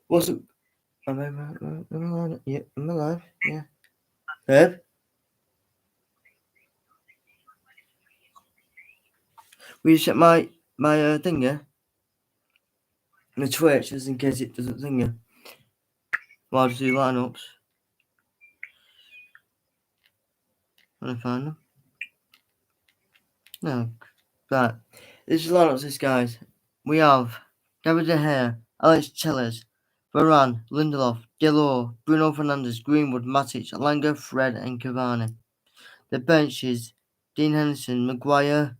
What's it? Am I alive? Yeah, I'm alive. Yeah. Herb? Will you check my thing, yeah? The Twitch, just in case it doesn't thing you. While I do lineups. When I find them. No. Right. This is lineups, this guys. We have David De Gea, Alex Telles, Varane, Lindelof, Delors, Bruno Fernandes, Greenwood, Matic, Alanga, Fred, and Cavani. The bench is Dean Henderson, Maguire,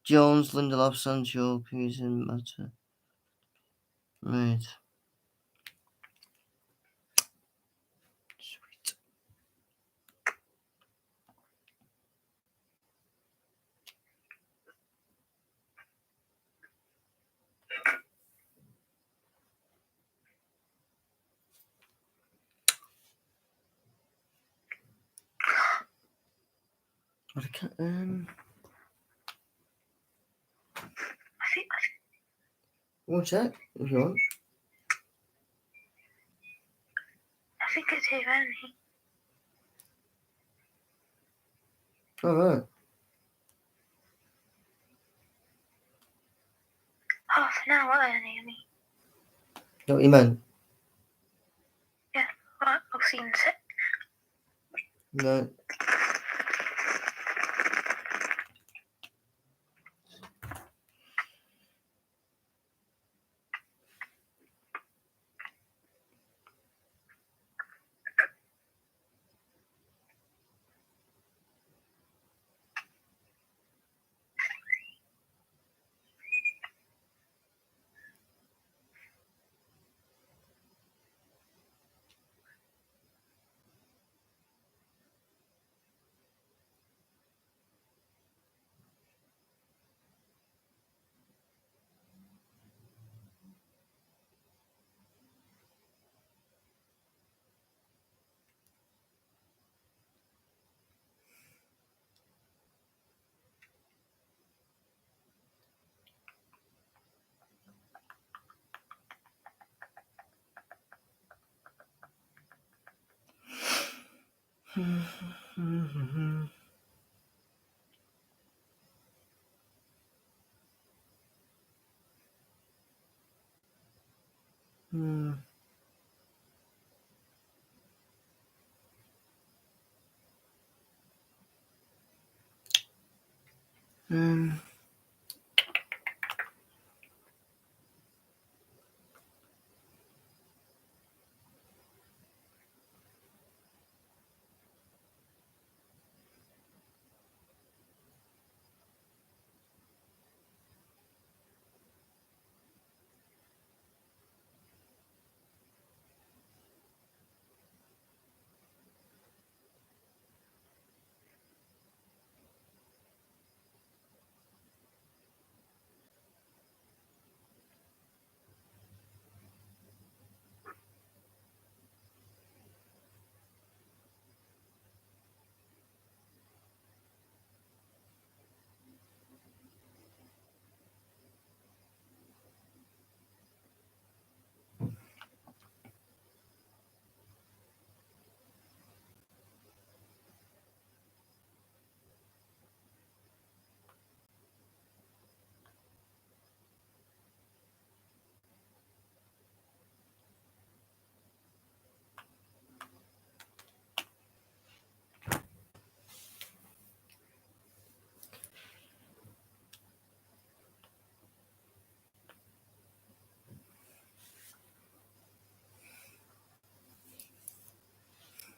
Jones, Lindelof, Sancho, Pearson, Mata. Right. Sweet. But I can't, we'll check if you want. I think it's here only. Alright. Half an hour only, I mean. Know what you meant? Yeah, right, I'll see you in a sec. No.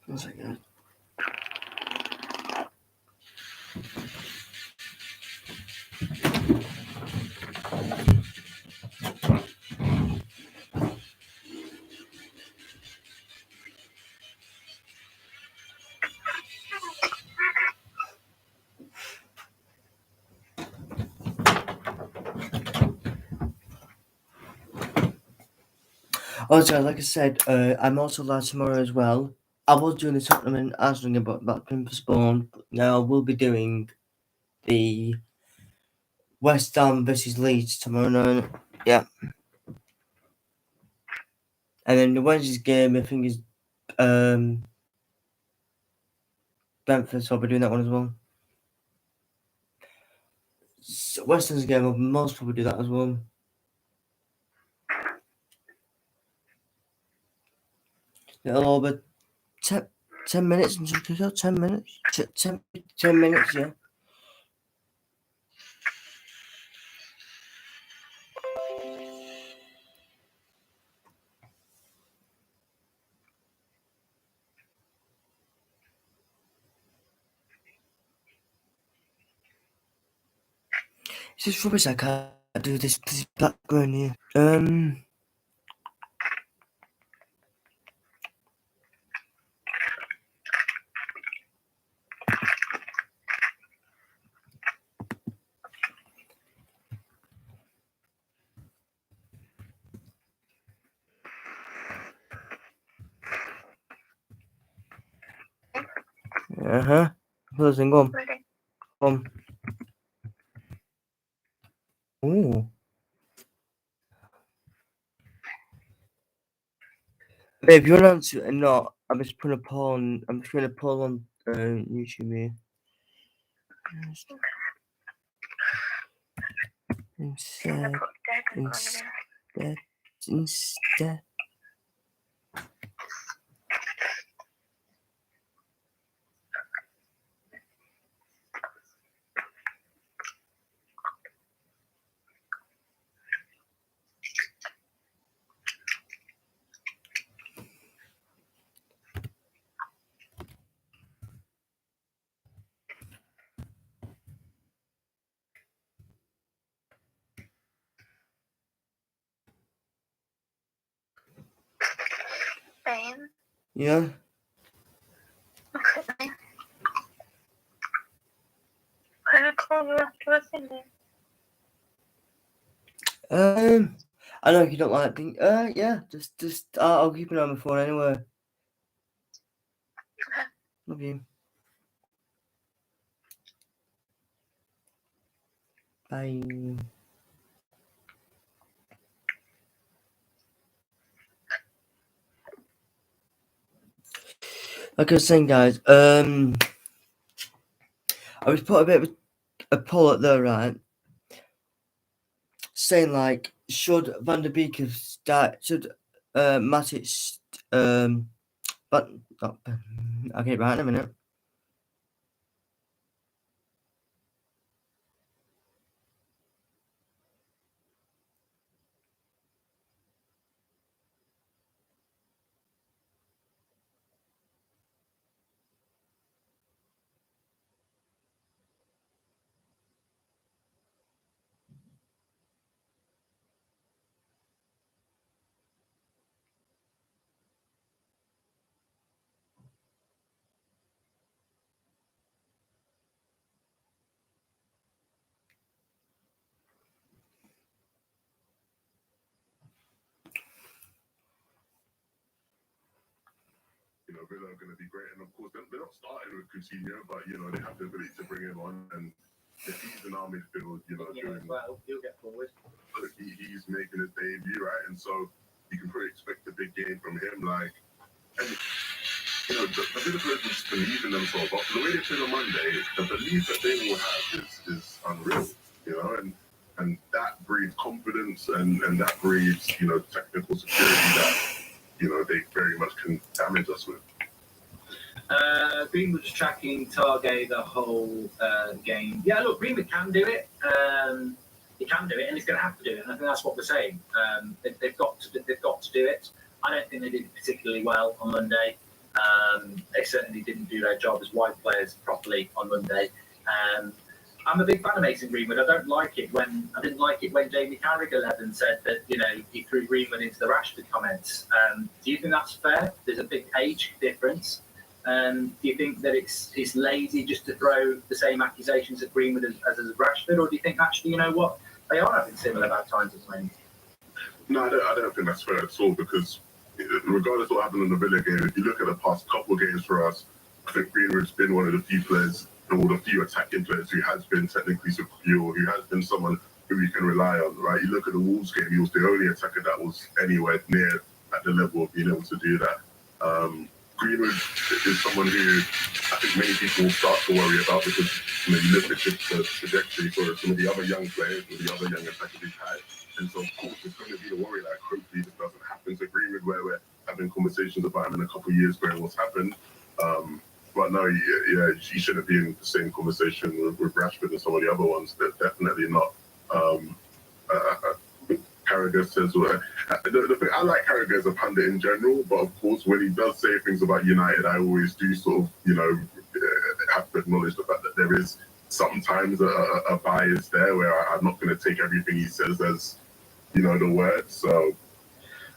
One second. Also, like I said, I'm also live tomorrow as well. I was doing the Tottenham and Arsenal game, but that's been postponed. But now we'll be doing the West Ham versus Leeds tomorrow night. Yeah. And then the Wednesday's game, I think, is Brentford, so I'll be doing that one as well. So Western's game, I'll most probably do that as well. It'll all be 10 minutes until kick out. 10 minutes. 10 minutes, yeah. It's just rubbish. I can't do this background here. Closing, go on. Ready? Ooh. Babe, if you want to answer it or not, I'm just putting a poll on. I'm just putting a poll on YouTube here. I'm gonna put dead in front of him. Instead. Ben, Yeah. look at me. I'll call you afterwards, isn't it? I know you don't like being. Yeah. Just. I'll keep it on my phone anyway. Okay. Love you. Bye. Like I was saying, guys, I was put a bit of a poll up there, right? Saying like, should Van der Beek have should Matic but I'll get it right in a minute. You know, Villa are going to be great, and of course they're not starting with Coutinho, but you know they have the ability to bring him on, and if he's in our midfield, you know, doing well, he'll get forward. look, he's making his debut, right? And so you can pretty expect a big game from him. Like, and you know, the Villa players will just believe in themselves. But the way they played on Monday, the belief that they will have is unreal, you know, and that breeds confidence, and that breeds, you know, technical security that, you know, they very much can damage us with. Greenwood's tracking Target the whole game. Yeah, look, Greenwood can do it. He can do it, and he's going to have to do it. And I think that's what we're saying. They've got to do it. I don't think they did particularly well on Monday. They certainly didn't do their job as wide players properly on Monday. I'm a big fan of Mason Greenwood. I didn't like it when Jamie Carragher led and said that, you know, he threw Greenwood into the Rashford comments. Do you think that's fair? There's a big age difference. Do you think that it's lazy just to throw the same accusations at Greenwood as Rashford, or do you think actually, you know what, they are having similar bad times at the moment? No, I don't think that's fair at all, because regardless of what happened in the Villa game, if you look at the past couple of games for us, I think Greenwood's been one of the few players, or the few attacking players who has been technically secure, who has been someone who you can rely on, right? You look at the Wolves game, he was the only attacker that was anywhere near at the level of being able to do that. Greenwood is someone who I think many people will start to worry about because you look at the trajectory for some of the other young players or the other young attackers we've had. And so, of course, it's going to be a worry that hopefully this doesn't happen to Greenwood, where we're having conversations about him in a couple of years going, what's happened. But no, he shouldn't be in the same conversation with Rashford and some of the other ones. They're definitely not. Carragher says, the thing, I like Carragher as a pundit in general, but of course, when he does say things about United, I always do sort of, have to acknowledge the fact that there is sometimes a bias there where I'm not going to take everything he says as, the word. So,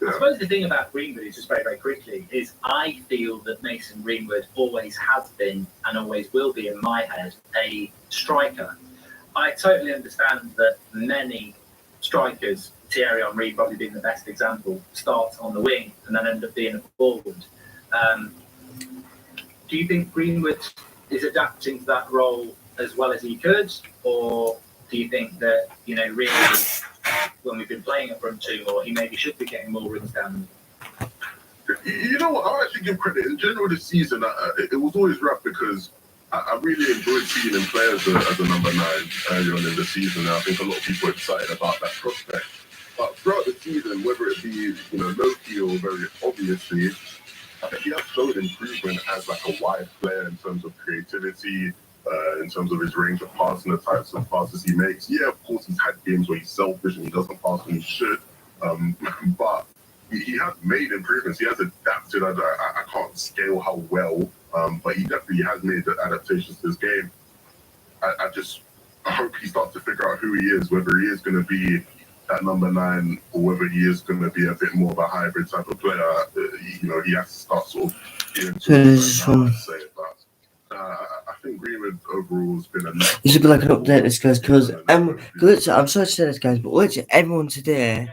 yeah. I suppose the thing about Greenwood is just very, very quickly is I feel that Mason Greenwood always has been and always will be in my head a striker. I totally understand that many strikers, Thierry Henry probably being the best example, start on the wing and then end up being a forward. Do you think Greenwood is adapting to that role as well as he could, or do you think that really when we've been playing at front two more, he maybe should be getting more rings down? You know what? I'll actually give credit. In general, this season, it was always rough because I really enjoyed seeing him play as a number 9 early on in the season. And I think a lot of people are excited about that prospect. But throughout the season, whether it be low-key or very obviously, I think he has showed improvement as like a wide player in terms of creativity, in terms of his range of passing, the types of passes he makes. Yeah, of course, he's had games where he's selfish and he doesn't pass when he should. But he has made improvements. He has adapted. I can't scale how well, but he definitely has made the adaptations to his game. I hope he starts to figure out who he is, whether he is going to be that number 9 or whether he is going to be a bit more of a hybrid type of player. He has to start sort of getting I think Greenwood overall has been enough. This should be like an update, this guys, because I'm sorry to say this, guys, but literally everyone today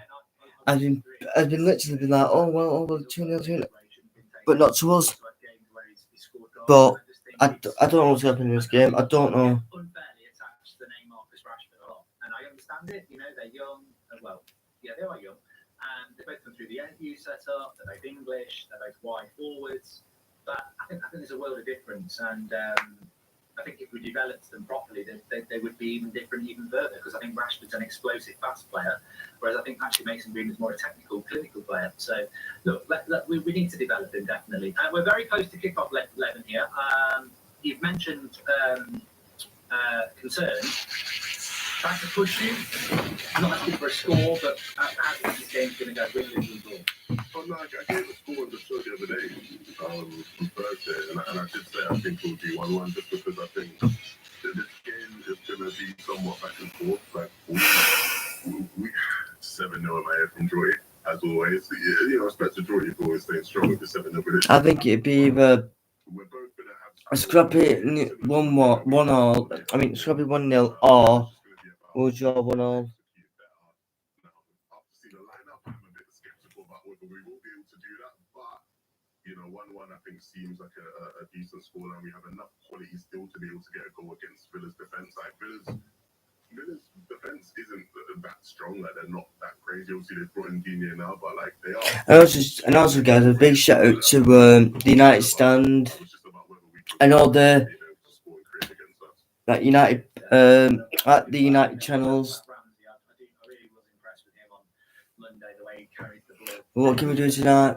has been literally been like, oh well 2-0, but not to us. But I don't know what's happening in this game. I don't know. Unfairly attached to the name Marcus Rashford a lot, and I understand it. They're young. Well, yeah, they are young, and they both come through the NU setup. They're both English. They're both wide forwards. But I think there's a world of difference, and I think if we developed them properly, they would be even different even further. Because I think Rashford's an explosive, fast player, whereas I think actually Mason Greenwood's more a technical, clinical player. So look, we need to develop him definitely. We're very close to kick-off 11 here. You've mentioned concerns. Trying to push you, not asking for a score, but how do you think this game's going to go? Oh, no, I gave a score on the show the other day, on Thursday, and I did say I think it would be 1-1 just because I think that this game is going to be somewhat back and forth. Like, we 7-0 in my head from Joy, as always. Expect to Joy, you've always staying strong with the 7-0 prediction. I think it'd be either a scrappy 1-1, scrappy 1-0, or we'll draw 1-1. After seeing the lineup, I'm a bit skeptical about whether we will be able to do that. But 1-1 I think seems like a decent score, and we have enough quality still to be able to get a goal against Villa's defense. Like Villa's defense isn't that strong. Like they're not that crazy. Obviously they've brought in Digne now, but like they are. And also, guys, a big shout out to the United stand and all the United at the United channels. What can we do tonight?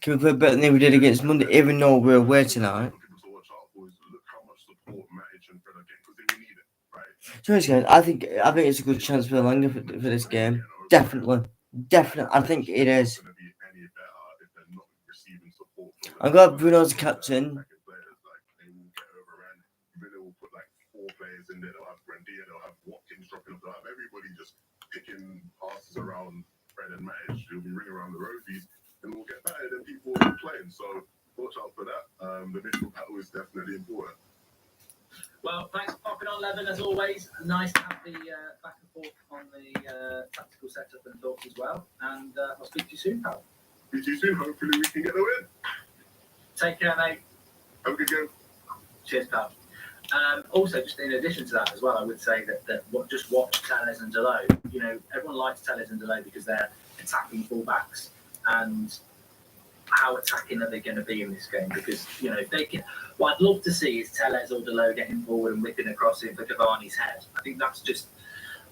Can we play better than we did against Monday, even though we're away tonight? So, guys, I think it's a good chance for Langer for this game. Definitely. I think it is. I'm glad Bruno's captain. Everybody just picking passes around Fred and Matic. He'll be ringing around the rosies, and we'll get better than people will be playing. So watch out for that. The midfield battle is definitely important. Well, thanks for popping on, Levin, as always. Nice to have the back and forth on the tactical setup and thoughts as well. And I'll speak to you soon, pal. Speak to you soon. Hopefully we can get the win. Take care, mate. Have a good game. Cheers, pal. Also, just in addition to that as well, I would say that just watch Telles and Delo. Everyone likes Telles and Delo because they're attacking fullbacks, and how attacking are they going to be in this game? Because, you know, if they can, what I'd love to see is Tellez or Delo getting forward and whipping across it for Cavani's head. I think that's just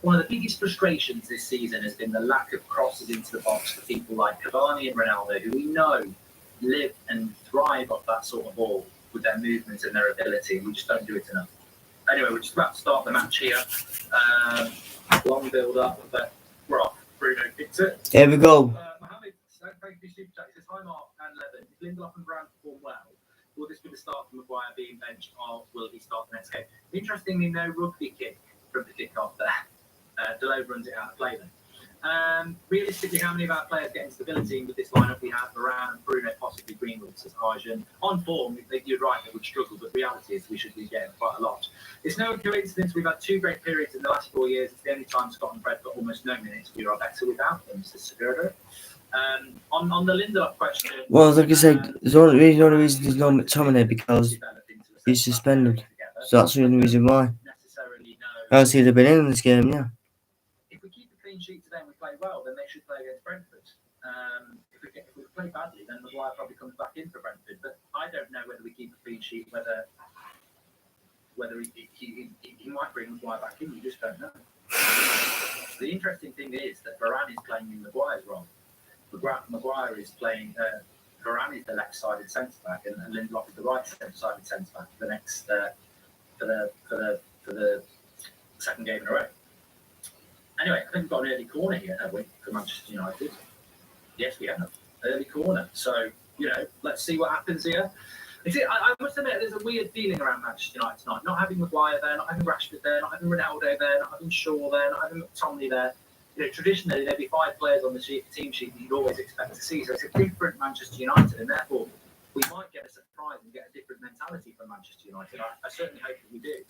one of the biggest frustrations this season has been the lack of crosses into the box for people like Cavani and Ronaldo, who we know live and thrive off that sort of ball with their movements and their ability. We just don't do it enough. Anyway, we're just about to start the match here. Long build up, but we're off. Bruno picks it. Here we go. Mohammed, thank you, Super Chat. He says, hi Mark and Levin. If Lindelof and Brand perform well, will this be the start for Maguire being benched, or will he start the next game? Interestingly, no rugby kick from the kick-off there. Delo runs it out of play then. Realistically, how many of our players get instability with this lineup? We have Varane and Bruno, possibly Greenwood, says Arjun. On form, you're right, they would struggle, but reality is we should be getting quite a lot. It's no coincidence we've had 2 great periods in the last 4 years. It's the only time Scott and Brett got almost no minutes. We are better without them, says Segurdo. On the Lindelof question... Well, like I said, the only reason there's no McTominay because he's suspended. So that's the only reason why. Else he'd have been in this game, yeah. If we keep a clean sheet today and we play well, then they should play against Brentford. If we play badly, then Maguire probably comes back in for Brentford. But I don't know whether we keep a clean sheet, whether he might bring Maguire back in. You just don't know. The interesting thing is that Varane is playing in Maguire's role. Maguire is playing. Varane is the left-sided centre back, and Lindelof is the right-sided centre back for the next for the second game in a row. Anyway, I think we've got an early corner here, have we, for Manchester United? Yes, we have. Early corner. So, you know, let's see what happens here. I must admit, there's a weird feeling around Manchester United tonight. Not having Maguire there, not having Rashford there, not having Ronaldo there, not having Shaw there, not having McTominay there. You know, traditionally, there'd be 5 players on the team sheet that you'd always expect to see. So it's a different Manchester United, and therefore, we might get a surprise and get a different mentality from Manchester United. I certainly hope that we do.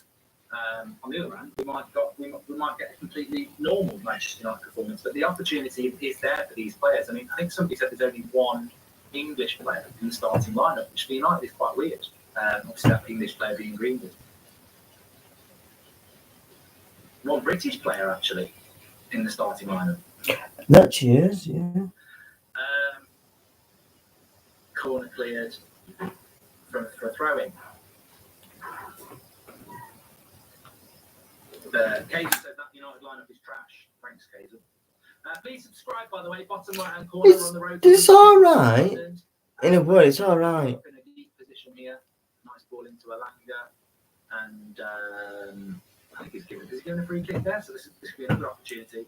On the other hand, we might get a completely normal Manchester United performance, but the opportunity is there for these players. I mean, I think somebody said there's only one English player in the starting lineup, which for United is quite weird. Obviously, that English player being Greenwood. One British player actually in the starting lineup. That she is, yeah. Corner cleared for a throw-in. Kaiser said that United lineup is trash. Thanks, Kaiser. Please subscribe, by the way. Bottom right-hand corner on the road. It's all right. In a way, it's all right. In a deep position here. Nice ball into Alanga. And I think he's given a free kick there. So this could be another opportunity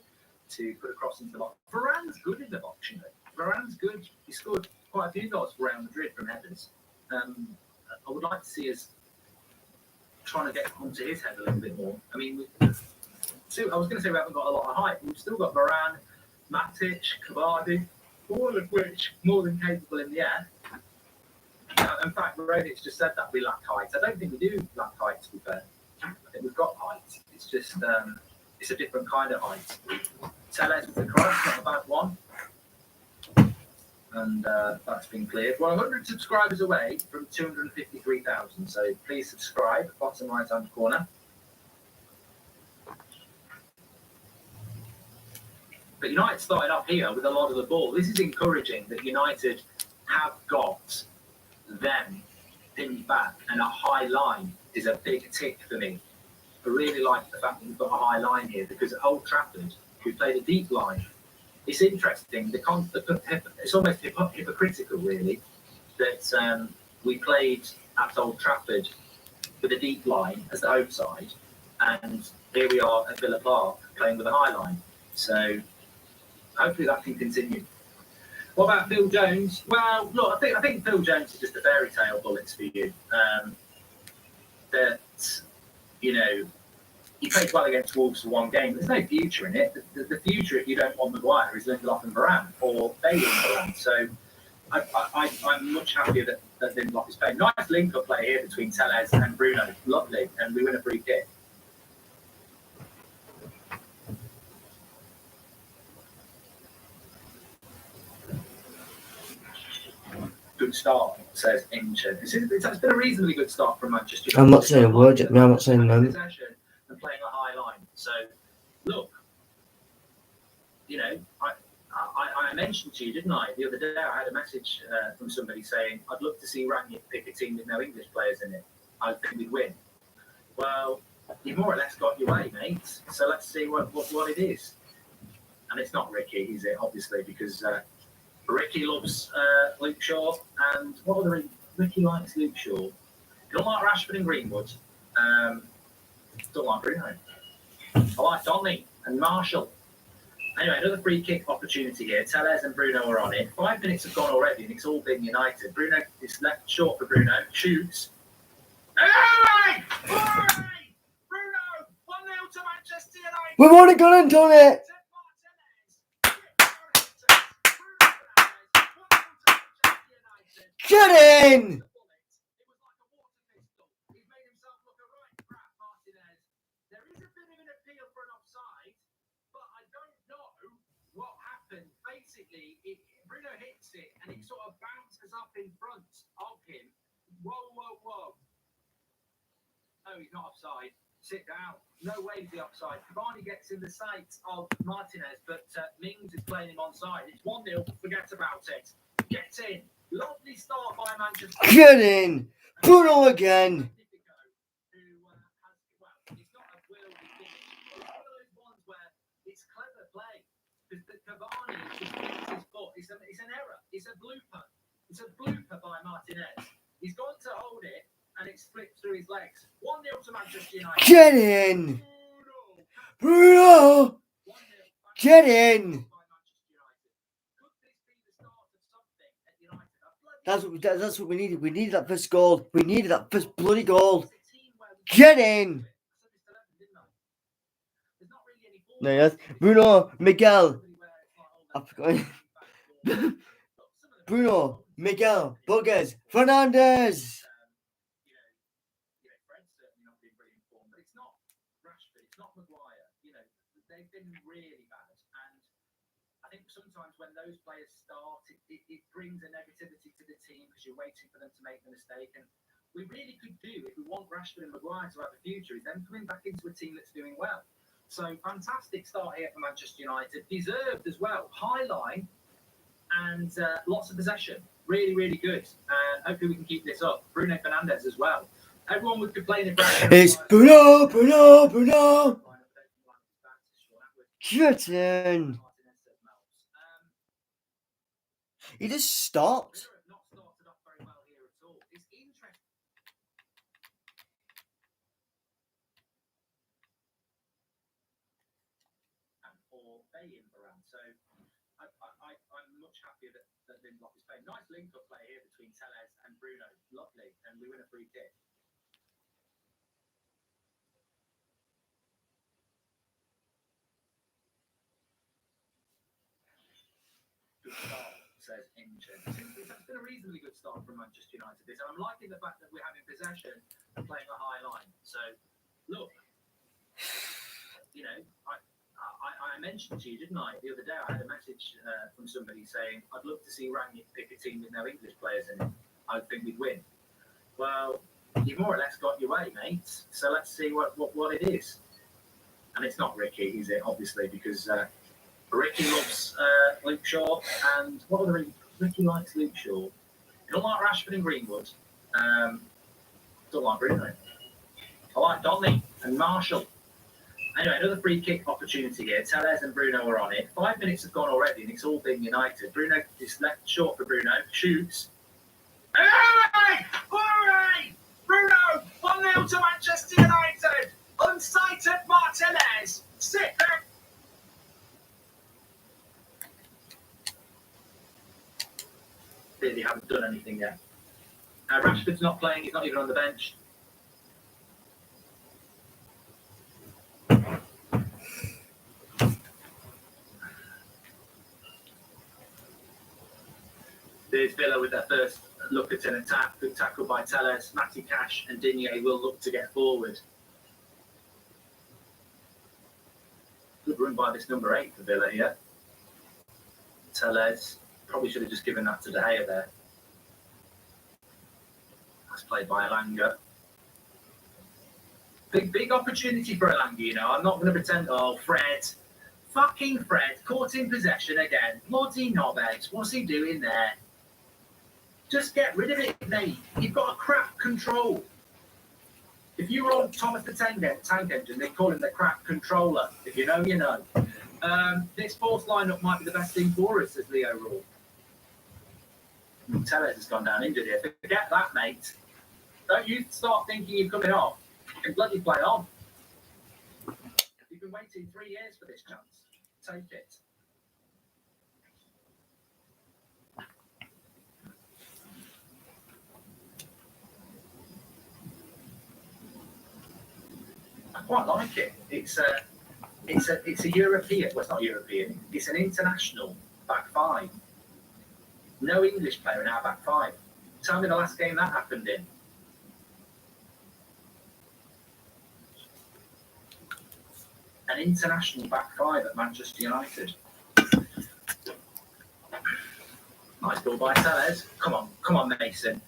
to put a cross into the box. Varane's good in the box, you know. Varane's good. He scored quite a few goals for Real Madrid from headers. I would like to see us trying to get onto his head a little bit more. I mean, I was going to say we haven't got a lot of height. We've still got Varane, Matic, Cavani, all of which more than capable in the air. In fact, Rohit's just said that we lack height. I don't think we do lack height, to be fair. I think we've got height. It's just, it's a different kind of height. Tellez with the cross, not a bad one. And that's been cleared. We're 100 subscribers away from 253,000. So please subscribe, bottom right hand corner. But United started off here with a lot of the ball. This is encouraging that United have got them pinned back, and a high line is a big tick for me. I really like the fact that we've got a high line here, because at Old Trafford we played a deep line. It's interesting. It's almost hypocritical, really, that we played at Old Trafford with a deep line as the home side, and here we are at Villa Park playing with a high line. So hopefully that can continue. What about Phil Jones? Well, look, I think Phil Jones is just a fairy tale bullets for you. That, you know, he played well against Wolves for one game. There's no future in it. The future, if you don't want Maguire, is Lindelof and Varane, or Bailey and Varane. So I'm much happier that Lindelof is playing. Nice link-up play here between Tellez and Bruno. Lovely. And we win a free kick. Good start, says Inchen. It's been a reasonably good start from Manchester United. I'm not saying a word, I'm not saying no. And playing a high line. So, look, you know, I I mentioned to you, didn't I, the other day? I had a message from somebody saying, I'd love to see Rangnick pick a team with no English players in it. I think we'd win. Well, you've more or less got your way, mate. So let's see what it is. And it's not Ricky, is it? Obviously, because Ricky loves Luke Shaw. And what other Ricky likes Luke Shaw. Don't like Rashford and Greenwood. Don't like Bruno. I like Donny and Marshall. Anyway, another free kick opportunity here. Tellez and Bruno are on it. 5 minutes have gone already, and it's all been United. Bruno is left short for Bruno. Shoots. Hey! Hooray! Bruno! 1-0 to Manchester United. We've already gone and done it. Get in! Bruno hits it and it sort of bounces up in front of him. Whoa. Oh, he's not offside. Sit down. No way to be offside. Cavani gets in the sight of Martinez, but Mings is playing him onside. It's 1-0. Forget about it. Get in. Lovely start by Manchester. Get in! Bruno again! It's not a worldly finish. It's one of those ones where it's clever play. Because the Cavani just hits his foot. It's an error. It's a blooper. It's a blooper by Martinez. He's gone to hold it, and it's flipped through his legs. 1-0 to Manchester United. Get in! Bruno! Get in! That's what we needed. We needed that first goal. We needed that first bloody goal. Get in! No, yes. Bruno, Miguel. I forgot. Bruno, Miguel, Buggers, Fernandez. Fred's certainly not been brilliant form, but it's not Rashford, it's not Maguire. They've been really bad. And I think sometimes when those players start, it brings a negativity to the team because you're waiting for them to make the mistake. And we really could do, if we want Rashford and Maguire to have a future, is them coming back into a team that's doing well. So fantastic start here for Manchester United. Deserved as well. High line and lots of possession. Really, really good. Hopefully we can keep this up. Bruno Fernandes as well. Everyone would complain about It's Bruno. Get in. He just stopped. Not started off very well here at all. It's interesting. Or Bay in Varane. So I'm much happier that Lindelof is playing. Nice link-up play here between Tellez and Bruno. Lovely. And we win a free kick. Good start, says Inchen. That's been a reasonably good start from Manchester United. And I'm liking the fact that we're having possession and playing a high line. So, look, I mentioned to you, didn't I, the other day? I had a message from somebody saying, I'd love to see Rangnick pick a team with no English players in it. I think we'd win. Well, you've more or less got your way, mate. So let's see what it is. And it's not Ricky, is it? Obviously, because Ricky loves Luke Shaw. And what other Ricky likes Luke Shaw? You don't like Rashford and Greenwood. Don't like Bruno. I like Donny and Marshall. Anyway, another free kick opportunity here. Tellez and Bruno are on it. 5 minutes have gone already, and it's all been United. Bruno is left short for Bruno. Shoots. Hey! Hooray! Bruno! 1-0 to Manchester United. Unsighted Martinez. Sit there. Really haven't done anything yet. Rashford's not playing. He's not even on the bench. There's Villa with their first look at an attack. Good tackle by Tellez. Matty Cash and Digne will look to get forward. Good run by this number 8 for Villa here. Tellez probably should have just given that to De Gea there. That's played by Elanga. Big opportunity for Elanga, I'm not going to pretend, Fred Fucking Fred, caught in possession again. Bloody knobhead. What's he doing there? Just get rid of it, mate. You've got a crap control. If you were on Thomas the Tank Engine, they'd call him the crap controller. If you know, you know. This fourth lineup might be the best thing for us, says Leo Rule. Tellez has gone down injured here. Forget that, mate. Don't you start thinking you're coming off. You can bloody play on. You've been waiting 3 years for this chance. Take it. I quite like it. It's a European. Well, it's not European. It's an international back five. No English player in our back five. Tell me the last game that happened in. An international back five at Manchester United. Nice ball by Tellez. Come on, Mason.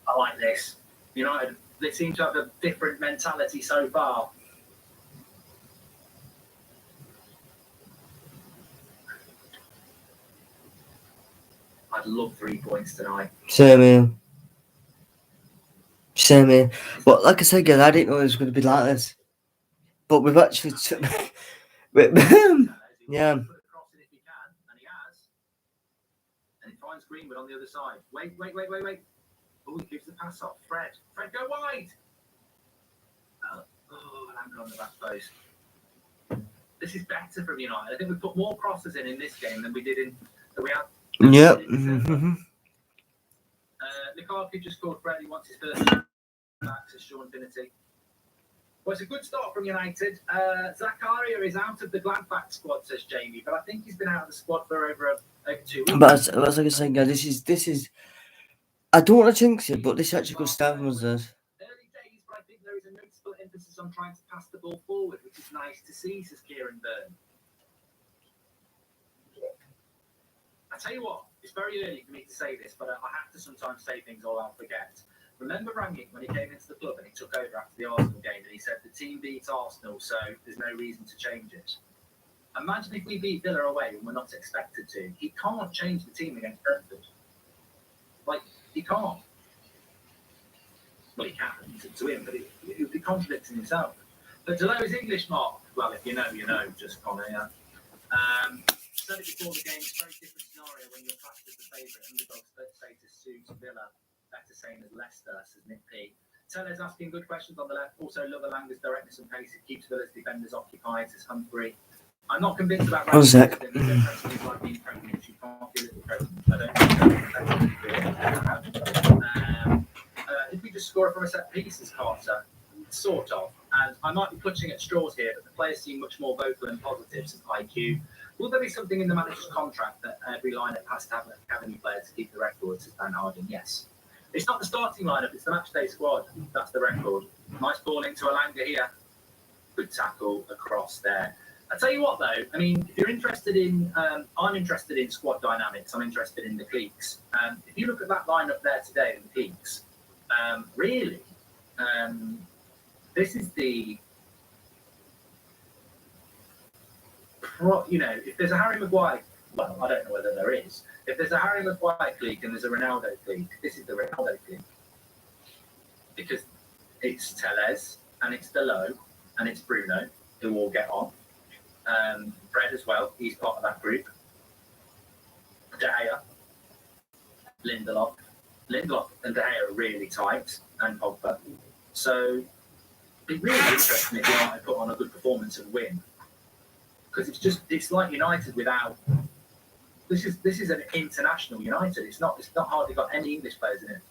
I like this. United, they seem to have a different mentality so far. I'd love 3 points tonight. Same here. But like I said, guys, I didn't know it was going to be like this. But we've actually... yeah. Put a cross in if he can, and he has. And he finds Greenwood on the other side. Wait. Oh, he gives the pass off. Fred, go wide. Landed on the back post. This is better from United. I think we put more crosses in this game than we did in... Than we had. Yep. Lukaku just scored. Fred, he wants his first back to Sean Finity. Well, it's a good start from United. Zakaria is out of the Gladbach squad, says Jamie, but I think he's been out of the squad for over 2 weeks. But as like I said, guys, this is. I don't want to jinx it, but this actually could stand from us. Early days, but I think there is a noticeable emphasis on trying to pass the ball forward, which is nice to see, says Kieran Byrne. I tell you what, it's very early for me to say this, but I have to sometimes say things or I'll forget. Remember Rangnick when he came into the club and he took over after the Arsenal game and he said the team beats Arsenal, so there's no reason to change it. Imagine if we beat Villa away when we're not expected to. He can't change the team against Brentford. Like, he can't. Well, he can to him, but it would be contradicting himself. But to know his English, Mark, well, if you know, you know, just Connor, yeah. Said it before the game, it's a very different scenario when you're classed as the favourite underdog status suits Villa. Better same as Leicester, says Nick P. Tellez asking good questions on the left. Also, love Alanga's directness and pace. It keeps Villa's defenders occupied, says Humphrey. I'm not convinced about One sec. Like being pregnant. You can't be a little pregnant. I don't did we just score it from a set piece, says Carter? Sort of. And I might be clutching at straws here, but the players seem much more vocal and positive, says IQ. Will there be something in the manager's contract that every lineup has to have an academy player to keep the record, says Dan Harding? Yes. It's not the starting lineup, it's the matchday squad. That's the record. Nice ball into Alanga here. Good tackle across there. I tell you what, though, I mean, if you're interested in, I'm interested in squad dynamics. I'm interested in the cliques. If you look at that lineup there today in the peaks, really, this is the, if there's a Harry Maguire, well, I don't know whether there is. If there's a Harry Maguire clique and there's a Ronaldo clique, this is the Ronaldo clique. Because it's Tellez and it's Delo and it's Bruno who all get on. Fred as well, he's part of that group. De Gea, Lindelof and De Gea are really tight, and Pogba. So it'd be really interesting if United put on a good performance and win. Because it's like United without. This is an international United. It's not hardly got any English players in it.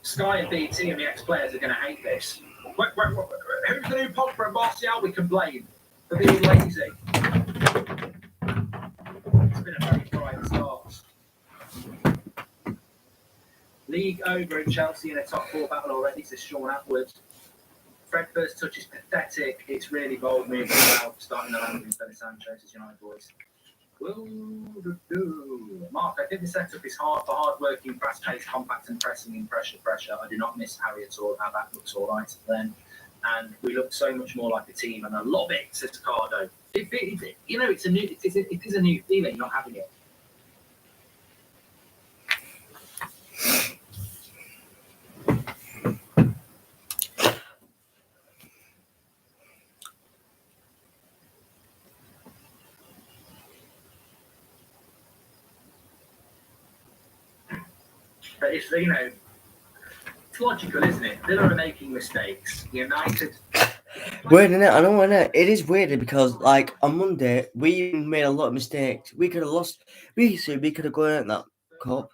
Sky and BT and the ex-players are going to hate this. Who's the new Pogba and Martial we can blame for being lazy? It's been a very bright start. League over in Chelsea in a top four battle already, says Sean Atwood. Fred first touch is pathetic. It's really bold moving about starting the land instead of Sancho, says United boys. Mark, I think the setup is hard for hard-working, fast-paced, compact and pressing in pressure. I do not miss Harry at all. How that looks all right then. and we look so much more like a team, and I love it, says Cardo. It is a new feeling, not having it. But it's, it's logical, isn't it? Villa are making mistakes. United. Weird, isn't it? I know, isn't it? It is weird because, like, on Monday, we made a lot of mistakes. We could have lost. We could have gone out that cup.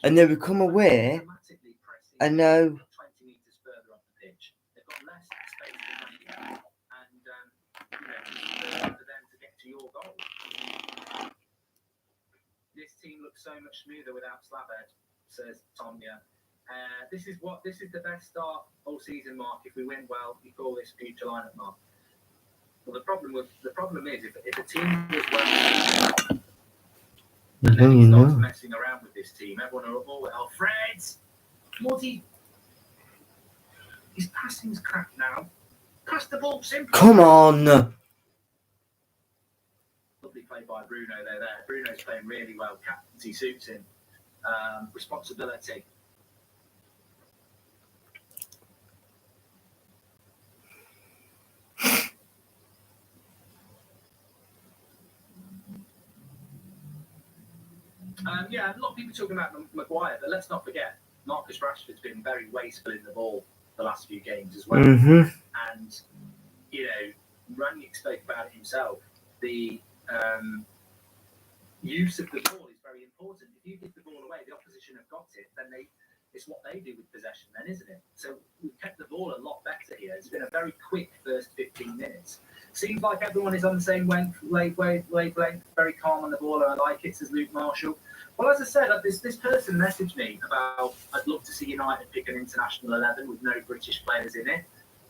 And then we come away, and now. 20 metres further up the pitch. They've got less space to run, and for them to get to your goal. This team looks so much smoother without Slaved, says Tomia. This is the best start all season, Mark. If we win well, we call this future lineup, Mark. Well, the problem is if a team was well, and then he starts messing around with this team, everyone are all, oh, Fred, Muddy, his passing's crap now. Pass the ball, simple. Come on. Lovely play by Bruno there. Bruno's playing really well. Captaincy suits him. Responsibility. Yeah, a lot of people talking about Maguire, but let's not forget Marcus Rashford's been very wasteful in the ball the last few games as well. Mm-hmm. And Rangnick spoke about it himself. The use of the ball is very important. If you give the ball away, the opposition have got it, then it's what they do with possession then, isn't it? So we've kept the ball a lot better here. It's been a very quick first 15 minutes. Seems like everyone is on the same wavelength, very calm on the ball, and I like it, says Luke Marshall. Well, as I said, this person messaged me about I'd love to see United pick an international 11 with no British players in it.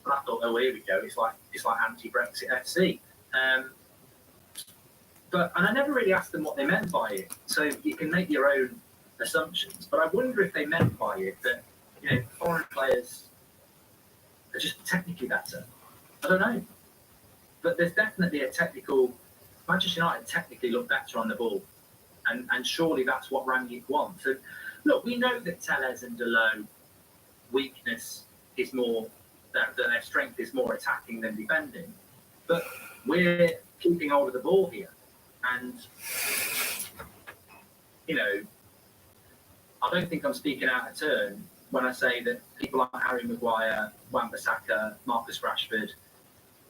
And I thought, oh, here we go. It's like anti-Brexit FC. And I never really asked them what they meant by it. So you can make your own assumptions. But I wonder if they meant by it that foreign players are just technically better. I don't know. But there's definitely a technical. Manchester United technically look better on the ball. And surely that's what Rangnick wants. So, look, we know that Telles and Deleu weakness is more, that their strength is more attacking than defending. But we're keeping hold of the ball here. And, I don't think I'm speaking out of turn when I say that people like Harry Maguire, Wan-Bissaka, Marcus Rashford,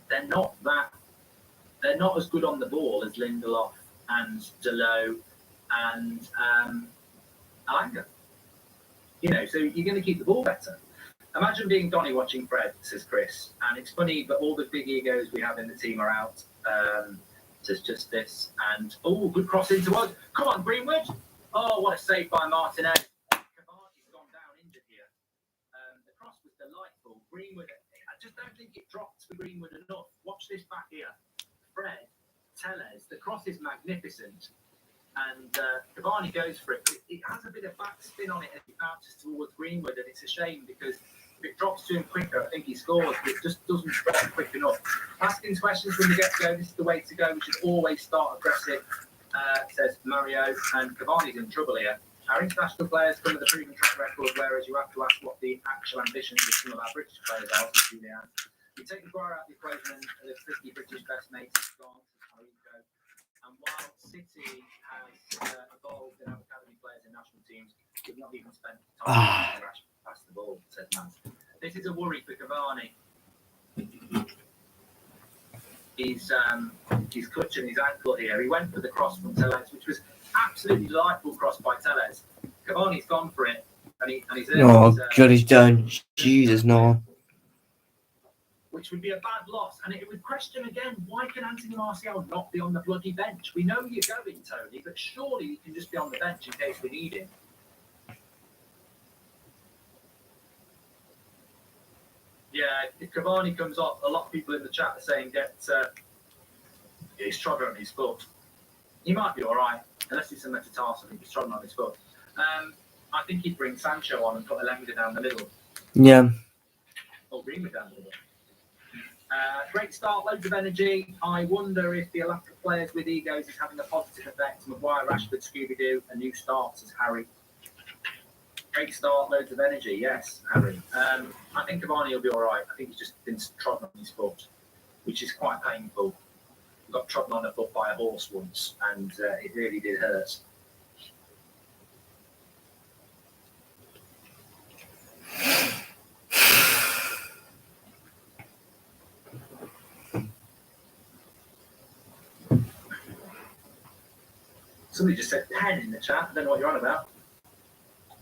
they're not as good on the ball as Lindelof and Deleu and Alanga. So you're going to keep the ball better. Imagine being Donny watching Fred, says Chris. And it's funny, but all the big egos we have in the team are out, says Justice. And, good cross into us. Come on, Greenwood. Oh, what a save by Martinez. Cavani's gone down injured here. The cross was delightful. Greenwood, I just don't think it dropped for Greenwood enough. Watch this back here. Fred, Telles, the cross is magnificent. And Cavani goes for it. It has a bit of backspin on it as he bounces towards Greenwood, and it's a shame because if it drops to him quicker, I think he scores, but it just doesn't drop quick enough. Asking questions from the get-go, this is the way to go. We should always start aggressive, says Mario, and Cavani's in trouble here. Our international players come with a proven track record, whereas you have to ask what the actual ambitions of some of our British players are, says Julian. We take Maguire out of the equation, and the 50 British best mates is gone, says Marico. And while City has evolved and have academy players in national teams, we've not even spent time to pass the ball, said Matt. This is a worry for Cavani. He's clutching his ankle here. He went for the cross from Telles, which was absolutely delightful cross by Telles. Cavani's gone for it, and he's God, he's done. Jesus, no. Which would be a bad loss. And it would question again, why can Anthony Martial not be on the bloody bench? We know you're going, Tony, but surely you can just be on the bench in case we need him. Yeah, if Cavani comes off, a lot of people in the chat are saying he's trotting on his foot. He might be all right, unless it's a metatarsal. I think he's trotting on his foot. I think he'd bring Sancho on and put Alanga down the middle. Yeah. Or Greenwood down the middle. Great start, loads of energy. I wonder if the lack of players with egos is having a positive effect. Maguire, Rashford, Scooby-Doo, a new start, says Harry. Great start, loads of energy. Yes, Harry. I think Cavani will be all right. I think he's just been trodden on his foot, which is quite painful. He got trodden on a foot by a horse once, and it really did hurt. Somebody just said pen in the chat. I don't know what you're on about.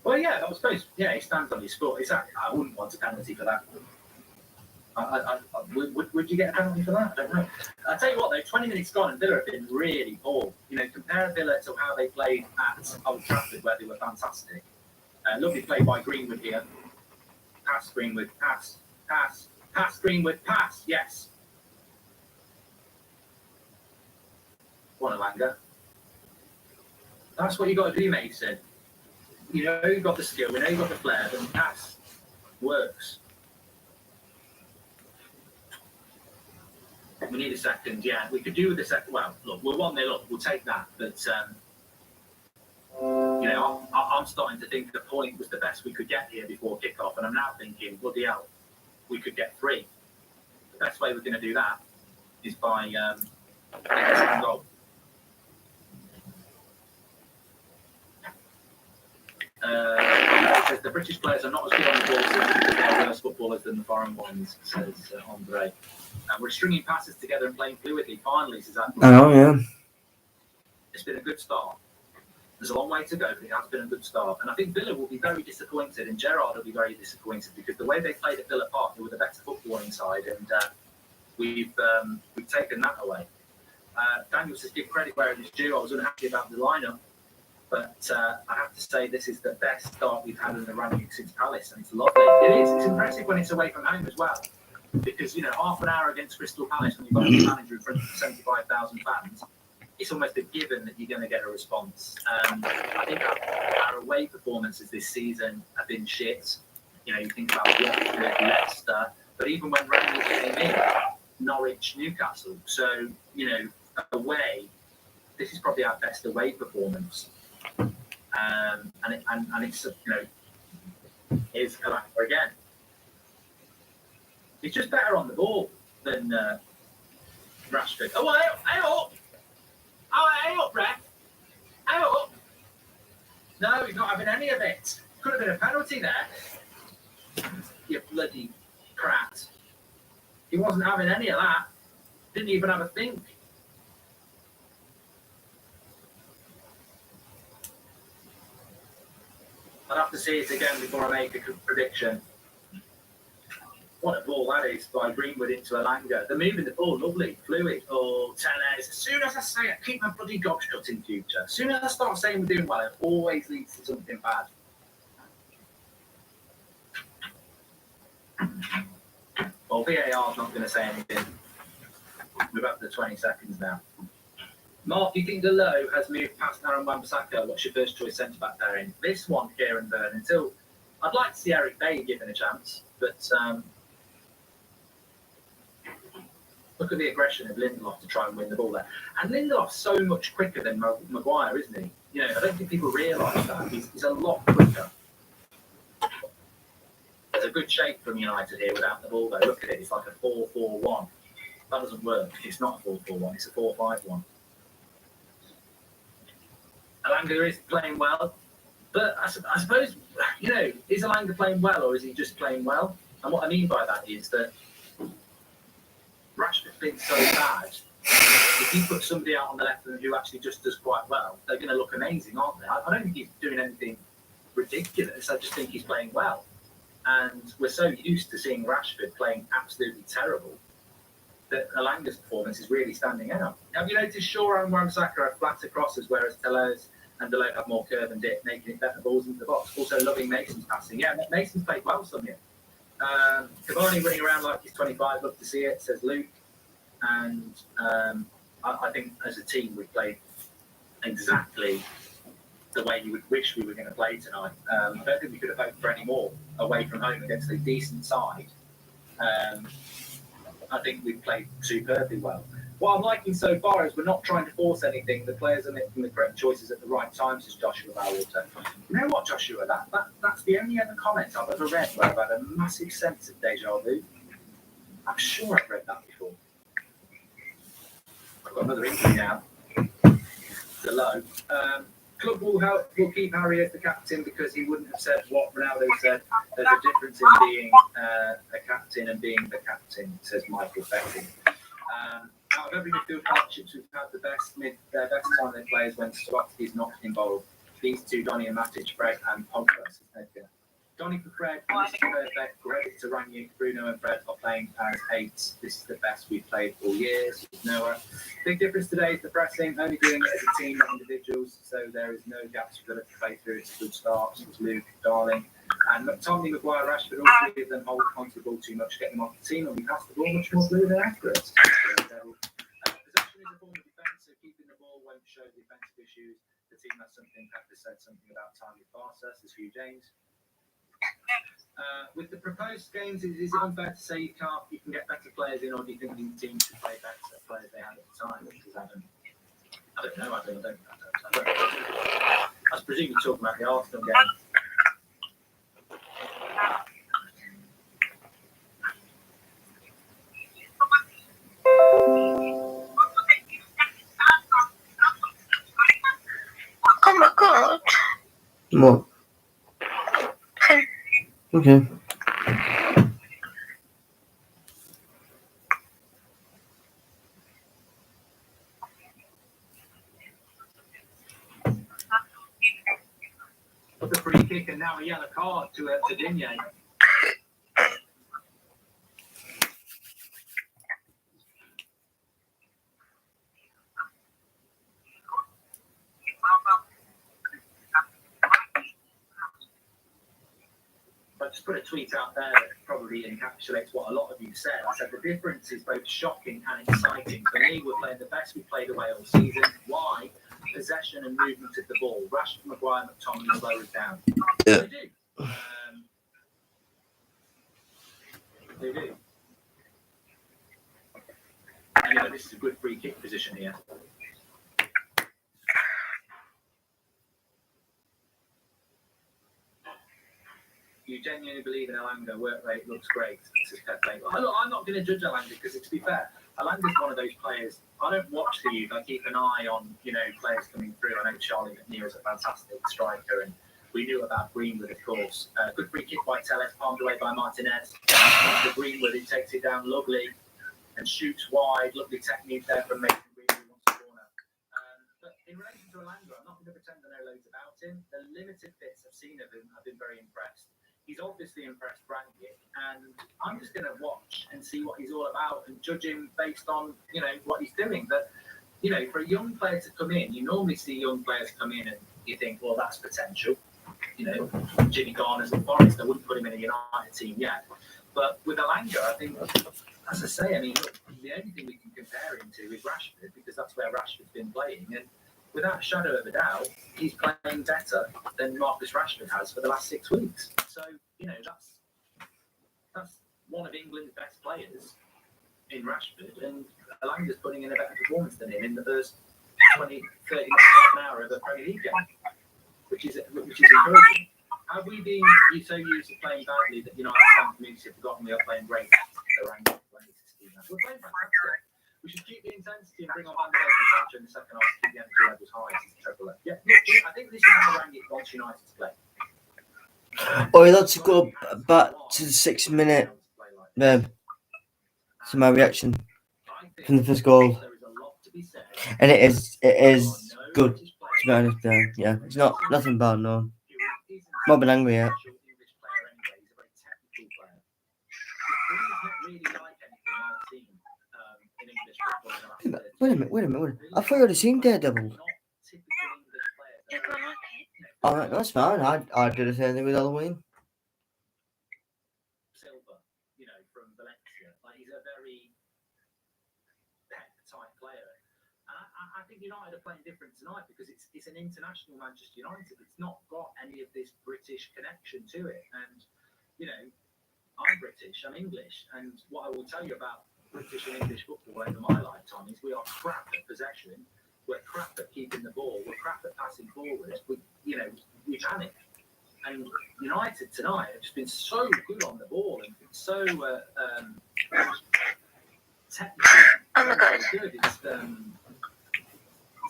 Well, yeah, I suppose. Yeah, he stands on his foot. Exactly. I wouldn't want a penalty for that. Would you get a penalty for that? I don't know. I'll tell you what, though, 20 minutes gone and Villa have been really poor. You know, compare Villa to how they played at Old Trafford, where they were fantastic. Lovely play by Greenwood here. Pass, Greenwood, pass, pass, pass, Greenwood, pass. Yes. What a Langer. That's what you got to do, Mason. You know you've got the skill, we know you've got the flair, but the pass works. We need a second, yeah. We could do with a second. Well, look, we're 1-0 up, we'll take that. But, you know, I'm starting to think the point was the best we could get here before kickoff, and I'm now thinking, bloody hell, we could get 3. The best way we're going to do that is by getting a second goal. Says the British players are not as good on the ball as they're worse footballers than the foreign ones, says Andre. We're stringing passes together and playing fluidly. Finally, says Andre. I know, yeah. It's been a good start. There's a long way to go, but it has been a good start. And I think Villa will be very disappointed, and Gerrard will be very disappointed because the way they played at Villa Park, they were the better footballing side, and we've taken that away. Daniel says, give credit where it is due. I was unhappy about the lineup. But I have to say, this is the best start we've had in the ranking since Palace, and it's lovely. It is. It's impressive when it's away from home as well, because you know, half an hour against Crystal Palace when you've got a new manager in front of 75,000 fans, it's almost a given that you're going to get a response. I think our away performances this season have been shit. You know, you think about Watford, Leicester, but even when Rangers came in, Norwich, Newcastle. So you know, away, this is probably our best away performance. And it's, you know, here's Kalaka again. He's just better on the ball than Rashford. Oh, hey up! Oh, hey up, ref! Hey up! No, he's not having any of it. Could have been a penalty there. You bloody prat. He wasn't having any of that. Didn't even have a think. I'd have to see it again before I make a prediction. What a ball that is by Greenwood into Elanga. They're moving the ball, lovely, fluid. Oh, Tellez. As soon as I say it, keep my bloody gob shut in future. As soon as I start saying we're doing well, it always leads to something bad. Well, VAR's not going to say anything. We're up to 20 seconds now. Mark, do you think Delo has moved past Aaron Wan-Bissaka? What's your first choice centre-back there in? This one, Kieran Byrne, until I'd like to see Eric Bailly given a chance, but look at the aggression of Lindelof to try and win the ball there. And Lindelof's so much quicker than Maguire, isn't he? You know, I don't think people realise that. He's a lot quicker. There's a good shape from United here without the ball, though. Look at it, it's like a 4-4-1. That doesn't work. It's not a 4-4-1, it's a 4-5-1. Elanga is playing well, but I suppose, you know, is Elanga playing well or is he just playing well? And what I mean by that is that Rashford's been so bad. If you put somebody out on the left who actually just does quite well, they're going to look amazing, aren't they? I don't think he's doing anything ridiculous. I just think he's playing well. And we're so used to seeing Rashford playing absolutely terrible that Elanga's performance is really standing out. Have you noticed Shaw and Wan-Bissaka have flatter crosses, whereas Tellez and Delo have more curve and dip, making it better balls into the box. Also loving Mason's passing. Yeah, Mason's played well some year. Cavani running around like he's 25, love to see it, says Luke. And I think as a team we played exactly the way you would wish we were going to play tonight. I don't think we could have hoped for any more away from home against a decent side. I think we've played superbly well. What I'm liking so far is we're not trying to force anything. The players are making the correct choices at the right time, says Joshua Bowwater. You know what, Joshua? That's the only other comment I've ever read where I've had a massive sense of deja vu. I'm sure I've read that before. I've got another injury now. It's a low. Club will keep Harry as the captain because he wouldn't have said what Ronaldo said. There's a difference in being a captain and being the captain, says Michael Betting. Out of every midfield partnerships we've had, the best time they play is when Swarovski's not involved. These two, Donny and Matic, Fred and Pogba. Donny for Fred, and this is perfect. Credit to Ranieri, Bruno and Fred are playing as eights. This is the best we've played all year. Noah. Big difference today is the pressing, only doing it as a team, not individuals. So there is no gaps for them to play through. It's a good start. It's Luke, Darling. And McTominay, Maguire, Rashford, all three of them hold onto the ball too much, get them off the team, and we pass the ball much more fluid and accurate. Possession is a form of defence, so keeping the ball won't show defensive issues. The team has something, Hector said something about timely passes, as Hugh James. With the proposed games, is it unfair to say you can get better players in, or do you think the teams should play better players they had at the time? I don't know. I was presuming you're talking about the Arsenal game. Oh my god. What? Okay. But the free kick and now a yellow card to Digne. I just put a tweet out there that probably encapsulates what a lot of you said. I said the difference is both shocking and exciting. For me, we're playing the best we played away all season. Why? Possession and movement of the ball. Rashford, Maguire, McTominay slow it down. Yeah. They do. They do. Anyway, this is a good free kick position here. You genuinely believe in Elanga, work rate looks great, says Pepe. I'm not going to judge Elanga because, to be fair, Elanga's one of those players. I don't watch the youth. I keep an eye on, players coming through. I know Charlie McNeil's a fantastic striker, and we knew about Greenwood, of course. Good free kick by Telles, palmed away by Martinez. The Greenwood, he takes it down lovely and shoots wide. Lovely technique there from Mason Greenwood, who wants a corner. But in relation to Elanga, I'm not going to pretend I know loads about him. The limited bits I've seen of him, I've been very impressed. He's obviously impressed Ranieri, and I'm just going to watch and see what he's all about and judge him based on, what he's doing. But, for a young player to come in, you normally see young players come in and you think, well, that's potential. Jimmy Garner's at Forest, I wouldn't put him in a United team yet. But with Elanga, I think, as I say, look, the only thing we can compare him to is Rashford, because that's where Rashford's been playing. And without a shadow of a doubt, he's playing better than Marcus Rashford has for the last 6 weeks. So, that's one of England's best players in Rashford, and Elanga's putting in a better performance than him in the first 20, 30 minutes, half an hour of a Premier League game, which is encouraging. Have we been so used to playing badly that United fan community have forgotten we are playing great? We're playing fantastic. We should keep the intensity and bring on Van der Beek and Sancho in the second half to keep the energy levels high. Yeah, I think this is how Rangnick wants United to play. Oh, let's go back to the 6 minute. To my reaction from the first goal, and it is good. To be honest, yeah, it's not nothing bad. No, not been angry yet. Wait a minute. I thought you already seen Daredevil. Alright, that's fine. I did the same thing with Halloween. Silva, from Valencia. He's a very type player. And I think United are playing different tonight because it's an international Manchester United. It's not got any of this British connection to it. And, I'm British, I'm English. And what I will tell you about British and English football over my lifetime is we are crap at possession, we're crap at keeping the ball, we're crap at passing forward. We panic. And United tonight have just been so good on the ball and so technically very good. It's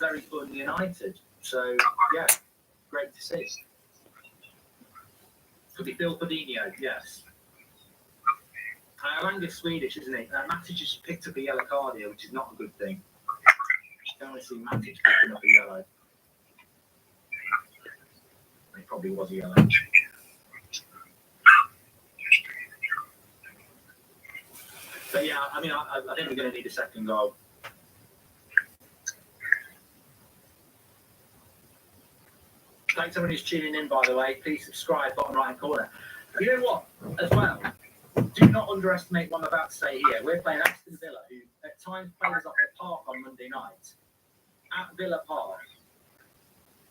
very fun United. So yeah, great to see. Could be Phil Fabinho, yes. Alanga's Swedish, isn't he? Matic just picked up a yellow card here, which is not a good thing. Don't want to see Matic picking up a yellow. It probably was a yellow. But yeah, I mean, I think we're going to need a second goal. Thanks everyone who's tuning in, by the way. Please subscribe, bottom right-hand corner. You know what, as well, do not underestimate what I'm about to say here. We're playing Aston Villa, who at times played us off the park on Monday night. At Villa Park,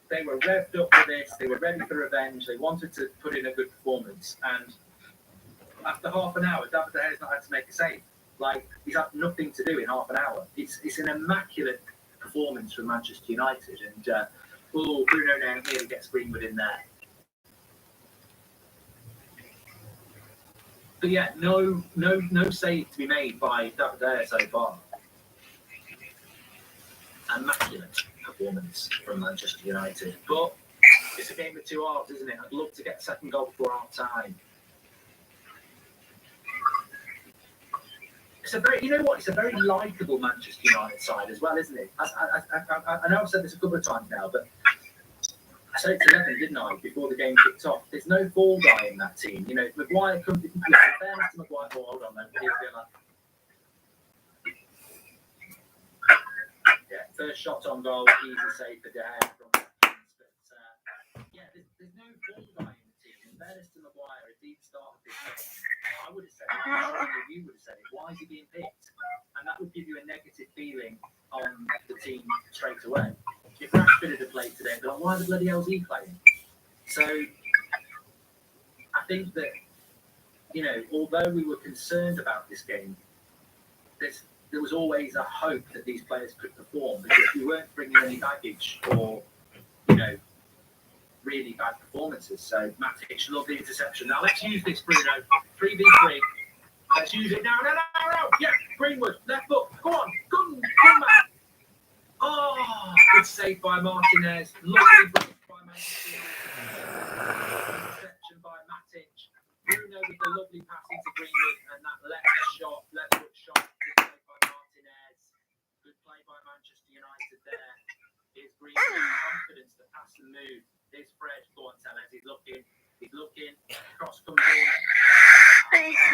they were revved up for this. They were ready for revenge. They wanted to put in a good performance. And after half an hour, David De Gea's not had to make a save. Like, he's had nothing to do in half an hour. It's an immaculate performance from Manchester United. And Bruno now nearly gets Greenwood in there. But yeah, no save to be made by David De Gea so far. Immaculate performance from Manchester United. But it's a game of two halves, isn't it? I'd love to get a second goal before half time. It's a very likeable Manchester United side as well, isn't it? I know I've said this a couple of times now, but I said it to 11, didn't I, before the game kicked off? There's no ball guy in that team. You know, Maguire comes in fairness to Maguire. Oh, hold on, man. Yeah, first shot on goal, easy save for De Gea from the distance. But yeah, there's no ball guy in the team. In fairness to Maguire, as he started this game, I would have said it. I'm sure you would have said it. Why is he being picked? And that would give you a negative feeling on the team straight away. If Rashford had played today, but why the bloody hell is he playing? So I think that, you know, although we were concerned about this game, there was always a hope that these players could perform because we weren't bringing any baggage or, you know, really bad performances. So Matic, lovely interception. Now let's use this, Bruno. 3v3. Let's use it now. No. Yeah, Greenwood, left foot. Go on. Come back. Oh, good save by Martinez. Lovely break by Manchester. Interception by Matic. Bruno with the lovely pass into Greenwood and that left foot shot. Good play by Martinez. Good play by Manchester United there. Here's Greenwood. Confidence to pass and move. Here's Fred. Go on, Tellez. He's looking. Cross comes in.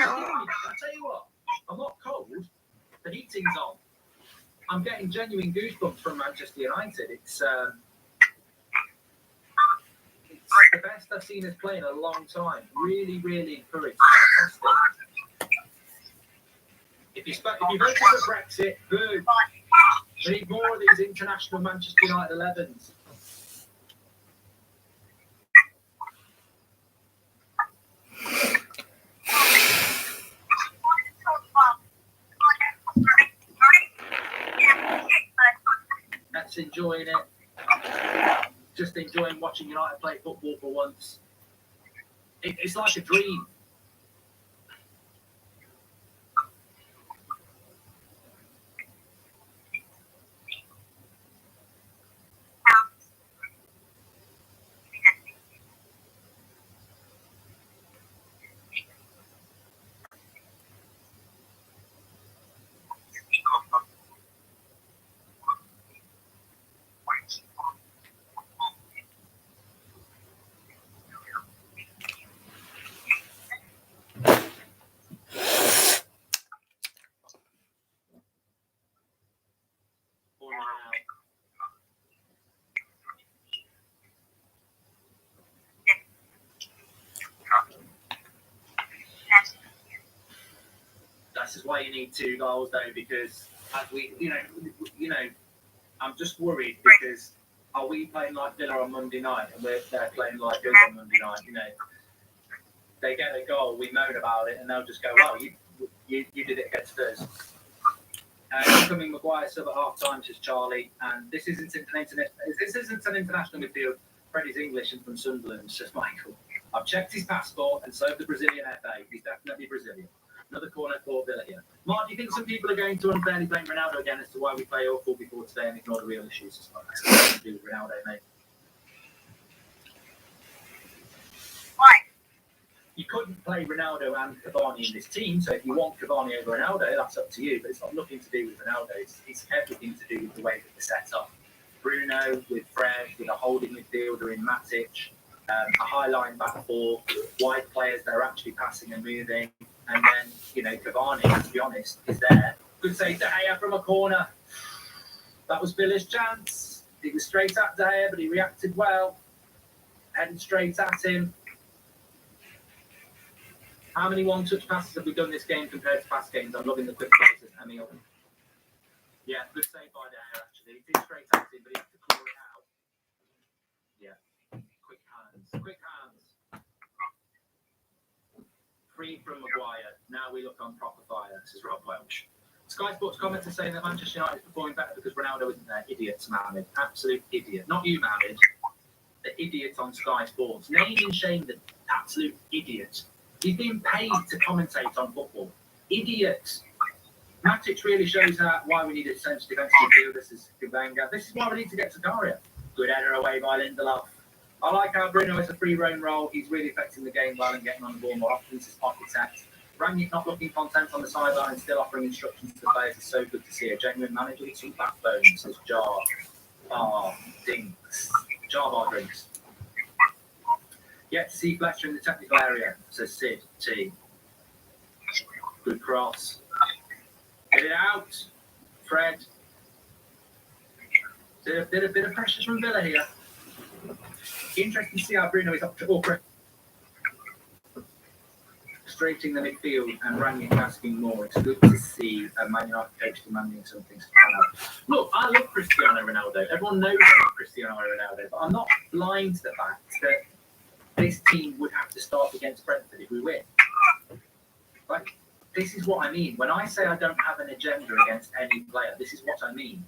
I'll tell you what. I'm not cold. The heating's on. I'm getting genuine goosebumps from Manchester United. It's the best I've seen us play in a long time. Really, really encouraged. Fantastic. If you voted for Brexit, boo. We need more of these international Manchester United 11s. That's enjoying it. Just enjoying watching United play football for once. It's like a dream. This is why you need 2 goals, though, because as we, you know, I'm just worried because are we playing like Villa on Monday night and they're playing like us on Monday night? You know, they get a goal, we moan about it, and they'll just go, "Well, you did it against us." Incoming Maguire sub at half time, says Charlie. And this isn't an international midfield. Freddie's English and from Sunderland, says Michael. I've checked his passport and so have the Brazilian FA. He's definitely Brazilian. Another corner for Villa here. Mark, do you think some people are going to unfairly blame Ronaldo again as to why we play awful before today and ignore the real issues? It's not nothing to do with Ronaldo, mate. Why? You couldn't play Ronaldo and Cavani in this team, so if you want Cavani over Ronaldo, that's up to you, but it's got nothing to do with Ronaldo. It's everything to do with the way that they're set up. Bruno with Fred, with a holding midfielder in Matic, a high line back four, wide players that are actually passing and moving, and then, you know, Cavani, to be honest, is there. Good save De Gea from a corner. That was Villa's chance. It was straight at De Gea, but he reacted well. Heading straight at him. How many one-touch passes have we done this game compared to past games? I'm loving the quick passes, Emil. Yeah, good save by De Gea, actually. He did straight at him, but he had to claw it out. Yeah, quick hands. Quick hands. Free from Maguire. Now we look on proper fire, says Rob Welch. Sky Sports comments are saying that Manchester United is performing better because Ronaldo isn't there. Idiots, Mohammed. Absolute idiot. Not you, Mohammed. The idiot on Sky Sports. Name and shame the absolute idiot. He's being paid to commentate on football. Idiot. Matic really shows why we need a centre defensive midfielder. This is Gavanga. This is why we need to get Zakaria. Good header away by Lindelof. I like how Bruno has a free roam role. He's really affecting the game well and getting on the ball more often. This is architect. Rangnick not looking content on the sideline and still offering instructions to the players. It's so good to see a genuine manager with some backbone, says Jar Bar Dinks. Jar Bar Drinks. Yet to see Fletcher in the technical area, says Sid T. Good cross. Get it out. Fred. A bit of pressure from Villa here. Interesting to see how Bruno is up to straighting the midfield and Rangnick asking more. It's good to see a Man United coach demanding something to come out. Look, I love Cristiano Ronaldo. Everyone knows I love Cristiano Ronaldo, but I'm not blind to the fact that this team would have to start against Brentford if we win. Like, this is what I mean. When I say I don't have an agenda against any player, this is what I mean.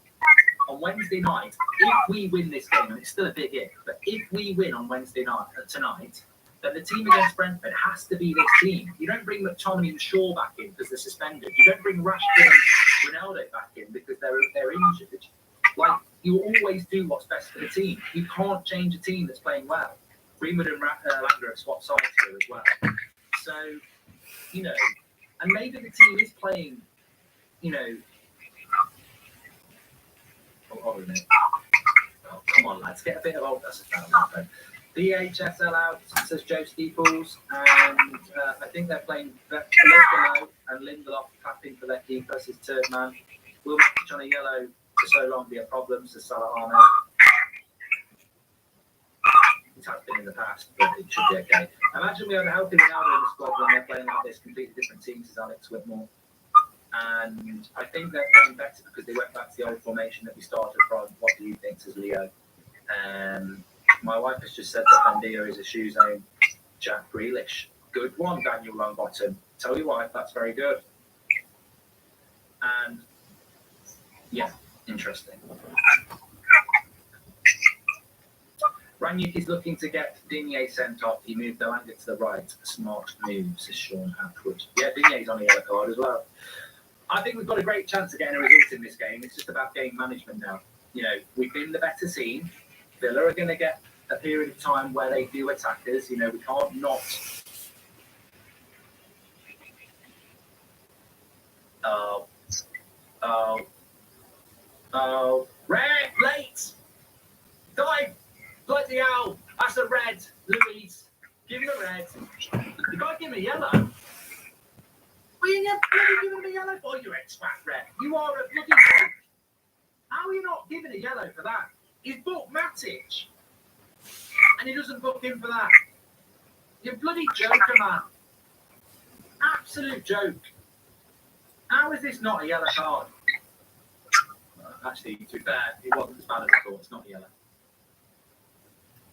On Wednesday night, if we win this game, and it's still a big if, but if we win on Wednesday night tonight, then the team against Brentford has to be this team. You don't bring McTominay and Shaw back in because they're suspended. You don't bring Rashford and Ronaldo back in because they're injured. Like, you always do what's best for the team. You can't change a team that's playing well. Greenwood and Langer have swapped sides here as well. So, you know, and maybe the team is playing, you know. Hold on a minute. Oh, come on, lads, get a bit of old. That's a foul. DHSL out, says Joe Steeples, and I think they're playing Lesbelo and Lindelof clapping for their keeper, says Turdman. Will match on a yellow for so long be a problem, says Salah Ahmed. It has been in the past, but it should be okay. Imagine we have a healthy Ronaldo in the squad when they're playing like this, completely different teams, says Alex Whitmore. And I think they're playing better because they went back to the old formation that we started from. What do you think, says Leo? My wife has just said that Bandia is a shoe zone. Jack Grealish. Good one, Daniel Longbottom. Tell your wife that's very good. And, yeah, interesting. Rangnick is looking to get Digne sent off. He moved the Langer to the right. Smart move, says Sean Atwood. Yeah, Digne's on the yellow card as well. I think we've got a great chance of getting a result in this game. It's just about game management now. You know, we've been the better team. Villa are going to get a period of time where they do attack us. You know, we can't not. Red, late. Dive. Bloody hell. That's a red. Louise. Give him a red. You can't give him a yellow. Well, you never bloody give him a yellow for you expat red. You are a bloody joke. How are you not giving a yellow for that? He's booked Matic. And he doesn't book him for that. You're a bloody joker, man. Absolute joke. How is this not a yellow card? Actually, to be fair, it wasn't as bad as I thought. It's not a yellow.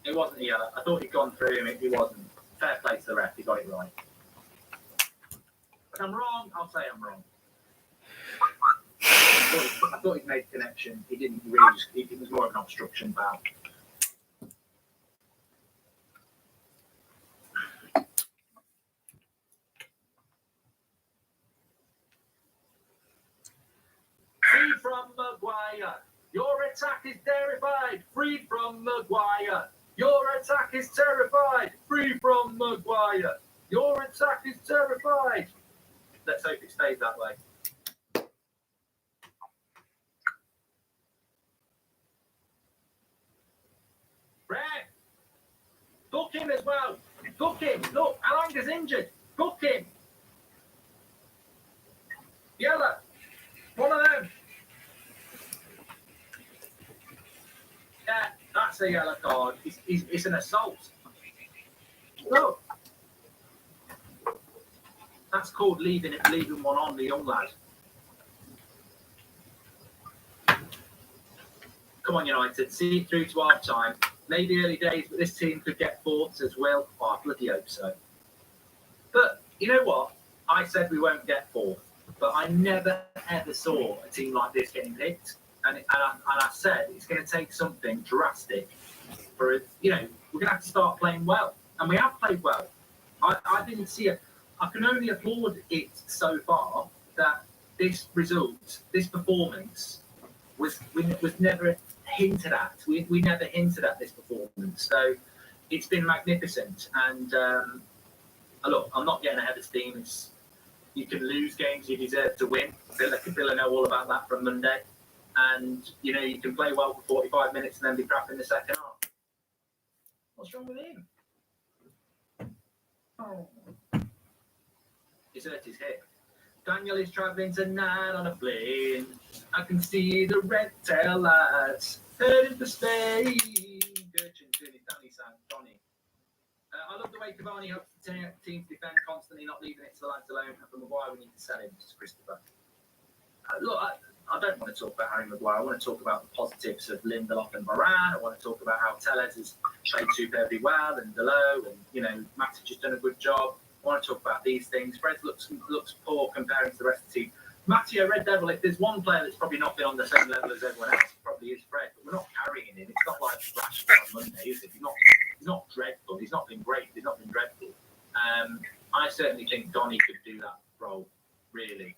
It wasn't a yellow. I thought he'd gone through him. It wasn't. Fair play to the ref. He got it right. If I'm wrong, I'll say I'm wrong. I thought he'd made a connection. He didn't really. It was more of an obstruction foul. Free from Maguire. Your attack is terrified. Free from Maguire. Your attack is terrified. Free from Maguire. Your attack is terrified. Let's hope it stays that way. Red. Book him as well. Book him. Look, Alanga's injured. Book him. Yellow. One of them. Yeah, that's a yellow card. It's an assault. Look. That's called leaving one on the young lad. Come on, United. See it through to half time. Maybe early days, but this team could get fourth as well. Oh, I bloody hope so. But you know what? I said we won't get fourth, but I never ever saw a team like this getting picked. And I said it's going to take something drastic for it. You know, we're going to have to start playing well, and we have played well. I didn't see it. I can only applaud it so far that this result, this performance, was never hinted at. We never hinted at this performance. So it's been magnificent. And look, I'm not getting ahead of steam. You can lose games you deserve to win. Villa know all about that from Monday. And, you know, you can play well for 45 minutes and then be crap in the second half. What's wrong with him? Oh. He's hurt his hip. Daniel is travelling tonight on a plane. I can see the red tail lights heading for Spain. Gurchin doing his Danny sound, Johnny. I love the way Cavani helps the team to defend constantly, not leaving it to the lads alone. And for Maguire, we need to sell him to Christopher. Look, I don't want to talk about Harry Maguire. I want to talk about the positives of Lindelof and Varane. I want to talk about how Tellez has played superbly well, and Delo, and, you know, Matic has done a good job. I want to talk about these things. Fred looks poor comparing to the rest of the team. Matteo, Red Devil, if there's one player that's probably not been on the same level as everyone else, it probably is Fred. But we're not carrying him. It's not like Rashford on Monday, is it? He's not dreadful. He's not been great. He's not been dreadful. I certainly think Donny could do that role, really.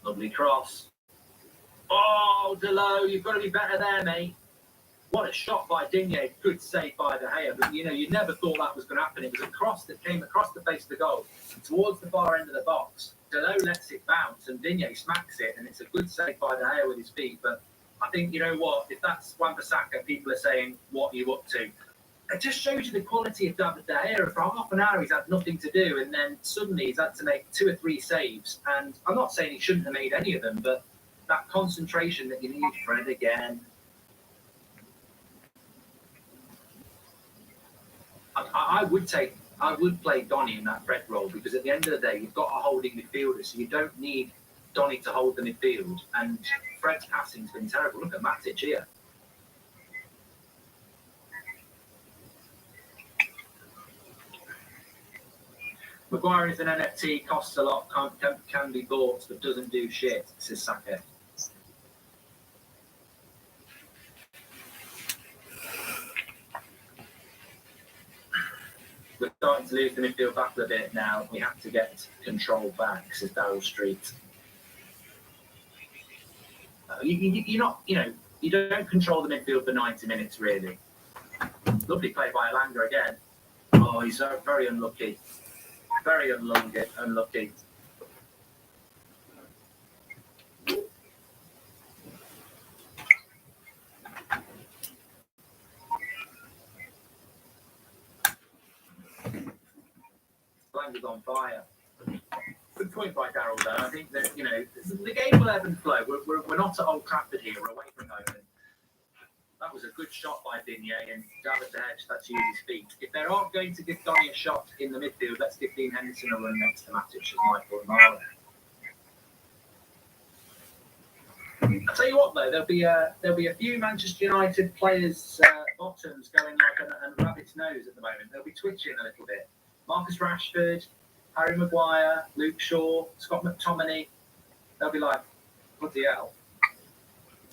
Lovely cross. Oh, Delo, you've got to be better there, mate. What a shot by Digne. Good save by De Gea. But, you know, you never thought that was going to happen. It was a cross that came across the face of the goal towards the far end of the box. Delo lets it bounce and Digne smacks it. And it's a good save by De Gea with his feet. But I think, you know what, if that's Wan-Bissaka, people are saying, what are you up to? It just shows you the quality of David De Gea. For half an hour, he's had nothing to do, and then suddenly he's had to make 2 or 3 saves. And I'm not saying he shouldn't have made any of them, but that concentration that you need, Fred, again. I would play Donny in that Fred role, because at the end of the day, you've got a holding midfielder, so you don't need Donny to hold the midfield. And Fred's passing's been terrible. Look at Matic here. Maguire is an NFT, costs a lot, can be bought, but doesn't do shit, says Saka. We're starting to lose the midfield battle a bit now. We have to get control back, says Daryl Street. You're not, you know, you don't control the midfield for 90 minutes, really. Lovely play by Alanga again. Oh, he's very unlucky. Very unlucky. Langa's on fire. Good point by Darryl, though. I think that, you know, the game will ebb and flow. We're not at Old Trafford here. We're away from home. That was a good shot by Digne, and David De Gea just had to use his feet. If they aren't going to give Donny a shot in the midfield, let's give Dean Henderson a run next to Matic as Michael and Marlon. I'll tell you what, though, there'll be a few Manchester United players' bottoms going like a rabbit's nose at the moment. They'll be twitching a little bit. Marcus Rashford, Harry Maguire, Luke Shaw, Scott McTominay. They'll be like, bloody hell.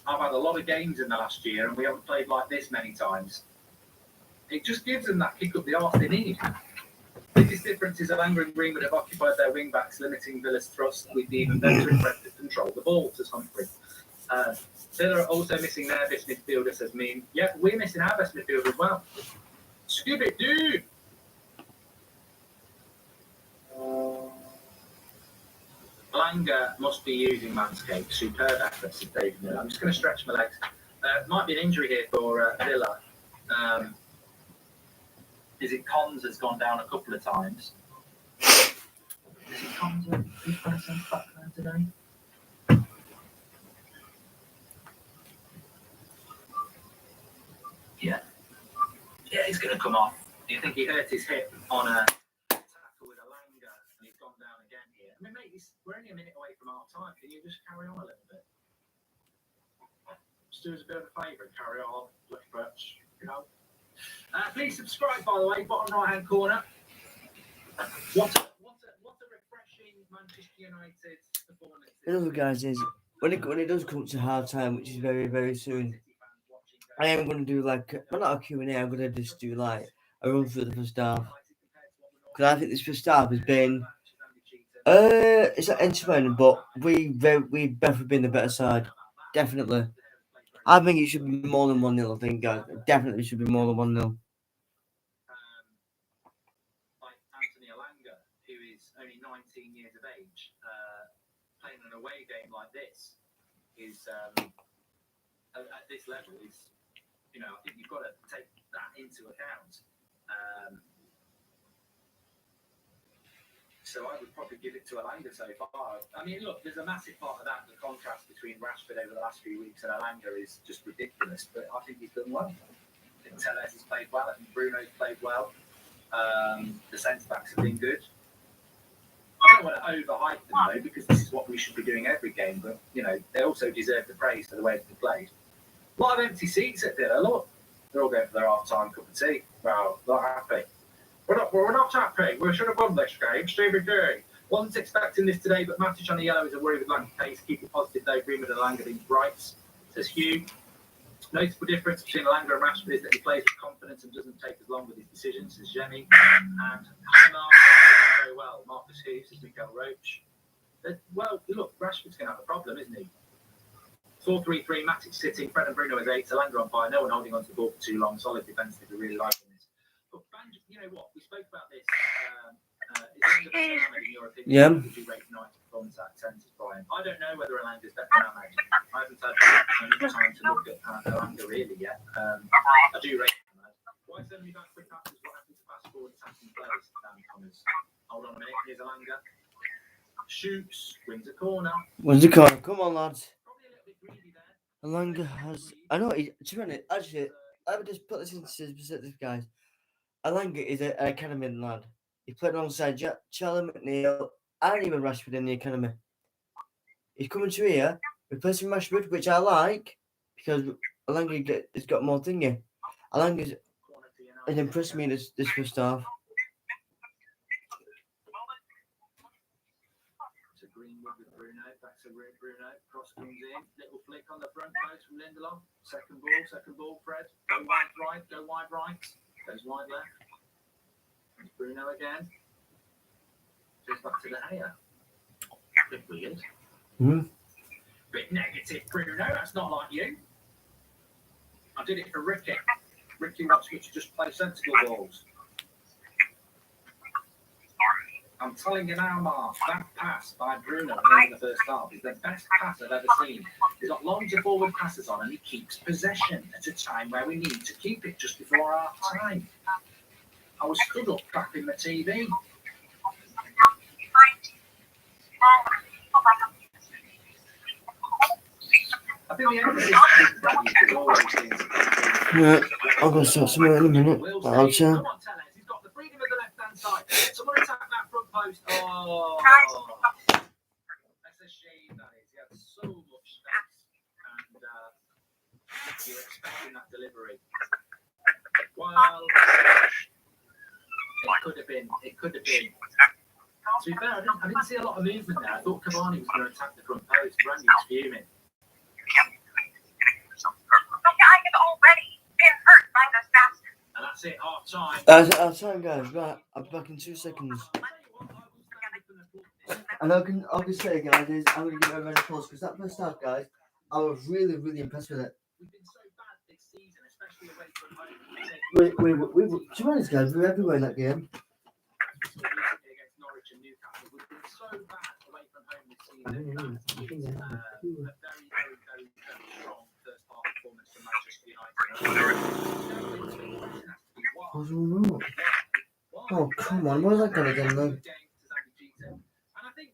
I've had a lot of games in the last year, and we haven't played like this many times. It just gives them that kick up the arse they need. The biggest difference is Alanga and Greenwood have occupied their wing backs, limiting Villa's thrust with the even better impressive to control the ball, says Humphrey. Villa are also missing their best midfielder, says Mean. Yeah, we're missing our best midfielder as well. Scooby-Doo! Alanga must be using Manscaped. Superb effort, says David Miller. I'm just going to stretch my legs. Might be an injury here for Villa. Is it Cons has gone down a couple of times? Is it Cons who's pressing back there today? Yeah. Yeah, he's going to come off. You think he hurt his hip on a tackle with Alanga, and he's gone down again here. I mean, mate, we're only a minute away from half time. Can you just carry on a little bit? Just do us a bit of a favour and carry on. Let's perch, you know. Please subscribe, by the way, bottom right-hand corner. What a refreshing Manchester United performance. Another, guys, is when it does come to half time, which is very, very soon, I am going to do like, well, not a Q&A, I'm going to just do like a run through the first half. Because I think this first half has been, it's not entertaining, but we've definitely been the better side. Definitely. I think it should be more than 1-0, I think, guys. It definitely should be more than 1-0. Like Anthony Alanga, who is only 19 years of age, playing an away game like this is, at this level, is, you know, I think you've got to take that into account. So I would probably give it to Alanga so far. I mean, look, there's a massive part of that. The contrast between Rashford over the last few weeks and Alanga is just ridiculous. But I think he's done well. I think Telles has played well. I think Bruno's played well. The centre-backs have been good. I don't want to overhype them, though, because this is what we should be doing every game. But, you know, they also deserve the praise for the way they played. A lot of empty seats at Villa. Look, they're all going for their half-time cup of tea. Wow, not happy. We're not happy. We should have won this game. Stevie G. Wasn't expecting this today, but Matic on the yellow is a worry with Lanca's pace. Keep it positive, though. Greenwood and Alanga being brights, says Hugh. Notable difference between Alanga and Rashford is that he plays with confidence and doesn't take as long with his decisions, says Jemmy. And hi, Mark. Doing very well. Marcus Hughes, says Miguel Roach. Well, look, Rashford's going to have a problem, isn't he? 4-3-3, Matic sitting, Fred and Bruno as 8, Alanga on fire. No one holding on to the ball for too long. Solid defensive. We really like this. But you know what? We spoke about this. Is Alanga better than Ahmed in your opinion? Yeah. Would you rate United's performance out of 10, says Brian? I don't know whether Alanga's better than Ahmed. I haven't had enough time to look at Alanga really yet. I do rate Ahmed. Why so many back quick passes? What happened to fast forward attacking players? Dan Connors. Hold on a minute. Here's Alanga. Shoots. Wins a corner. Wins the corner. Come on, lads. Probably a little bit greedy there. Alanga has... I know, to be honest, actually, I would just put this into perspective, guys. Alanga is an academy lad. He played alongside Charlie McNeil and even Rashford in the academy. He's coming to here, replacing Rashford, which I like, because Alanga has got more thingy. Alanga has impressed me this first half. To Greenwood with Bruno, back to Bruno, cross comes in, little flick on the front post from Lindelof. Second ball, Fred. Go wide right. Goes wide left. There's Bruno again. Goes back to De Gea. Bit weird. Bit negative, Bruno. That's not like you. I did it for Ricky. Ricky wants me to just play sensible balls. I'm telling you now, Mark, that pass by Bruno in the first half is the best pass I've ever seen. He's got loads of forward passes on and he keeps possession at a time where we need to keep it just before half time. I was stood up clapping the TV. I think the emphasis is always Yeah, I'm going to start somewhere in a minute. I'll tell. Come on, Tellez. He's got the freedom of the left-hand side. Someone attack that front post. Oh, that's a shame, that is. He had so much space, and you're expecting that delivery. Well, it could have been. To be fair, I didn't see a lot of movement there. I thought Cavani was going to attack the front post. Randy was fuming. And that's it, half time. Half time, guys. Right, I'm back in 2 seconds. And I can say, guys, is I'm going to give it a round of applause because that first half, guys, I was really, really impressed with it. We've been so bad this season, especially away from home. We to be honest, guys, we were everywhere in that game. Against Norwich and Newcastle, we've been so bad away from home this season. That's a very, very strong first half performance from Manchester United. I don't know. Oh, come on. What was that going again, though? And I think,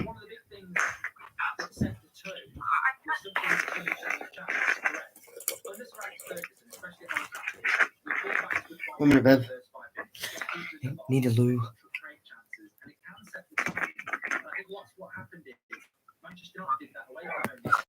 one of the big things that set the tone was something that Tony said in the chat. Correct. Under Sir Alex Ferguson, especially on Saturday, we feel back to 1 minute, babe. the first 5 minutes. Need a loo. Chances, and it can set the tone. And I think what happened is Manchester United did that away from home.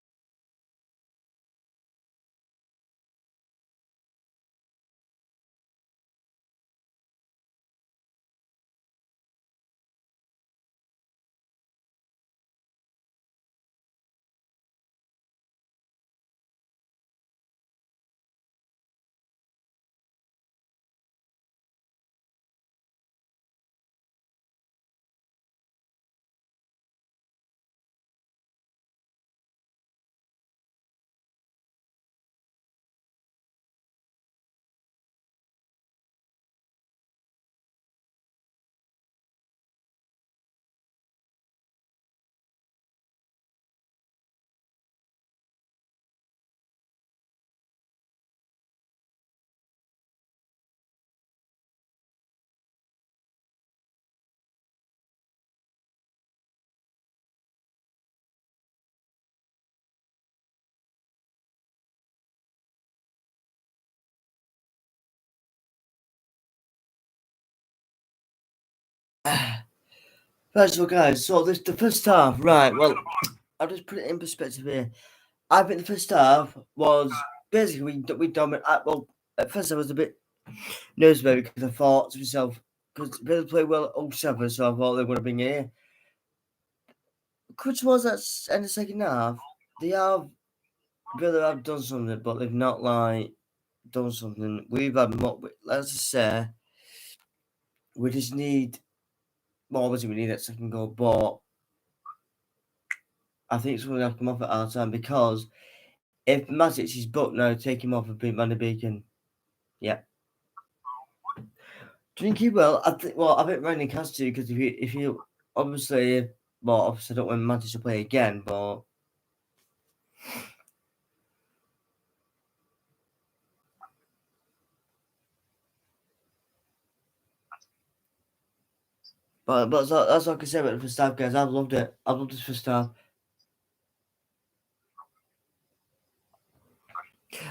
First of all, guys, so this the first half, right? Well, I'll just put it in perspective here. I think the first half was basically we dominated. Well, at first I was a bit nervous about it because I thought to myself, because they played well at 07, so I thought they would have been here. Which was that in the second half, they have done something, but they've not done something. We've had more. Let's just say we just need. Well, obviously we need that second goal, but I think it's going to have to come off at our time because if Matic is booked now, take him off and beat Van de Beek and yeah. Do you think he will? I think Randy has to because if you obviously I don't want Matic to play again, but that's all I can say about the first half, guys. I've loved it. I've loved this first half.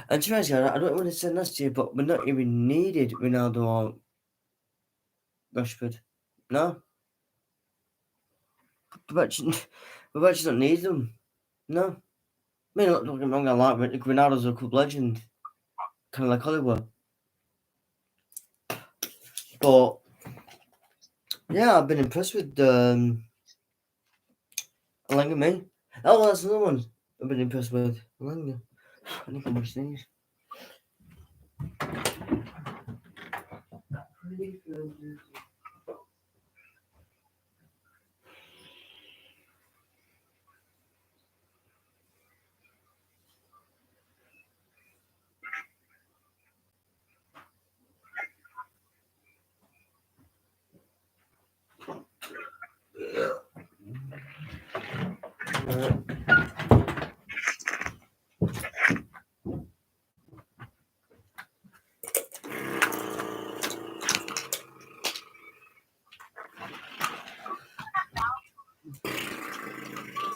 And to be honest, guys, I don't want to say nasty, but we're not even needed Ronaldo or Rashford. No. We actually don't need them. No. I mean, don't get me wrong, I like Ronaldo's a club legend. Kind of like Hollywood. But yeah, I've been impressed with Alanga me. Oh, that's another one I've been impressed with. Alanga. I need to watch these.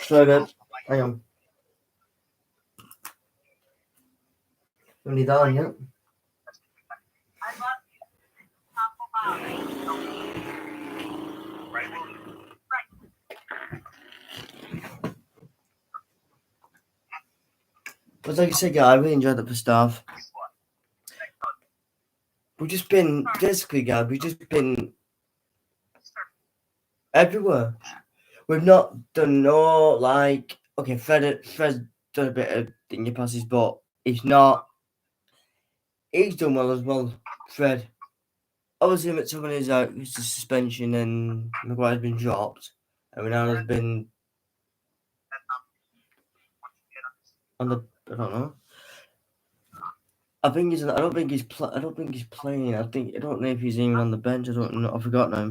Sorry, babe. Hang on. Only down, yeah. But like I said, guys, I really enjoyed the first half. We've just been, basically, guys, we've just been everywhere. We've not done no, like, okay, Fred's done a bit of thingy passes, but he's done well as well, Fred. Obviously, McTominay is out, it's a suspension, and Maguire's been dropped, and Ronaldo's been on the, I don't know. I don't think he's playing. I don't know if he's even on the bench. I don't know. I forgot now.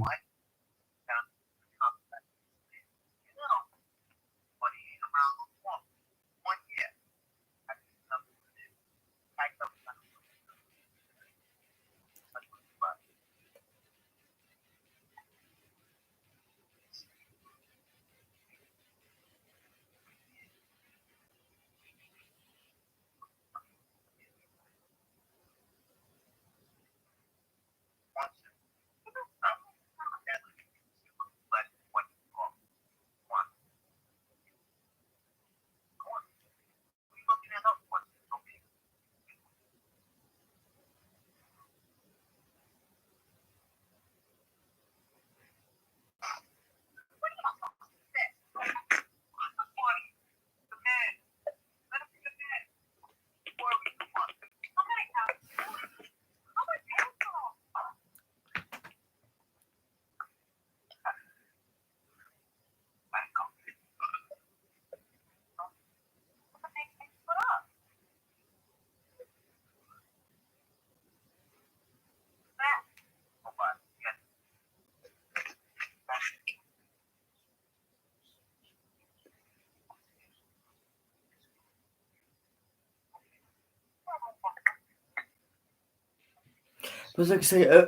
But like I say,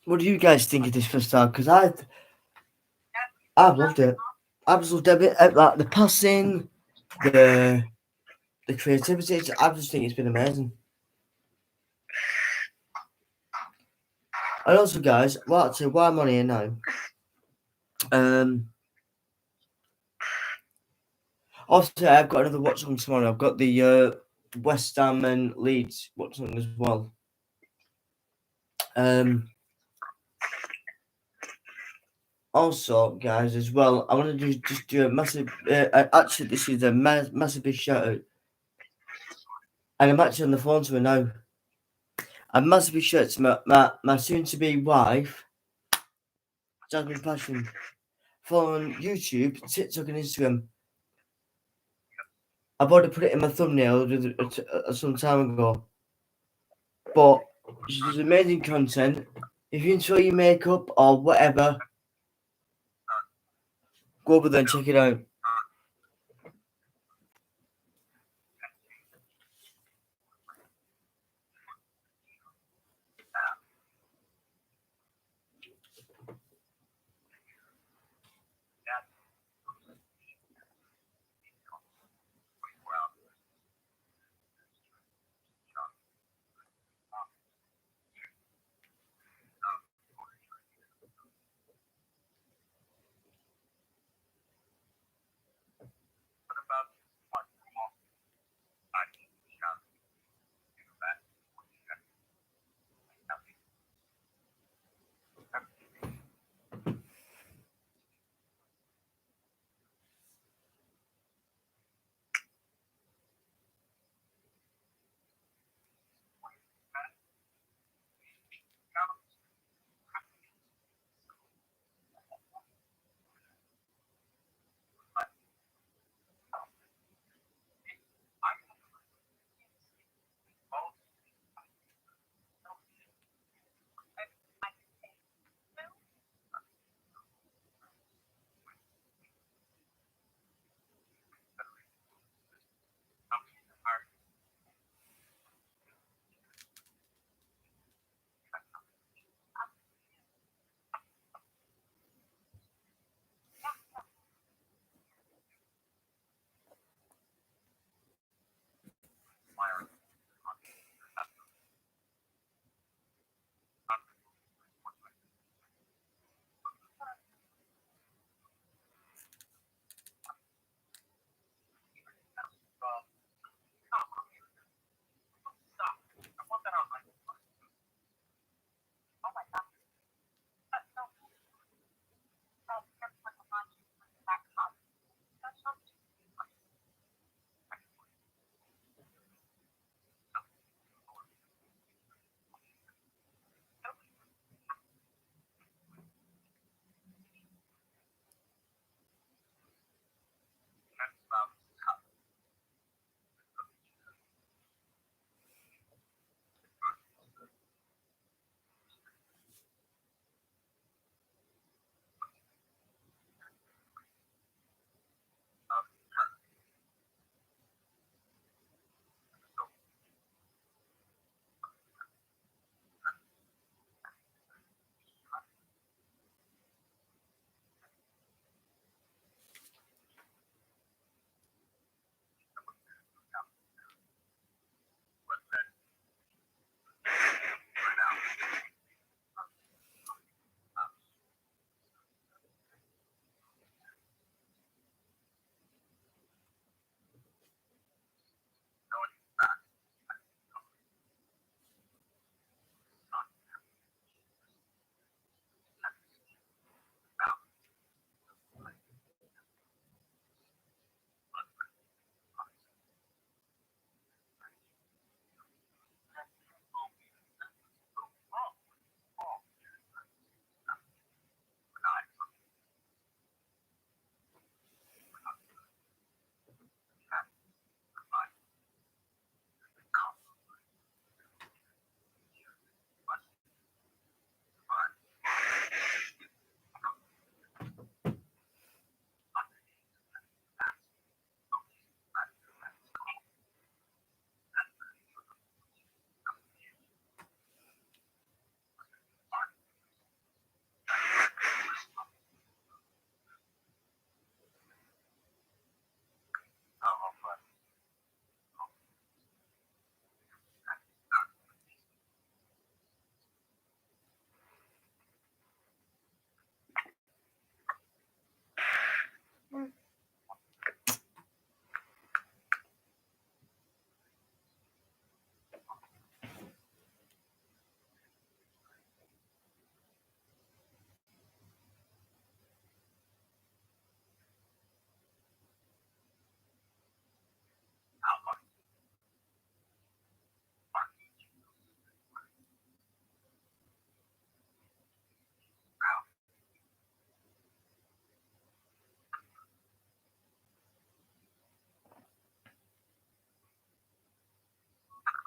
what do you guys think of this first half? Because I've loved it. I've loved it. Like the passing, the creativity. I just think it's been amazing. And also, guys, while I'm on here now, obviously I've got another watch on tomorrow. I've got the West Ham and Leeds watch on as well. Also, guys, as well, I want to just do a massive. Actually, this is a massive big shout out, and I'm actually on the phone to her now. A massive big shout out to my soon-to-be wife, Jasmine Passion, following YouTube, TikTok, and Instagram. I've already put it in my thumbnail some time ago, but she does amazing content. If you enjoy your makeup or whatever, go over there and check it out.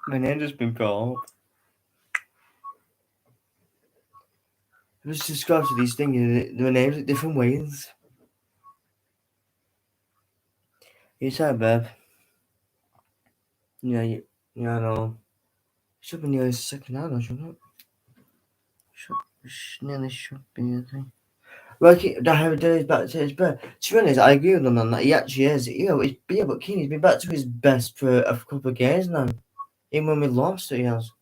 My name just been brought up. I was subscribed to these things, their names in different ways. You said, babe. Yeah, I know. Should be nearly second hour, shouldn't it? Nearly should be, I think. Right, Harry Day is back to his best. To be honest, I agree with him on that. He actually is. But Keane's been back to his best for a couple of games now. Even when we lost, he has.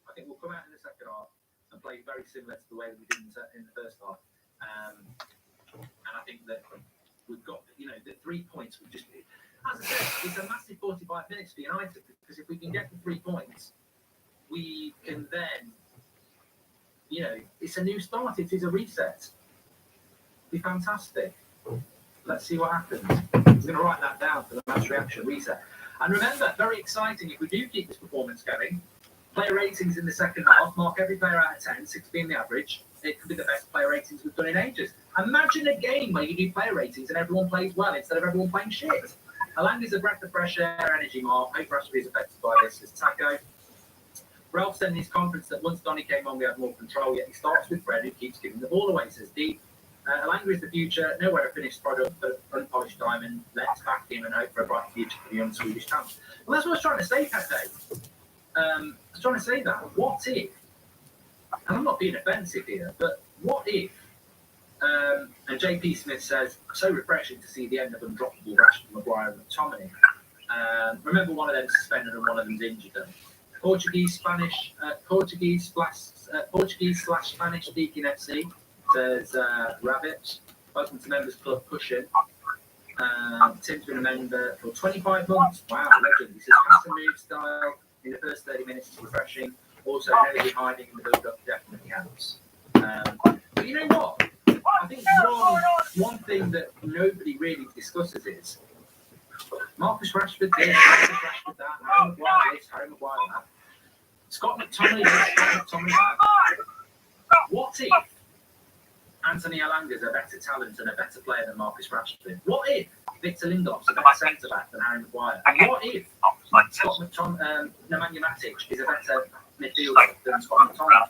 I think we'll come out in the second half and play very similar to the way that we did in the first half. And I think that we've got, the 3 points would just be, as I said, it's a massive 45 minutes for United, because if we can get the 3 points, we can then, it's a new start, it is a reset. It'd be fantastic. Let's see what happens. I'm going to write that down for the match reaction reset. And remember, very exciting, if we do keep this performance going, player ratings in the second half, mark every player out of 10, 6 being the average. It could be the best player ratings we've done in ages. Imagine a game where you do player ratings and everyone plays well instead of everyone playing shit. Alanga's a breath of fresh air, energy mark. Hope Rashford is affected by this. It's Taco. Ralph said in his conference that once Donny came on, we had more control, yet he starts with Fred, who keeps giving the ball away, says Deep. Alanga is the future, nowhere a finished product, but unpolished diamond. Let's back him and hope for a bright future for the young Swedish champ. Well, that's what I was trying to say, Pepe. I was trying to say that. What if, and I'm not being offensive here, but what if, and JP Smith says, so refreshing to see the end of undroppable Rashford, Maguire and McTominay. Remember, one of them suspended and one of them's injured. Portuguese/Spanish speaking FC, says Rabbit. Welcome to Members Club Cushion. Tim's been a member for 25 months. Wow, legend. He says, pass and move style in the first 30 minutes is refreshing. Also, energy hiding in the build-up definitely helps. But you know what? I think one thing that nobody really discusses is Marcus Rashford this, Marcus Rashford that, Harry Maguire this, Harry Maguire that. Scott McTominay this, Scott McTominay that. What if Anthony Alanga's a better talent and a better player than Marcus Rashford? What if Victor Lindelof's a better centre-back than Harry Maguire? And what if Scott Nemanja Matic is a better midfielder than Scott McTominay?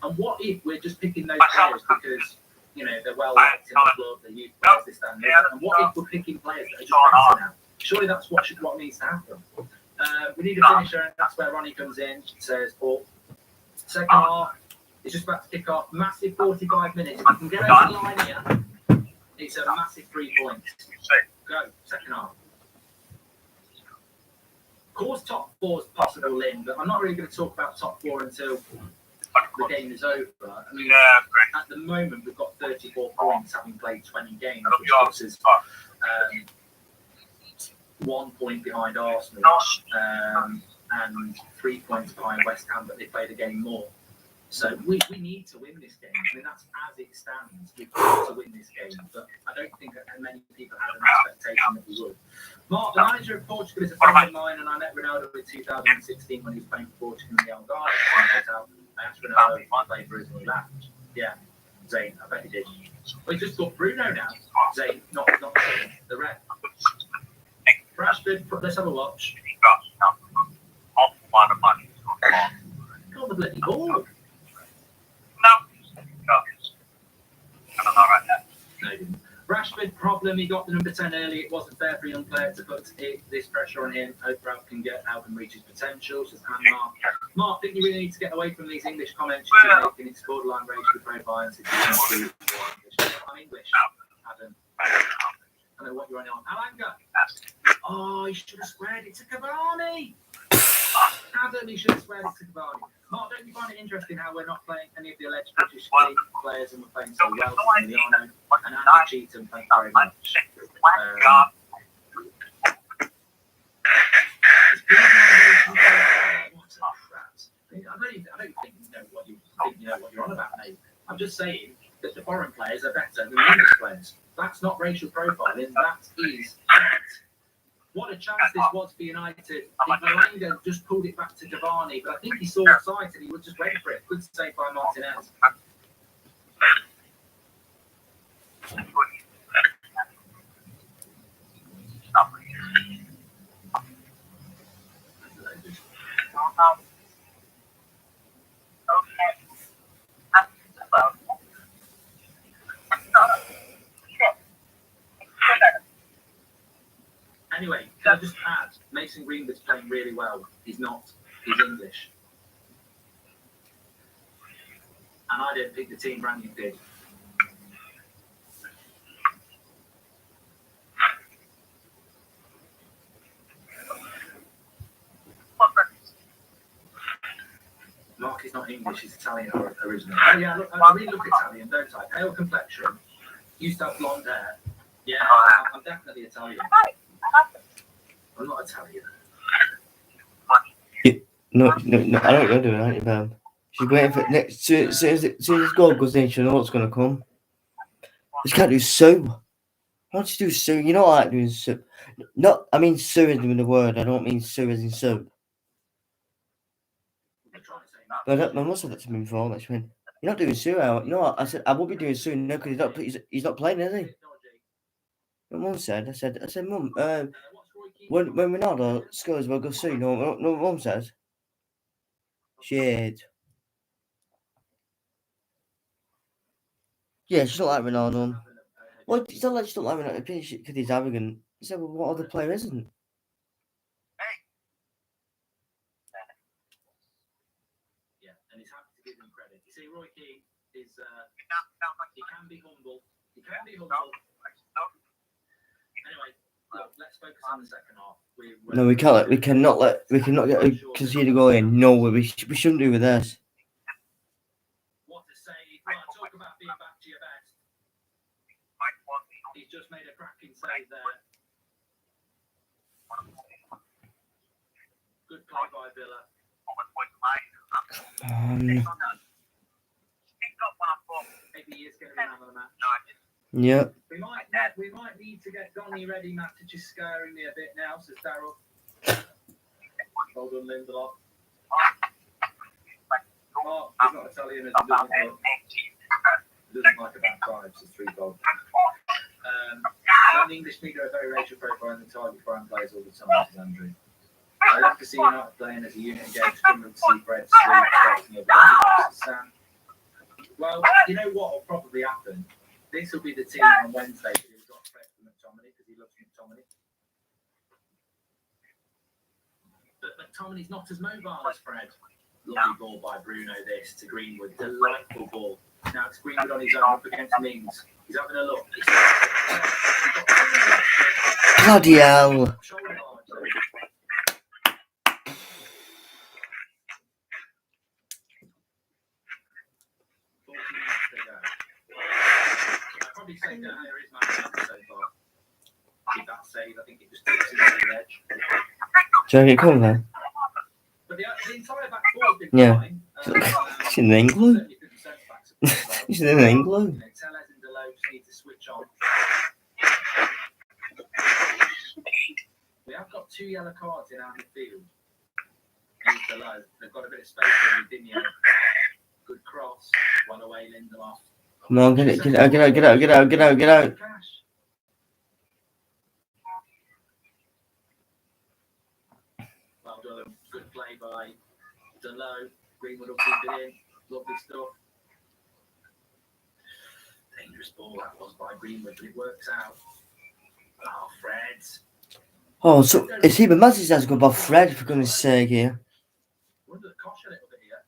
And what if we're just picking those players because, they're well liked in the club, they're youth players, this, that, and the other? And what if we're picking players that are just better now? Surely that's what needs to happen. We need a finisher, and that's where Ronnie comes in, says Paul. Second half, it's just about to kick off. Massive 45 minutes. If you can get over the line here, it's a massive 3 points. Go, second half. Of course, top 4 is possible, Lynn, but I'm not really going to talk about top 4 until the game is over. I mean, at the moment, we've got 34 points having played 20 games, which puts us 1 point behind Arsenal and 3 points behind West Ham, but they played a game more. So we need to win this game. I mean, that's as it stands. We've got to win this game, but I don't think that many people had an expectation that we would. Mark, the manager of Portugal, is a friend of mine, and I met Ronaldo in 2016 when he was playing for Portugal in the Algarve. I asked Ronaldo if he played for us and he laughed. Yeah, Zayn, I bet he did. Well, he's just got Bruno now. Zayn, not Zayn, the red. Rashford, let's have a watch. Got the bloody ball. No, he didn't. Rashford problem, he got the number 10 early. It wasn't fair for a young player to put this pressure on him. Hope Ralph can help him reach his potential, says Mark. Mark, I think you really need to get away from these English comments you're making. It's borderline racial profiles. I'm English, Adam. And know what you're on. Alanga. Oh, he should have squared it to Cavani. Adam, he should have squared it to Cavani. Mark, don't you find it interesting how we're not playing any of the alleged British league players and we're playing so well? Emiliano and Andy Cheatham, thank you very much. I don't think you know what you're on about, mate. I'm just saying that the foreign players are better than the English players. That's not racial profiling. That is fact. What a chance this was for United. If Malanga just pulled it back to Cavani, but I think he saw sight and he was just ready for it. Good save by Martinez. Anyway, can I just add, Mason Greenwood's playing really well. He's English. And I didn't pick the team, Brandon did. Mark is not English, he's Italian originally. Oh yeah, look, I really look Italian, don't I? Pale complexion, used to have blonde hair. Yeah, I'm definitely Italian. I'm not Italian. No, I know what you're doing, aren't you, Bam? She's waiting for next. Soon as this goal goes in, she'll know what's going to come. This can't do so. I want to do so. You know, I like doing so. Not, I mean, so is in the word. I don't mean so as in so. But I must have that to me before. That's when you're not doing so. You know what? I said I will be doing so now because he's not playing, is he? My mum said. I said, Mum, when Ronaldo scores, we'll go soon. No, Mum says. Shit. Yeah, she's not like Ronaldo. Well, it's not like she's not like Ronaldo because he's arrogant. I said, well, what other player isn't? Yeah, and he's happy to give him credit. You see, Roy Keane is, he can be humble. Anyway, look, let's focus on the second half. No, we can't. We cannot get a conceded goal in. No, we shouldn't do with this. What to say? Well, talk about being back to your best. He's just made a cracking save there. Good play by Villa. Maybe he is going to be man of the match. Yeah. We might need to get Donny ready. Matic is scaring me a bit now, says Darryl. Well done, Lindelof. Mark is not Italian as he doesn't like about five, says 3 goals. The English media are very racial profile and the target foreign players all the time, says Andrew. I love to see United playing as a unit against Finland to see Fred Street. Sam. Well, you know what will probably happen? This will be the team on Wednesday that he's got Fred for McTominay because he loves McTominay. But McTominay's not as mobile as Fred. Lovely ball by Bruno, this to Greenwood. Delightful ball. Now it's Greenwood on his own up against Mings. He's having a look. Bloody hell. Probably say that there is man so far. Keep that save, I think it just takes him over the edge. Do you reckon it comes then? But the entire back four has been fine. She's in the England. She's in the England. Tellez and Delow just need to switch on. We have got 2 yellow cards in our midfield. And Delow, they've got a bit of space there with Dinio. Good cross, one away, Lindelof. Come on, get out. Well done. Good play by Delow. Greenwood will keep it in. Lovely stuff. Dangerous ball that was by Greenwood, but it works out. Oh, Fred. Oh, so it's even Mazzi's has to go above Fred, for goodness sake, here. We're under the cosh a little bit here.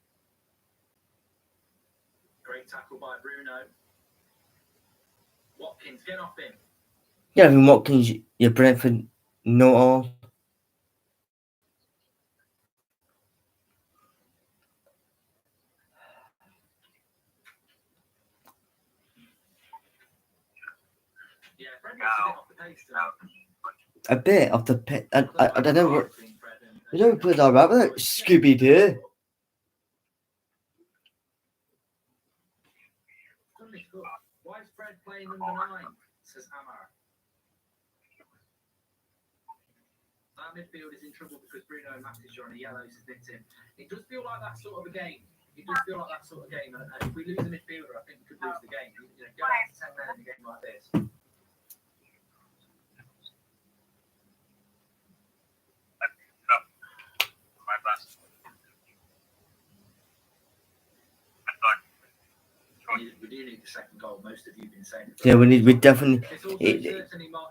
Great tackle by Bruno. Watkins, get off him. Gavin Watkins, your Brentford, no all. Yeah, Fred needs to get off the pace now. A bit of the pit. I don't know what. We don't play that right without Scooby Doo. Why is Fred playing number 9? Says Amar. Our midfield is in trouble because Bruno and Matic are on a yellow submitting. It does feel like that sort of a game. It does feel like that sort of game. And if we lose a midfielder, I think we could lose the game. You know, go out to 10 men in a game like this. We do need the second goal. Most of you have been saying it. Yeah, we definitely.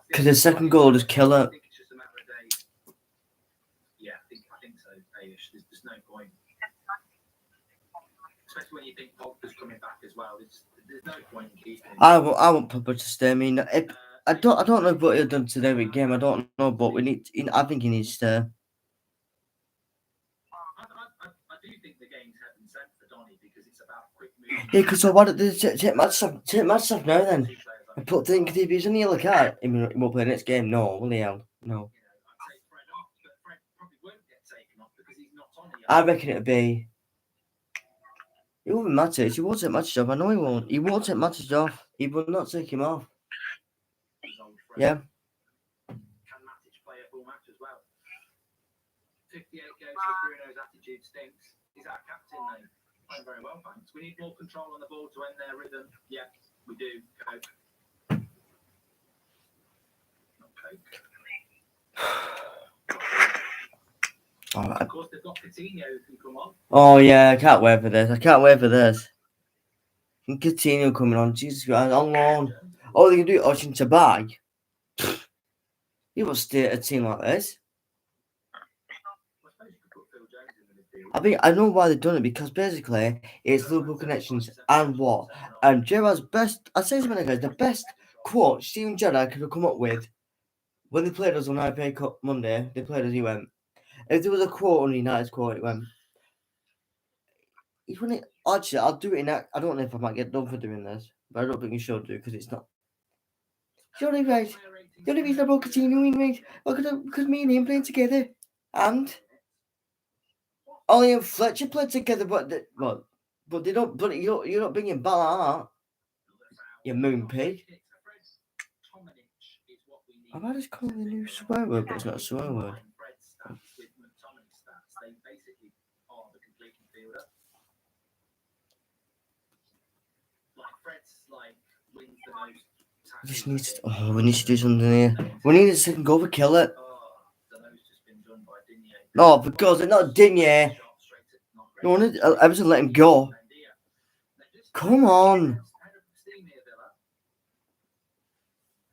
Because the second goal just kill it. I think it's just a matter of days. Yeah, I think so, Ayish. There's no point. Especially when you think Pogba's coming back as well. There's no point in keeping him. I want Pogba to stay. I mean, I don't know what he's done today with game. I don't know, but we need. I think he needs to. I do think the game's heaven sent for Donny because it's about quick movement. Yeah, because so why don't they take match stuff now then? I put think if he's on the yellow card, he won't play the next game. No, will he? No. You know, I'd take Fred off, but Fred probably won't get taken off because he's not on the I reckon it'll be. It won't be Matic. He won't take Matic off. I know he won't. He won't take Matic off. He will not take him off. Yeah. Can Matic play a full match as well? 58 goes for Bruno's attitude stinks. He's our captain though. Playing very well, thanks. We need more control on the ball to end their rhythm. Yeah, we do. Coke. Not Coke. Of course, they've got Coutinho who can come on. Oh yeah, I can't wait for this. And Coutinho coming on. Jesus Christ, on loan. All they can do is Ocean to buy. You will stay at a team like this. I know why they've done it because basically it's Liverpool connections and what. And Gerrard's best, I say something like the best quote Steven Gerrard could have come up with when they played us on IPA Cup Monday. They played us. He went. If there was a quote on United's quote, it went. He's running. Actually, I'll do it in. I don't know if I might get done for doing this, but I don't think you should do because it's not. The only reason I brought Coutinho in, mate, because me and him playing together, and Ollie and Fletcher played together, but they don't. But you're not bringing Ball out. You moon pig. I've had this call the new swear word, but it's not a swear word. We just need to. Oh, we need to do something here. We need a second goal to kill it. No, because they're not Digne. No one ever let him go. Come on.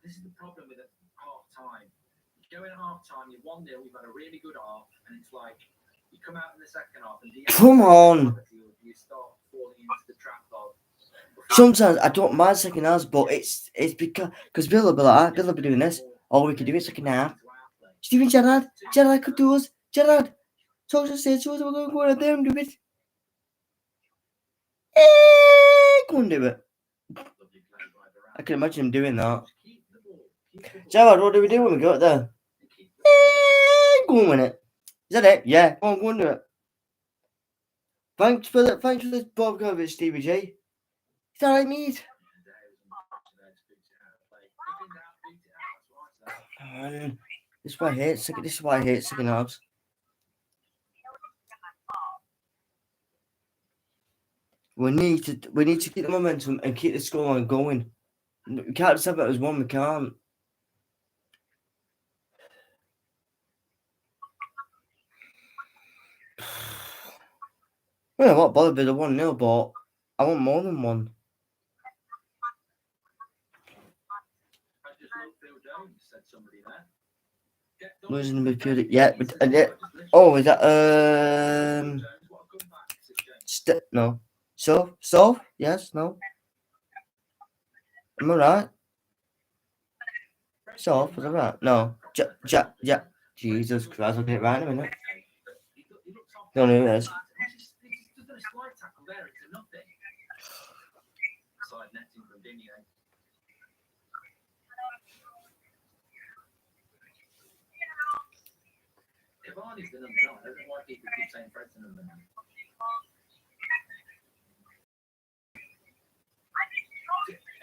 This is the problem with half time. You go in at half time, you're 1-0, you've had a really good half, and it's like you come out in the second half and come on. You start falling into the trap of. Sometimes I don't mind second halves, but it's because Bill will be like, Bill will be doing this. Oh, we could do it second half. Steven Gerrard could do us. Gerrard, talk to say to us, we're going to go out there and do it. Go and do it. I can imagine him doing that. Gerrard, what do we do when we go out there? Go and win it. Is that it? Yeah, go and do it. Thanks for this Bob Kovac, Stevie J. Is that right, mate? This is why I hate second halves. We need to keep the momentum and keep the scoreline going. We can't just have it as one. We can't. Well, I'm not bothered with the 1-0, but I want more than one. Losing the midfield. Yeah. Oh, is that no. So? Yes, no. Am I right? Soft, was that right? No. Ja. Jesus Christ, I'll get it right in a minute. Don't know who it is. He's just done a slide tackle there into nothing. Side netting from Dinier. Cavani's the number 9. I don't know why people keep saying Fred's the number 9.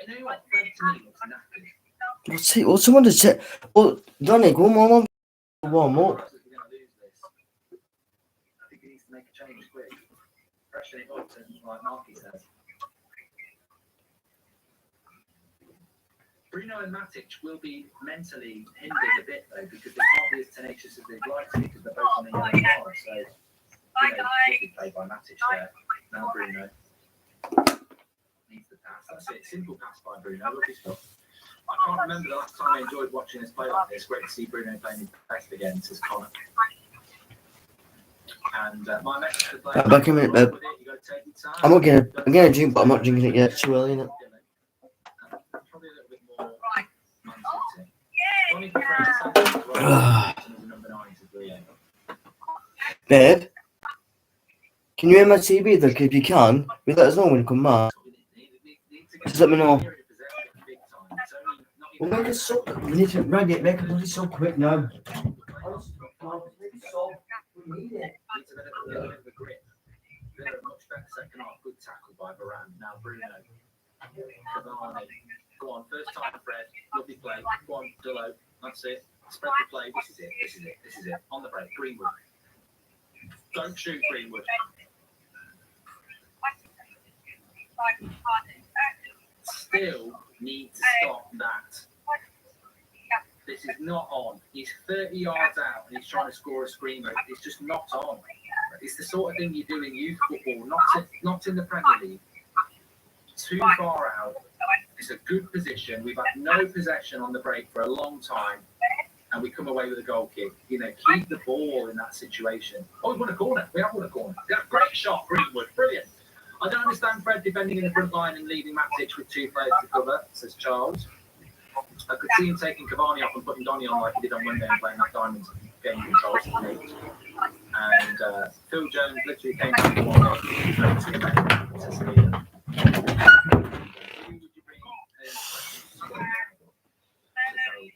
You know what? Fred to me looks knackered. Well, someone just said, "Oh, Donny, go on, warm up." We're going to lose this. I think he needs to make a change quick. Freshen it up, and like Marky says. Bruno and Matic will be mentally hindered a bit though, because they can't be as tenacious as they'd like to, because they're both on the yellow card. So, lovely play by Matic there. Now Bruno needs the pass. That's it. Simple pass by Bruno. Lovely stuff. I can't remember the last time I enjoyed watching this play like this. Great to see Bruno playing his best again, says Connor. And my message to the players, Back in a minute, babe. I'm gonna drink, but I'm not drinking it yet. Too early, innit? Probably a little bit more Man City. Babe, can you hear my TV though? If you can, you let us know when you come back. Just let me know. We'll make it so. We need to rag it. Make it bloody so quick now. We need it. Needs a bit of a grip. Villa a much better second half. Good tackle by Varane. Now Bruno. Cavani. Go on, first time Fred. Lovely play. Go on, Dillo. That's it. Spread the play. This is it. On the break. Greenwood. Don't shoot Greenwood. Still need to stop that. This is not on. He's 30 yards out and he's trying to score a screamer. It's just not on. It's the sort of thing you do in youth football, not in the Premier League. Too far out. It's a good position. We've had no possession on the break for a long time, and we come away with a goal kick. Keep the ball in that situation. Oh, we won a corner. We have won a corner. Yeah, great shot, Greenwood. Brilliant. I don't understand Fred defending in the front line and leaving Matic with 2 players to cover, says Charles. I could see him taking Cavani off and putting Donny on like he did on Monday and playing that Diamond game control. And Phil Jones literally came back to one game.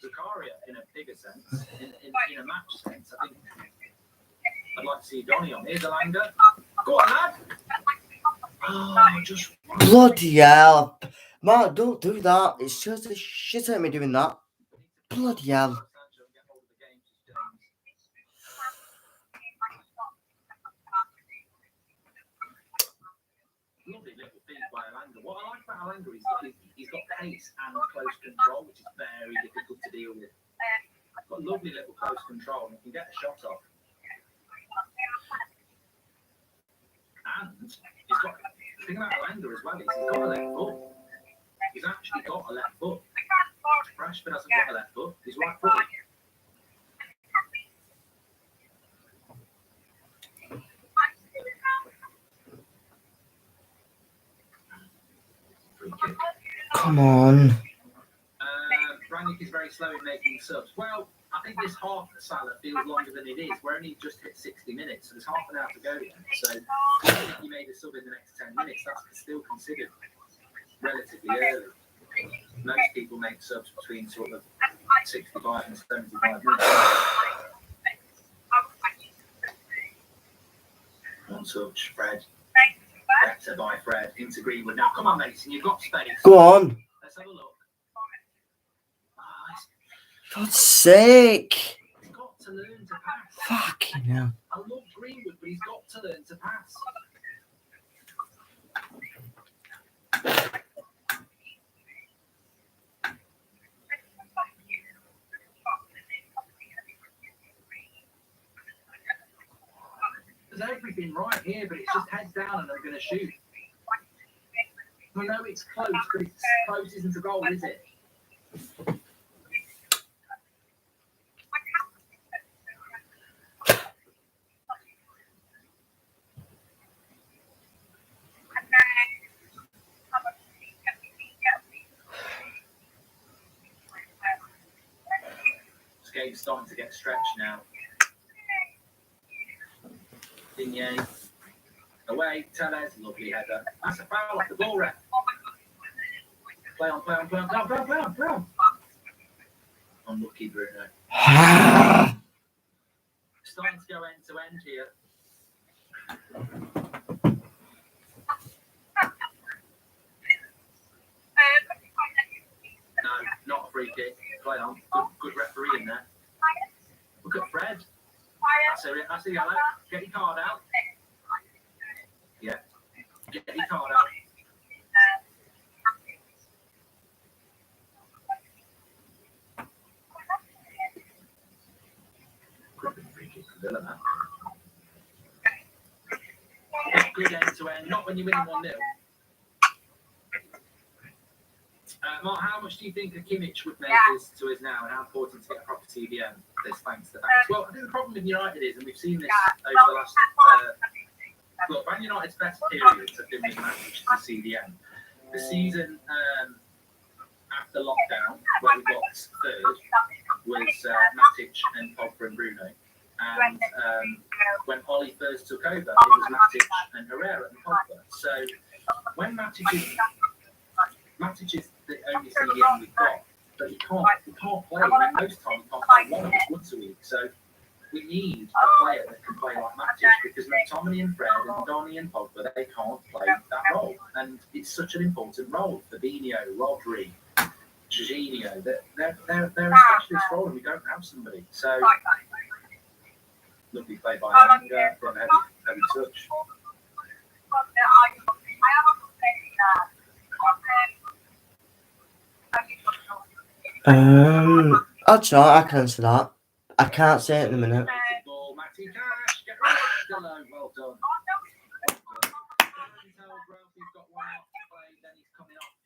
Zakaria in a bigger sense, in a match sense, I think I'd like to see Donny on. Here's Alanga. Go on, lad. Oh, just Bloody hell. Mark, don't do that. It's just the shit out of me doing that. Bloody hell. Lovely little feed by Alanga. What I like about Alanga is he's got pace and close control, which is very difficult to deal with. He's got lovely little close control and he can get a shot off. And he's got, the thing about Alanga as well is he's got a left foot. He's actually got a left foot. Rashford hasn't got a left foot. He's right footed. Come on. Rangnick is very slow in making subs. Well, I think this half of Salah feels longer than it is. We're only just hit 60 minutes, so there's half an hour to go yet. So if you made a sub in the next 10 minutes, that's still considered relatively early. Most people make subs between sort of 65 and 75 minutes. One touch, Fred. Better by Fred into Greenwood. Now, come on, Mason, you've got space. Go on. Let's have a look. God's sake. He's got to learn to pass. Fucking hell. I love Greenwood, but he's got to learn to pass. There's everything right here, but it's just head down and I'm going to shoot. I know it's close, but it's close isn't a goal, is it? game's starting to get stretched now. Digne. Away, Tellez, lovely header. That's a foul off the ball, ref. Play on. Unlucky, Bruno. Starting to go end to end here. No, not a free kick. Play on. Good referee in there. Look at Fred. That's a yellow. Get your card out. Yeah. Get your card out. Could be free kick for Villa, that. Good end to end. Not when you're winning 1-0. Mark, how much do you think a Kimmich would make to us now, and how important to get a proper TDM this thanks to the fans? Well, I think the problem with United is, and we've seen this over the last look, Man United's best periods have been with Matic to the CDM. The season after lockdown, where we got third, was Matic and Pogba and Bruno. And when Ollie first took over, it was Matic and Herrera and Pogba. So when Matic is the only CDM we've got, but he can't play. I mean, most times he can't play one of us once a week. So we need a player that can play like Matic, because McTominay and Fred and Donny and Pogba, they can't play that role. And it's such an important role. Fabinho, Rodri, Jorginho, they're a specialist role, and we don't have somebody. So lovely play by Langer from heavy touch. I'll try. I can answer that. I can't say it in a minute. Ball, Matty Cash, get rid of it. Well done. Ralphie's got one out to play, then he's coming off.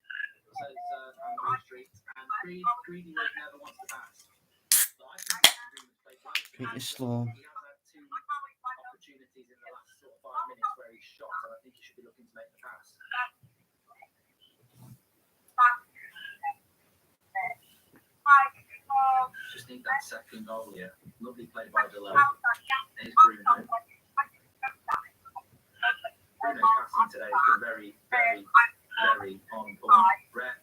Says Andrew Street, and Greedy never wants to pass. So I think Pretty slow. he has had 2 opportunities in the last sort of 5 minutes where he's shot, and I think he should be looking to make the pass. Just need that second goal here. Lovely play by Delay. There's Bruno. Bruno's passing today has been very, very, very on point. Red.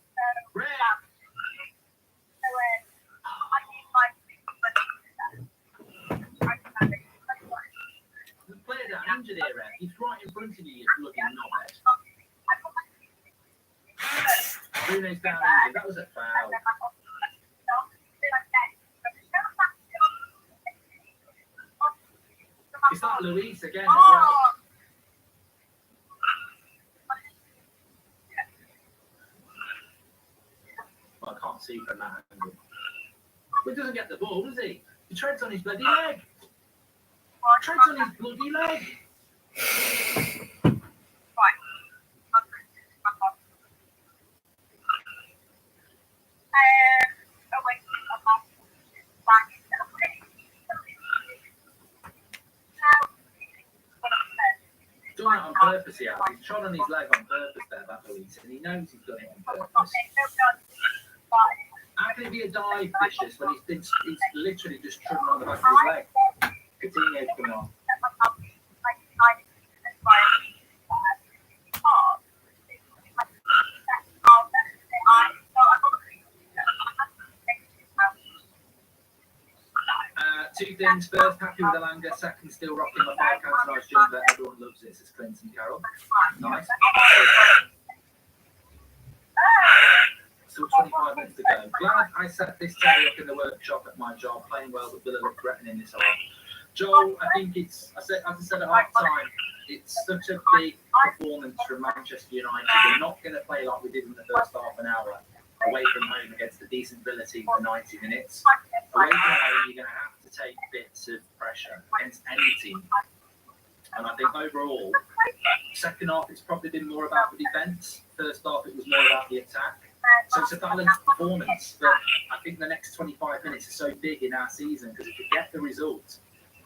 The player down injured here, Red. He's right in front of you, you bloody knobhead. Bruno's down injured. That was a foul. It's that Luis again as well. Well, I can't see from that angle. But he doesn't get the ball, does he? He treads on his bloody leg. Treads on his bloody leg. Done it on purpose, he has. He's trod on his leg on purpose there, that Luis, and he knows he's done it on purpose. How can it be a dive vicious when he's literally just trodden on the back of his leg? Coutinho's coming on. Two things. First, happy with the Langer. Second, still rocking my 5 counter-nice jumper. Everyone loves this. It's Clinton Carroll. Nice. Still 25 minutes to go. Glad I set this table up in the workshop at my job. Playing well, but Villa look threatening this hour. Joel, I think it's, as I said at half time, it's such a big performance from Manchester United. We're not going to play like we did in the first half an hour away from home against a decent Villa team for 90 minutes. Away from home, you're going to have to take bits of pressure against any team. And I think overall, second half, it's probably been more about the defence. First half, it was more about the attack. So it's a balanced performance. But I think the next 25 minutes is so big in our season, because if we get the result,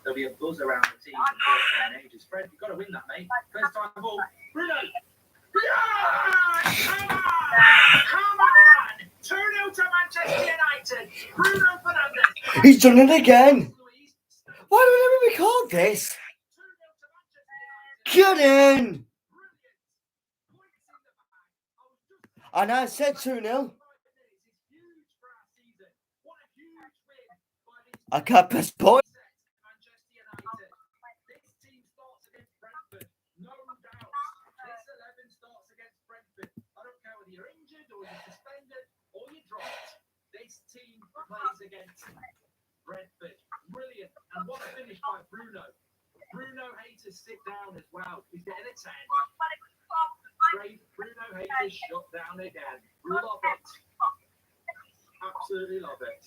there'll be a buzz around the team for first time in ages. Fred, you've got to win that, mate. First time ball. Bruno! Yeah! Come on! 2-0 to Manchester United. Bruno Fernandes. He's done it again. Why do we never record this? Get in. And I said 2-0. I can't press point. This team plays against Brentford. Brilliant. And what a finish by Bruno. Bruno Haters sit down as well. He's getting a 10. Great. Bruno Haters shut down again. Love it. Absolutely love it.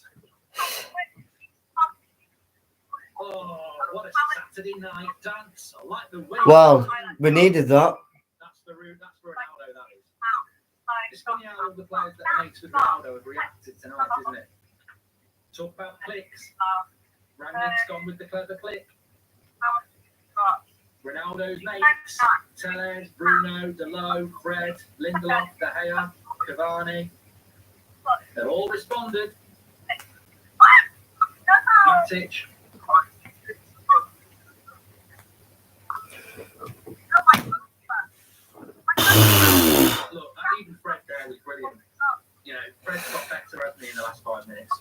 Oh, what a Saturday night dance. I like the way. Wow, we needed that. That's Ronaldo, that is. It's funny how all the players that are mates with Ronaldo have reacted tonight, isn't it? Talk about clicks. Rangnick's gone with the clever click. Ronaldo's mates, Tellez, Bruno, Delo, Fred, Lindelof, De Gea, Cavani. They've all responded. Matic. Look, even Fred there was brilliant. You know, Fred's got better, hasn't he, in the last 5 minutes?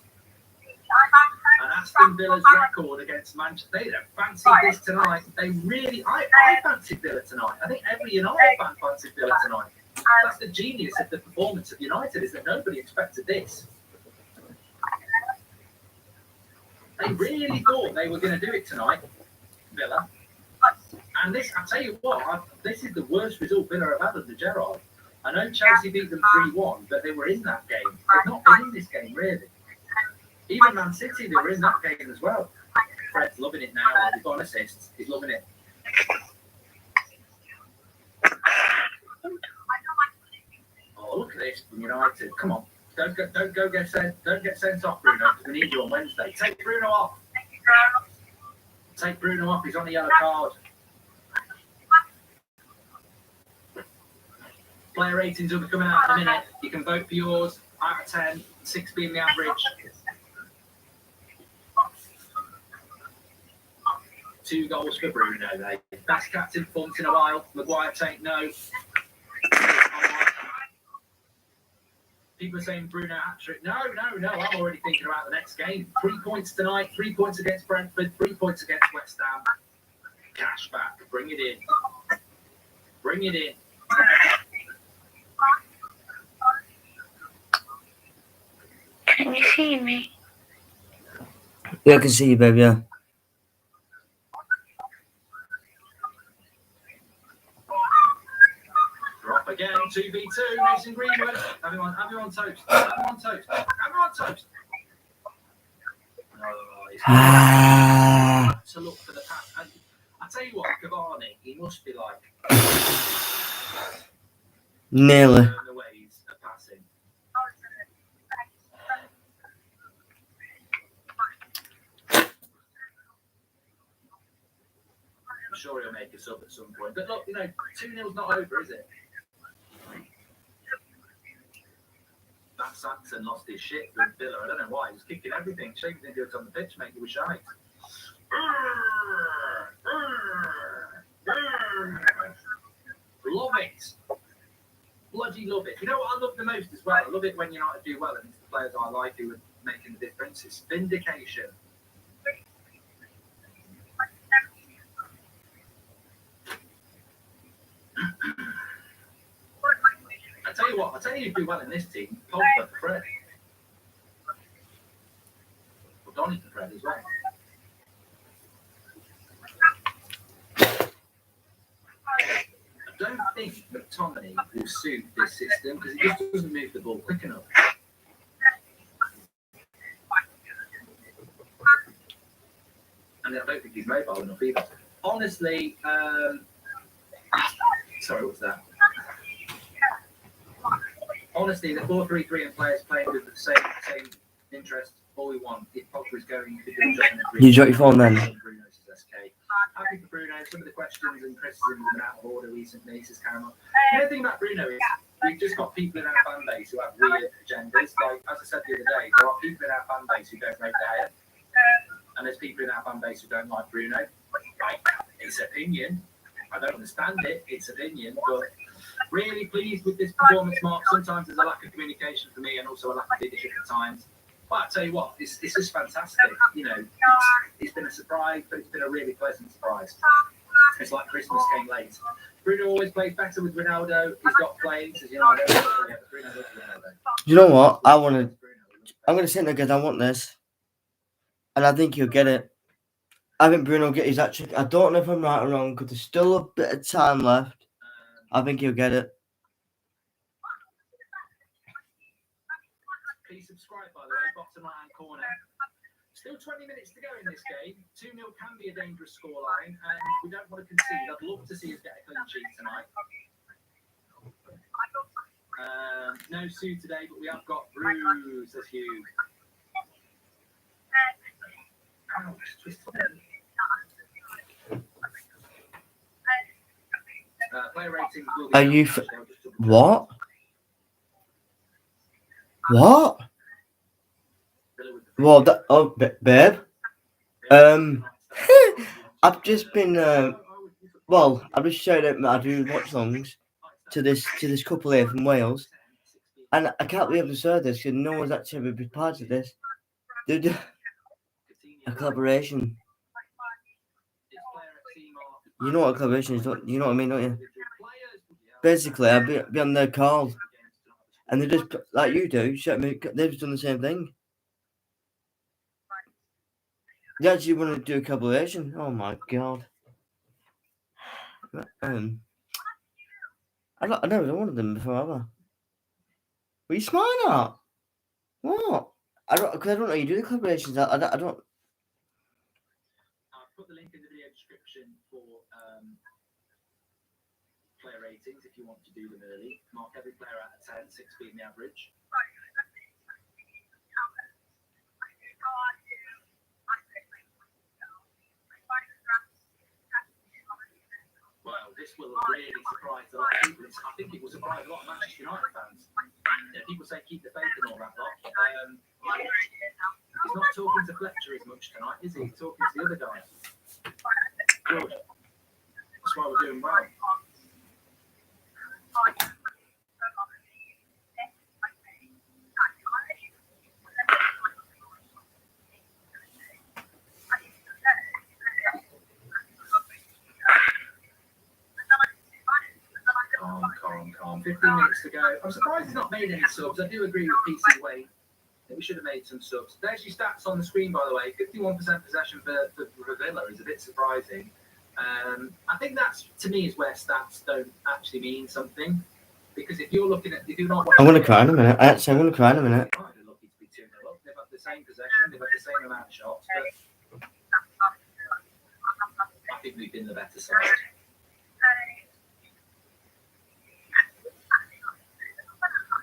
And Aston Villa's record against Manchester, they don't fancy this tonight. They really, I fancied Villa tonight. I think every United fan fancied Villa tonight. That's the genius of the performance of United, is that nobody expected this. They really thought they were going to do it tonight, Villa. And this, I tell you what, this is the worst result Villa have had under Gerrard. I know Chelsea beat them 3-1, but they were in that game. They've not been in this game, really. Even Man City, they were in that game as well. Fred's loving it now. He's got an assist. He's loving it. Oh, look at this from United. Come on. Don't get sent off, Bruno, because we need you on Wednesday. Take Bruno off. Take Bruno off. He's on the yellow card. Player ratings will be coming out in a minute. You can vote for yours. Out of 10, 6 being the average. 2 goals for Bruno, mate. Best captain performance in a while. Maguire take no. People are saying Bruno hat-trick. No. I'm already thinking about the next game. 3 points tonight. 3 points against Brentford. 3 points against West Ham. Cash back. Bring it in. Bring it in. Can you see me? Yeah, I can see you, babe, yeah. Drop again, 2v2, Mason Greenwood. Have him on toast. Have him on toast. Have him on toast. Oh, he's to look for the pass. And I tell you what, Cavani, he must be like Nearly. the ways of passing. I'm sure he'll make us up at some point. But look, 2-0's not over, is it? That Saxon lost his shit with Villa. I don't know why. He was kicking everything. Shaking the dudes on the pitch, mate. He was shite. Love it. Bloody love it. You know what I love the most as well? I love it when United do well and it's the players I like who are making the difference. It's vindication. I tell you who do well in this team. Pogba for Fred. Well, Donny for Fred as well. I don't think McTominay will suit this system because he just doesn't move the ball quick enough. And I don't think he's mobile enough either. Honestly, sorry, what's that? Honestly, the 4-3-3 and players playing with the same interest, all we want if Pogba is going to do You got your phone then? Bruno's SK. Happy for Bruno. Some of the questions and criticisms have been out of order recently, says Cameron. The other thing about Bruno is we've just got people in our fan base who have weird agendas. Like, as I said the other day, there are people in our fan base who don't rate the hair. And there's people in our fan base who don't like Bruno. Right? It's opinion. I don't understand it. It's opinion. But really pleased with this performance, Mark. Sometimes there's a lack of communication for me and also a lack of leadership at times. But I tell you what, it's just fantastic. You know, it's been a surprise, but it's been a really pleasant surprise. It's like Christmas came late. Bruno always plays better with Ronaldo. He's got plays, as you know. I don't know yet, but Bruno loves Ronaldo. You know what? I'm going to sit there because I want this. And I think he'll get it. I think Bruno will get his hat trick. I don't know if I'm right or wrong because there's still a bit of time left. I think he'll get it. Please subscribe, by the way, bottom right hand corner. Still 20 minutes to go in this game. 2-0 can be a dangerous scoreline, and we don't want to concede. I'd love to see us get a clean sheet tonight. No Sue today, but we have got Bruce, says Hugh. Player ratings will be Are you... What? What? Well, that... Oh, babe. I've just been... well, I've just showed up I do watch longs to this couple here from Wales. And I can't believe I saw this because no one's actually been part of this. They do a collaboration. You know what a collaboration is, don't you? Know what I mean, don't you? Basically, I'll be on their call. And they just, like you do, they've just done the same thing. They actually want to do a collaboration. Oh my god. I never done one of them before, have I? What are you smiling at? What? I don't know how you do the collaborations. I don't. I'll put the link in the video description for player ratings if you want to do them early. Mark every player out of 10, 6 being the average. Well, this will have really surprised a lot of people. I think it will surprise a lot of Manchester United fans. People say keep the faith and all that lot. He's not talking to Fletcher as much tonight, is he? He's talking to the other guy. Good. That's why we're doing well. Calm. 15 minutes to go. I'm surprised he's not made any subs. I do agree with PC Wade that we should have made some subs. There's your stats on the screen, by the way. 51% possession for Villa is a bit surprising. I think that's, to me, is where stats don't actually mean something. Because if you're looking at... I'm going to cry in a minute. I'm going to cry in a minute. They're lucky to be 2-0 up. They've had the same possession. They've had the same amount of shots. But I think we've been the better side.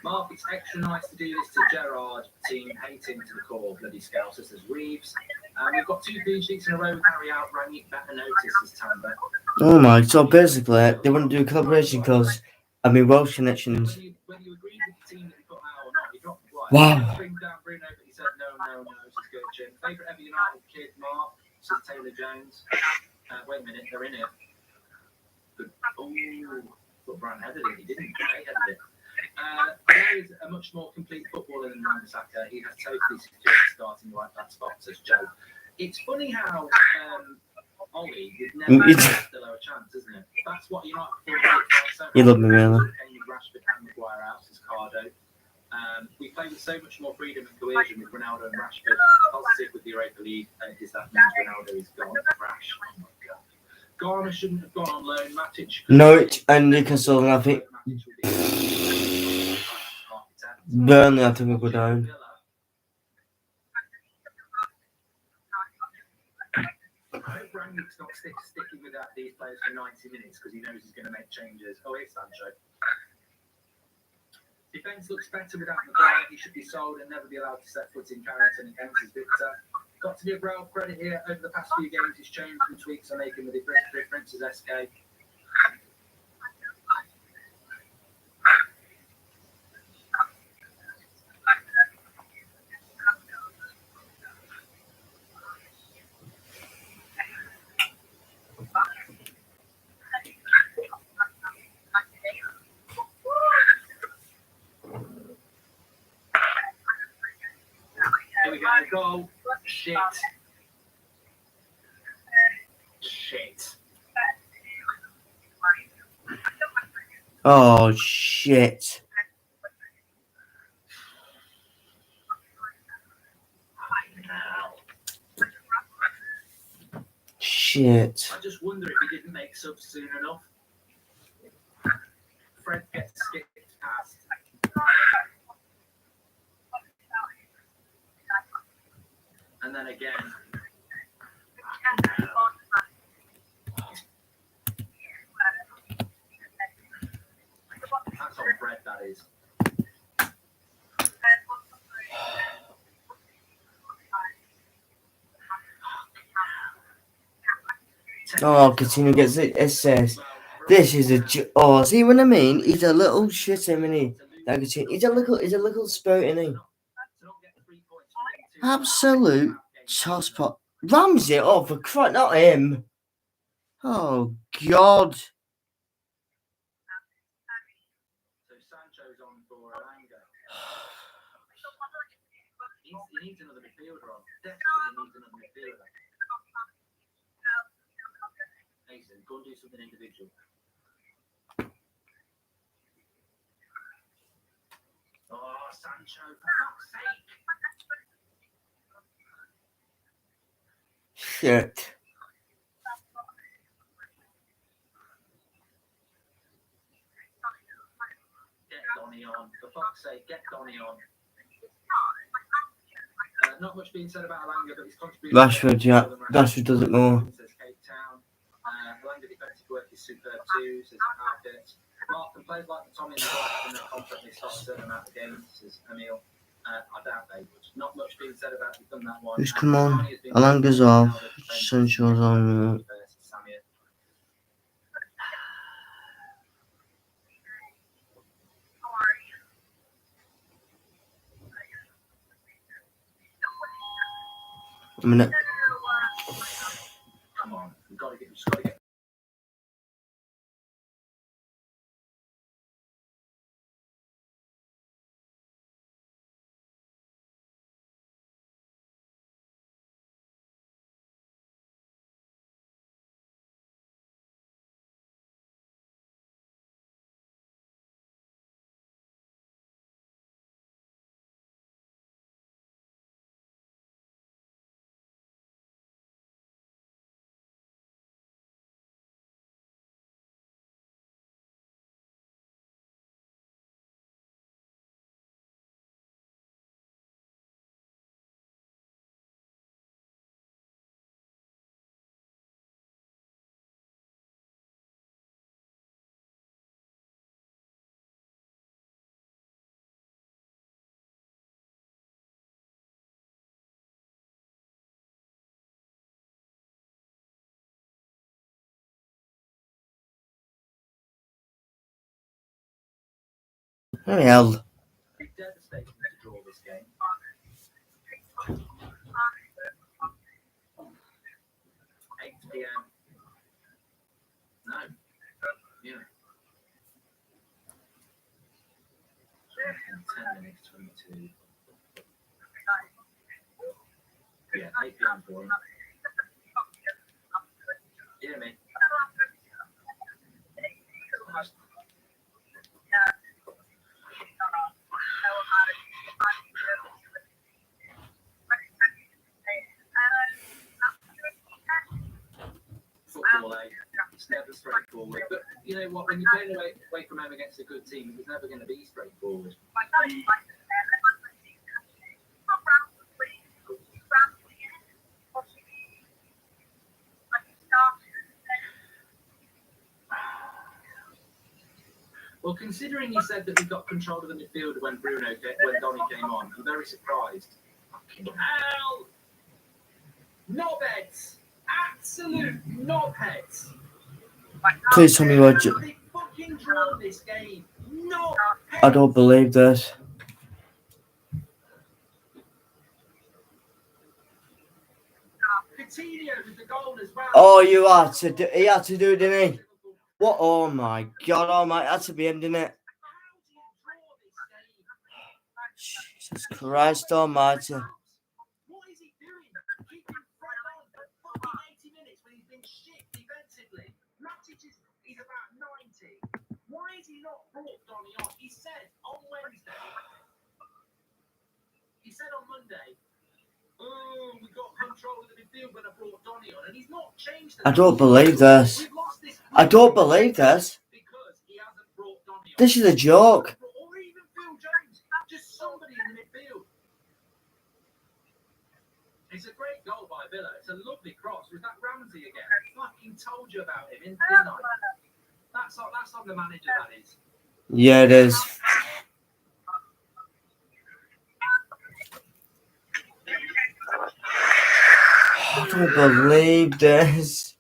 Mark, it's extra nice to do this to Gerrard, team hating to the core, bloody Scousers, says Reeves. We've got 2 clean sheets in a row with Harry out, Rangnick better notice as Tamba. Oh my, so basically, they want to do a collaboration because, Welsh connections. Whether you agree with the team that he put out or not, he dropped the blind. Wow. Bring down Bruno, but he said no, says Gertchen. Favourite ever United kid, Mark, says Taylor Jones. Wait a minute, they're in it. Good. Oh, but Brian headed it, he didn't, they headed it. There is a much more complete footballer than Wan-Bissaka. He has totally secured starting right back spot, says Joe. It's funny how Ollie would never have the lower chance, isn't it? That's what United so You love me, really. Rashford and Maguire out, says Cardo. We play with so much more freedom and cohesion with Ronaldo and Rashford. Positive with the Europa League is that means Ronaldo is gone. Rash. Oh my God. Garner shouldn't have gone on loan. Matic. Norwich and Newcastle, and I think Burnley, I think will go down. I hope Rangnick's not sticking with these players for 90 minutes because he knows he's going to make changes. Oh, here's Sancho. Defence looks better without Maguire. He should be sold and never be allowed to set foot in Carrington against his Victor. Got to give Ralph credit here. Over the past few games, his change and tweaks are making the difference as SK. goal. Shit. Shit. Oh, shit. Shit. I just wonder if he didn't make subs soon enough. Fred gets skipped past. And then again. That's on Fred, that is. Oh, Coutinho gets it. Assist. This is a. Oh, see what I mean? He's a little shit, isn't he? That Coutinho. He's a little spirit, isn't he? Absolute tosspot. Ramsey, oh, for Christ, not him. Oh, God. So Sancho's on for Alanga. He needs another midfielder on. Desperately needs another midfielder. Mason, go and do something individual. Oh, Sancho, for fuck's sake. Shit. Get Donny on. For fuck's sake, get Donny on. Not much being said about Alanga, but his contribution. Rashford, yeah. Rashford does it more. Says Cape Town. Alanga defensive work is superb too, says Argent. Mark can play like the Tommy and the Black and they'll constantly stop a certain amount of games, says Emil. I doubt they would. Not much being said about we've done that one. Who's come on? Alanga's off. Sancho's on. A minute. Come on, we've got to get. Just got to get. Bloody hell. Be devastating to draw this game. 8 p.m. No. Yeah. 10 minutes, 22. Yeah, 8 p.m. for him. Yeah, mate. Football, it's never straightforward. But you know what? When you're playing away from home against a good team, it's never going to be straightforward. Well, considering you said that we got control of the midfield when Donny came on, I'm very surprised. Fucking hell! Knobheads! Absolute knobheads! Please tell me what. They fucking draw this game. Knobheads! I don't believe this. Coutinho with the goal as well. Oh, he had to do it, didn't he? What? Oh my God! Oh my, had to be him, didn't it? Jesus Christ Almighty! brought Donny on. He said on Wednesday, he said on Monday, oh, we got control of the midfield when I brought Donny on, and he's not changed. I don't believe this. I don't believe this. Because he hasn't brought Donny on. This is a joke. Or even Phil Jones, just somebody in the midfield. It's a great goal by Villa. It's a lovely cross. Was that Ramsey again? I fucking told you about him, didn't I? That's on the manager, that is. Yeah, it is. I don't believe this.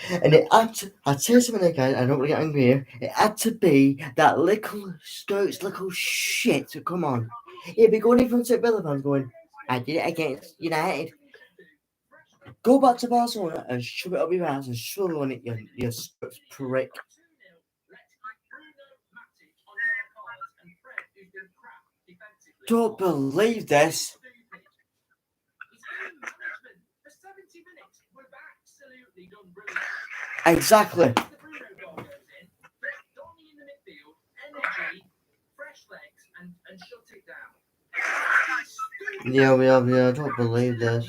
And it had to, I'll tell you something again, I don't want to get angry here. It had to be that little Stokes, little shit to come on. He'd be going in front of Villa fans going, I did it against United. Go back to Barcelona and shove it up your ass and shove it on it, you Stokes prick. Don't believe this. Exactly. Yeah, I don't believe this.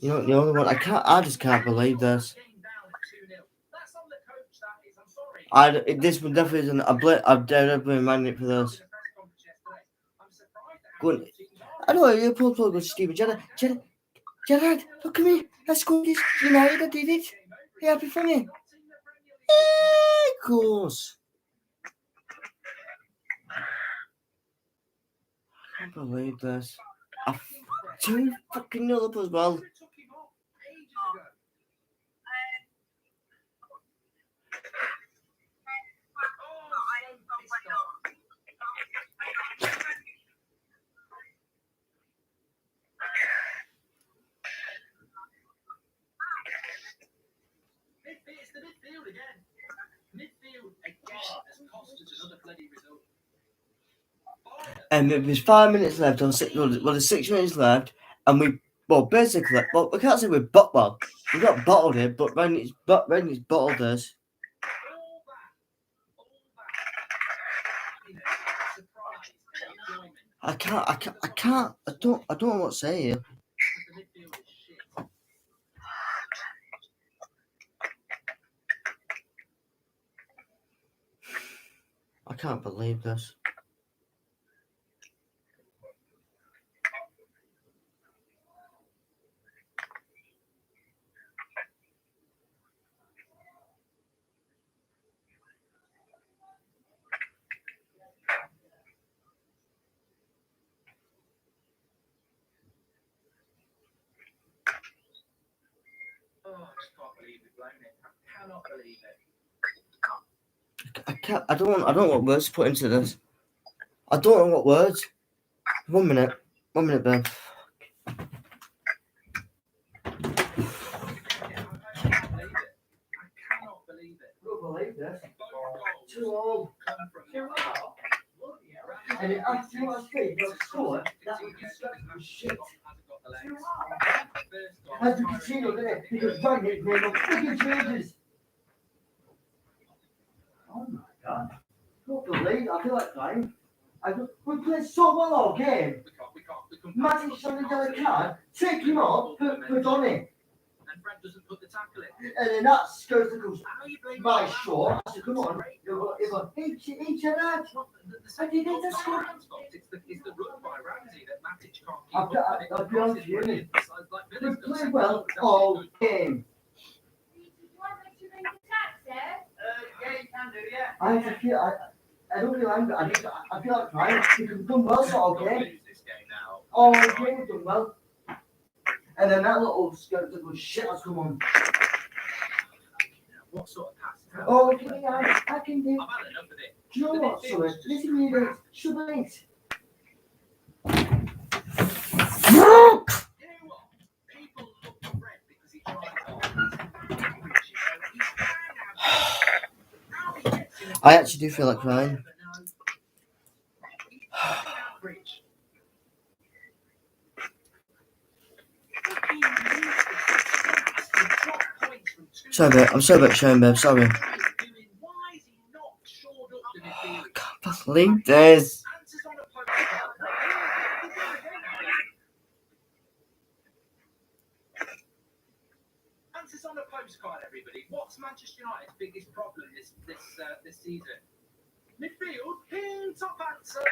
You know, the only one I just can't believe this. This one definitely isn't a blip. I've definitely reminded it for this. Good. I know you're probably good, Stephen. Gerard, look at me. I scored this. United, I did it. Are you happy for me? Yeah, of course. I can't believe this. 2 fucking 0 up as well. It's the midfield again. Midfield again has cost us another bloody result. And there's 5 minutes left on 6. Well, there's 6 minutes left, and we basically we can't say we got bottled it, but Rennie's bottled us. I don't know what to say here. I can't believe this. Oh, I just can't believe we've blown it. I cannot believe it. I don't know what words to put into this. I don't know what words. 1 minute, Ben. Believe this. 2 all. And it actually was great. Got scored. That was shit. As you can see, look at it. Because Rangnick made no freaking changes. Oh my god. I don't believe. I feel like crying. We played so well all game. Matic showed the yellow card. Take him off for Donny. And Fred doesn't put the tackle in. And then that goes to my short. I said, come on, if I each of that. I did it, that's good. It's the run by Ramsey that Matic can't keep up. I'll be honest with you. We played well all game. Yeah, you can do, yeah. I don't feel angry. I feel like crying because we've done well for all game. All game we've done well. And then that little skeleton shit has come on. What sort of pass? Oh, okay, I can do. I've had enough of it. Do you know what, Suez? Listen to me, mate. Shove it. You know what? People look for Fred because he tried I actually do feel like crying. Sorry, babe. I'm sorry about showing, babe. Sorry. Why is he not shored up the midfield? Can't believe this. Answers on a postcard. Answers on a postcard, everybody. What's Manchester United's biggest problem this season? Midfield. Top answer.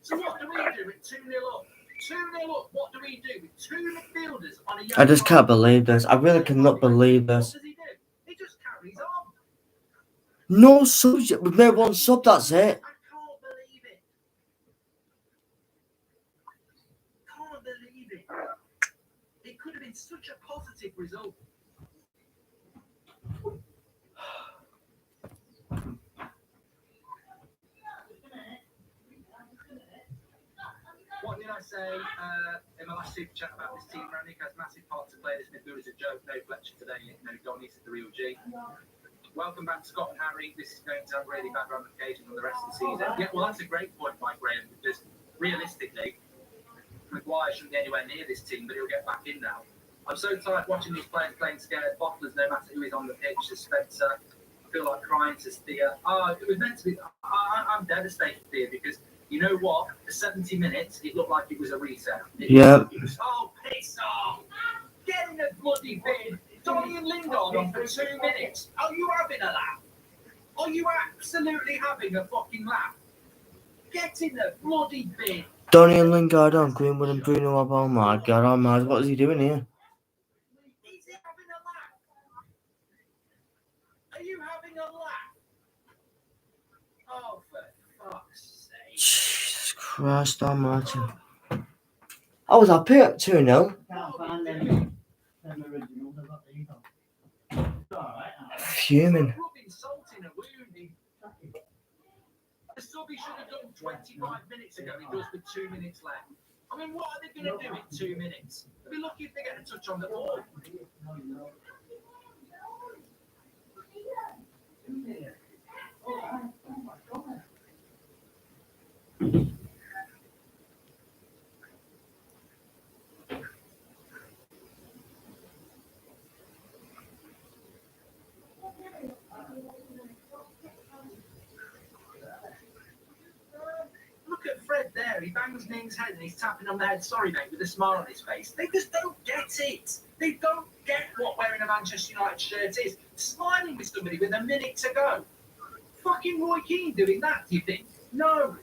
So what do we do with 2-0 up? 2-0 up. What do we do with two midfielders on a yellow I just card? can't believe this. I really cannot believe What this. does he do? He just carries on. No subs yet. We've made one sub, that's it. I can't believe it. Can't believe it. It could have been such a positive result. What did I say in my last super chat about this team? Rannick has massive part to play. This midfield is a joke. No Fletcher today. No Donny's the real G. Welcome back, Scott and Harry. This is going to have really bad ramifications on the rest of the season. Yeah, well, that's a great point by Graham, because realistically, Maguire shouldn't be anywhere near this team, but he'll get back in now. I'm so tired watching these players playing scared. Bottlers, no matter who is on the pitch, to Spencer. I feel like crying to Steer. It was meant to be. I'm devastated, Steer, because you know what? For 70 minutes, it looked like it was a reset. It was, oh, piss off! Get in the bloody bin! Donny and Lingard on for 2 minutes. Are you having a laugh? Are you absolutely having a fucking laugh? Get in the bloody bin! Donny and Lingard on, Greenwood and Bruno up. Oh my god, oh my, what is he doing here? Is he having a laugh? Are you having a laugh? Oh, for fuck's sake. Jesus Christ almighty. I was happy at 2-0. Fuming. Rubbing salt in a wound. The sub he should have done 25 minutes ago. He does with 2 minutes left. I mean, what are they going to do in 2 minutes? They'll be lucky if they get a touch on the ball. Look at Fred there. He bangs Ming's head and he's tapping on the head. Sorry, mate, with a smile on his face. They just don't get it. They don't get what wearing a Manchester United shirt is. Smiling with somebody with a minute to go. Fucking Roy Keane doing that, do you think? No.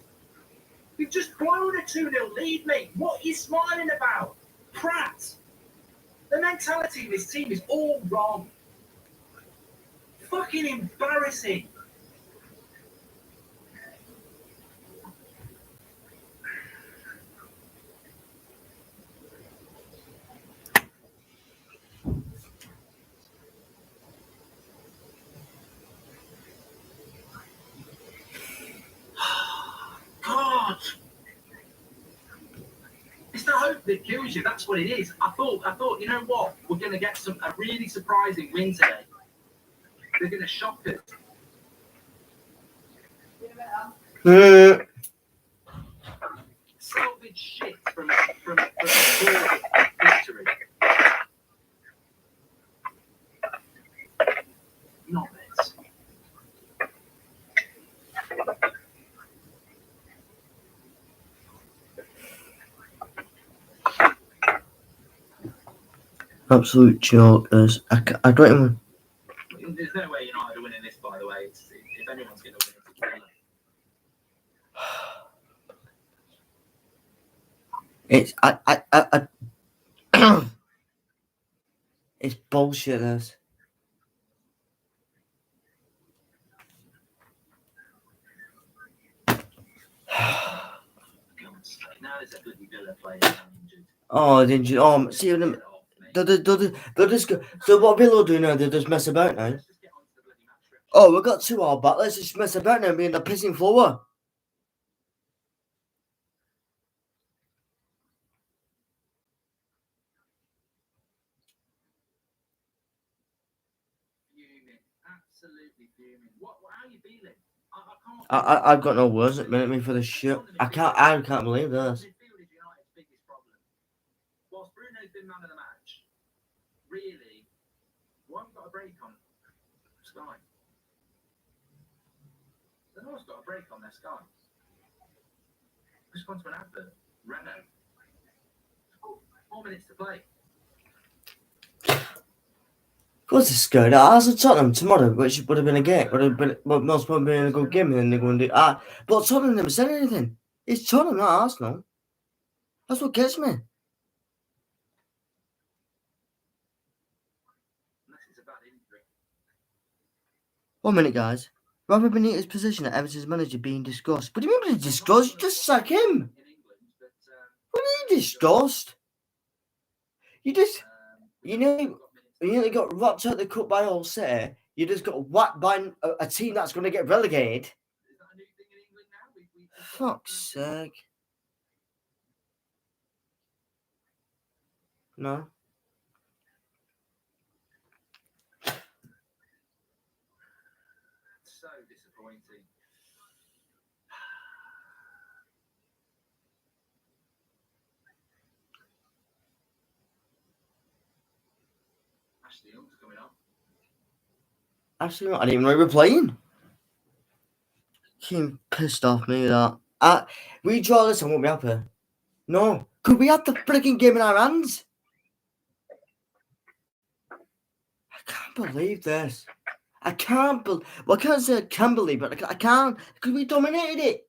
We've just blown a 2-0 lead, mate. What are you smiling about? Pratt. The mentality of this team is all wrong. Fucking embarrassing. God. It's the hope that kills you. That's what it is. I thought, you know what? We're going to get a really surprising win today. They're going to shock us. Salvage shit from a victory. Not this. Absolute jokers. I don't even. There's no way United are winning this, by the way. If anyone's going to win, it's Villa. It's it's bullshit. This. Now there's a bloody Villa player injured. Oh, didn't you? Oh, see them. They'll just go. So what Villa do now? They just mess about now. Let's just get onto the bloody match referee. Oh, we got 2 all back. Let's just mess about now and be in the pissing floor. Fuming. Absolutely fuming. How are you feeling? I can't. I've got no words at minute me for this shit. I can't believe this. Midfield is United's biggest problem. Whilst Bruno's been man of the match, really, Why have we got a break on Sky? They've always got a break on their Sky. Just gone to an advert. Renault. 4 minutes to play. Of course it's good. Arsenal Tottenham tomorrow, which would have been a game. Would have been most probably been a good game, and then they're going to do. But Tottenham never said anything. It's Tottenham, not Arsenal. That's what gets me. Unless it's a bad injury. 1 minute, guys. Robert Benitez's position at Everton's manager being discussed. What do you mean discussed? You just sack him. In England, but What do you mean discussed? You just, you nearly got rocked out the cup by Hull City. You just got whacked by a team that's going to get relegated. is that a new thing in England now? Fuck's sake. No. So disappointing. Ashley Young's coming on. Actually, I didn't even know we were playing. Came pissed off me with that. We draw this, I won't be happy. No. Could we have the freaking game in our hands? I can't believe this. I can't believe. Well, I can't say I can believe it. I can't. Because we dominated it.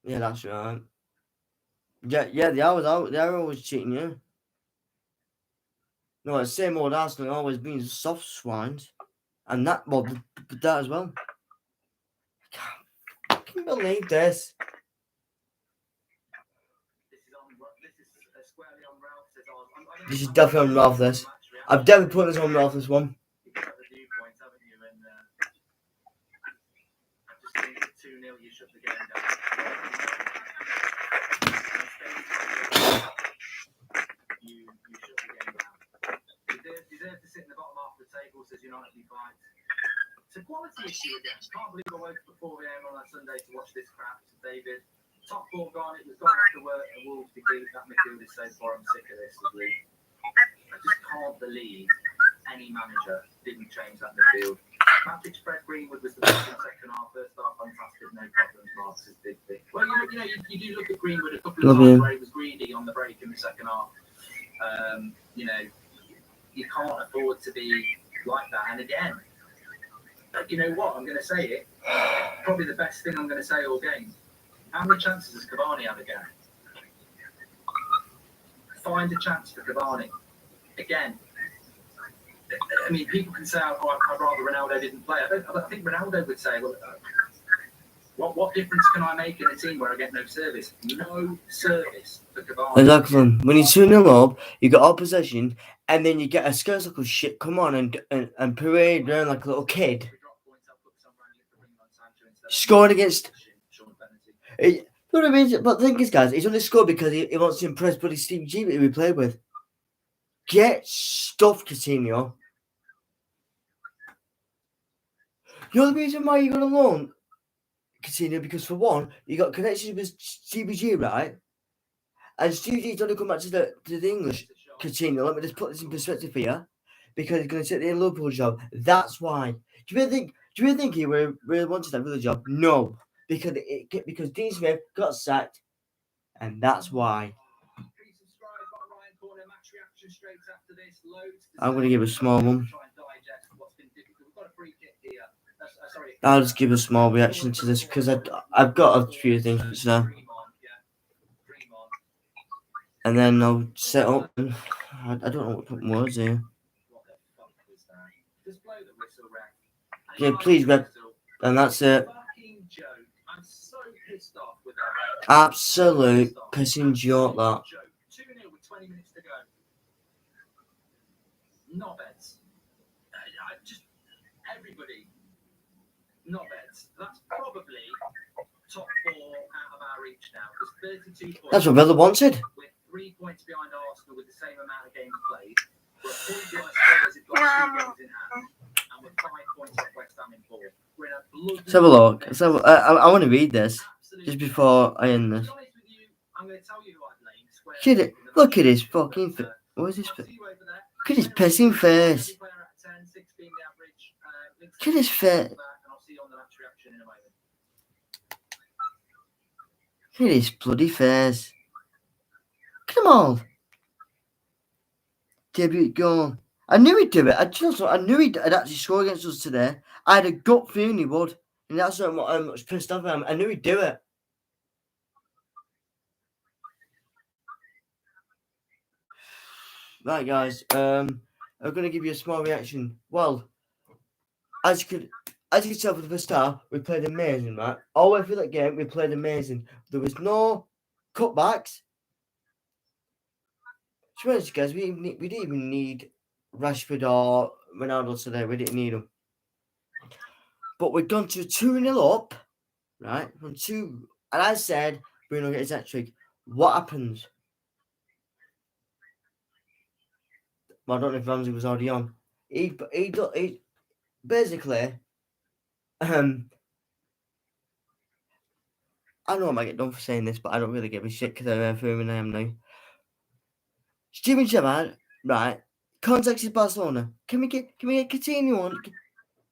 Yeah, that's right. Yeah, they are always cheating you. No, it's the same old Arsenal always being soft swines. And that, well, that as well. I can't believe this. This is definitely on Ralph, this. I've definitely put this on Ralph, this one. You've got the viewpoint, haven't you? And I just think at 2-0 you shut the game down. You shut the game down. Deserve to sit in the bottom half of the table, says United fight. It's a quality issue again. Can't believe I woke up at 4 a.m. on a Sunday to watch this crap, David. Top ball gone, it was gone after work, and Wolves defeat that midfield is so far. I'm sick of this, really. I just can't believe any manager didn't change that midfield. Patrick spread Greenwood was the best in the second half. First half, fantastic, no problems. Marks is big thing. Well, you do look at Greenwood a couple of times where he was greedy on the break in the second half. You can't afford to be like that. And again, you know what? I'm going to say it. Probably the best thing I'm going to say all game. How many chances has Cavani had again? Find a chance for Cavani. Again. I mean, people can say, oh, I'd rather Ronaldo didn't play. I think Ronaldo would say, well, what difference can I make in a team where I get no service? No service for Cavani. Exactly. When you 2-0 up, you got all possession, and then you get a circle shit come on and parade around like a little kid. Scored against. You know what I mean? But the thing is, guys, he's only scored because he wants to impress bloody Steve G that we played with. Get stuffed, Coutinho. You know the reason why you got a loan, Coutinho? Because for one, you got connections with CBG, right? And Steve G's only come back to the English, Coutinho. Let me just put this in perspective for you. Because he's going to take the Liverpool job. That's why. Do you really think he really wanted that Villa job? No. Because Dean Smith got sacked, and that's why. I'm going to give a small one. I'll just give a small reaction to this because I've got a few things to say. And then I'll set up. And I don't know what to put words here. Yeah, please, Red. And that's it. Absolute pissing joke, that. 2-0 with 20 minutes to go. Not beds. Just everybody. Not beds. That's probably top 4 out of our reach now. There's 32 points. That's what Villa wanted. We're 3 points behind Arsenal with the same amount of games played. We're a point behind Spurs who've got 2 games in hand. And we're 5 points off West Ham in 4. We're in a bloody... Let's have a look. So I want to read this just before I end this. I'm going to tell you who I blame. Look at his fucking face. What is his face? Look at his pissing face. Look at his face. Look at his bloody face. Look at them all. Debut goal. I knew he'd do it. I knew he'd actually score against us today. I had a gut feeling he would. And that's what I'm much pissed off at him. I knew he'd do it. Right, guys. I'm going to give you a small reaction. Well, as you can tell from the first half, we played amazing, right? All the way through that game, we played amazing. There was no cutbacks. To be honest, guys, we didn't even need Rashford or Ronaldo today. We didn't need them. But we've gone to 2-0 up, right? From 2, and I said Bruno gets that trick. What happens? Well, I don't know if Ramsey was already on. He basically, I know I might get done for saying this, but I don't really give a shit because I'm filming I am now. Steven Gerrard, right, contacted Barcelona. Can we get Coutinho on?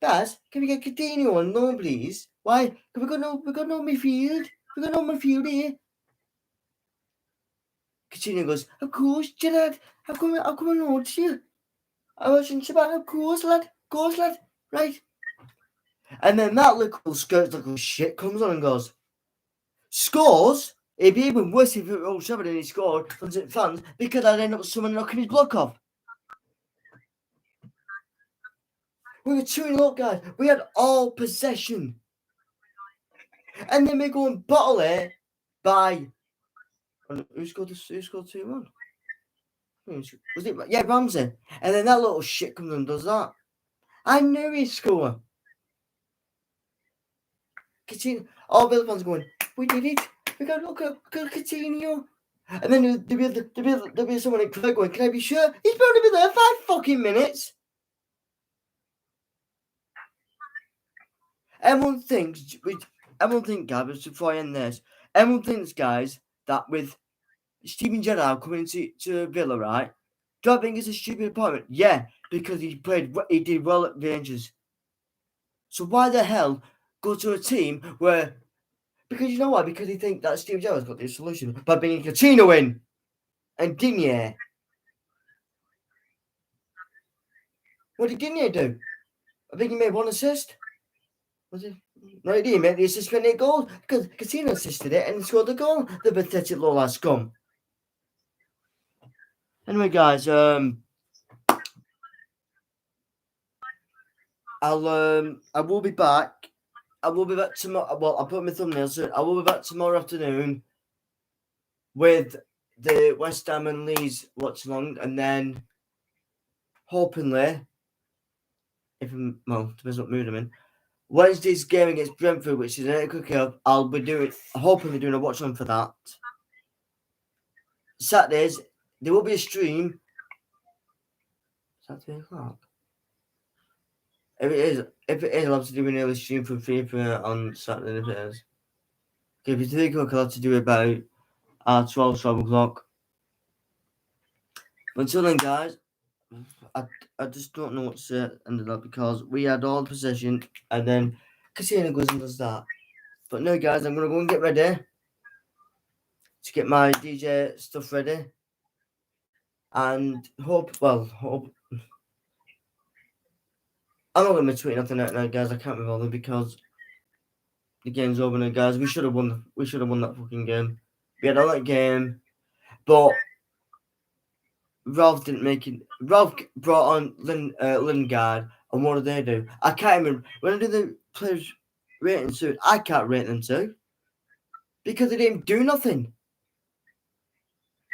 Baz, can we get Coutinho on? No, please. Why? We got no midfield. We got no midfield here. Coutinho goes, of course, Gerrard. I'll come on to you. I wasn't about, of course, lad. Right. And then that little skirt, little shit comes on and goes, scores? It'd be even worse if it was Shepard and he scored fans because I'd end up someone knocking his block off. We were 2-0 up, guys. We had all possession. And then we go and bottle it by... Who scored 2-1? Was it? Yeah, Ramsey. And then that little shit comes and does that. I knew he'd score. Coutinho. All Villa fans going, we did it. We got look at Coutinho. And then there'll be someone in Craig going, can I be sure? He's bound to be there 5 fucking minutes. Everyone thinks, guys, before I end this, everyone thinks, guys, that with Steven Gerrard coming to Villa, right? Do I think it's a stupid appointment? Yeah, because he did well at Rangers. So why the hell go to a team where, because you know why? Because he think that Steven Gerrard's got the solution by bringing Coutinho in and Digne. What did Digne do? I think he made 1 assist. Was it? No, he didn't make the assist for 8 goals because Coutinho assisted it and he scored the goal. The pathetic little ass scum. Anyway, guys, I will be back. I will be back tomorrow. Well, I'll put my thumbnail soon. I will be back tomorrow afternoon with the West Ham and Leeds watch along, and then hopefully, depends what mood I'm in. Wednesday's game against Brentford, which is an 8 o'clock, I'll be hopefully doing a watch on for that. Saturdays, there will be a stream. Is that 3 o'clock? If it is, I'll have to do an early stream from FIFA on Saturday if it is. Okay, if it's 3 o'clock, I'll have to do about 12 o'clock. But until then, guys, I just don't know what to say ended up because we had all the possession and then Coutinho goes and does that. But no, guys, I'm going to go and get ready to get my DJ stuff ready. And hope. I'm not going to be tweeting nothing out now, guys. I can't be bothered because the game's over now, guys. We should have won. We should have won that fucking game. We had all that game, but Ralph didn't make it. Ralph brought on Lingard, and what did they do? I can't remember. When I do the players rating soon, I can't rate them too because they didn't do nothing.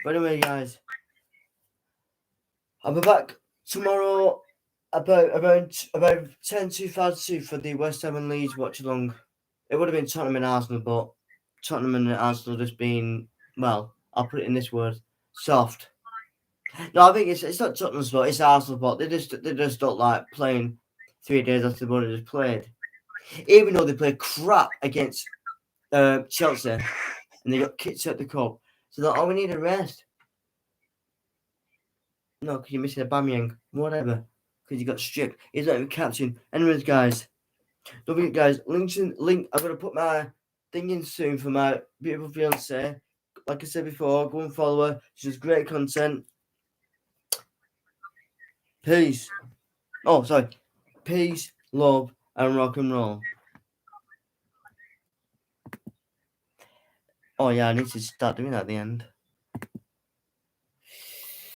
But anyway, guys, I'll be back tomorrow about 10 to 5 for the West Ham and Leeds watch along. It would have been Tottenham and Arsenal, but Tottenham and Arsenal just been, well, I'll put it in this word, soft. No, I think it's not Tottenham's fault, it's Arsenal's fault. They just don't like playing 3 days after the one they just played. Even though they played crap against Chelsea and they got kicked out the cup. So they thought, we need a rest. No, because you're missing a Bamyang. Whatever. Because you got stripped. He's not even captain. Anyways, guys. Don't forget, guys. Link. I'm gonna put my thing in soon for my beautiful fiance. Like I said before, go and follow her. She does great content. Peace. Oh, sorry. Peace, love, and rock and roll. Oh yeah, I need to start doing that at the end.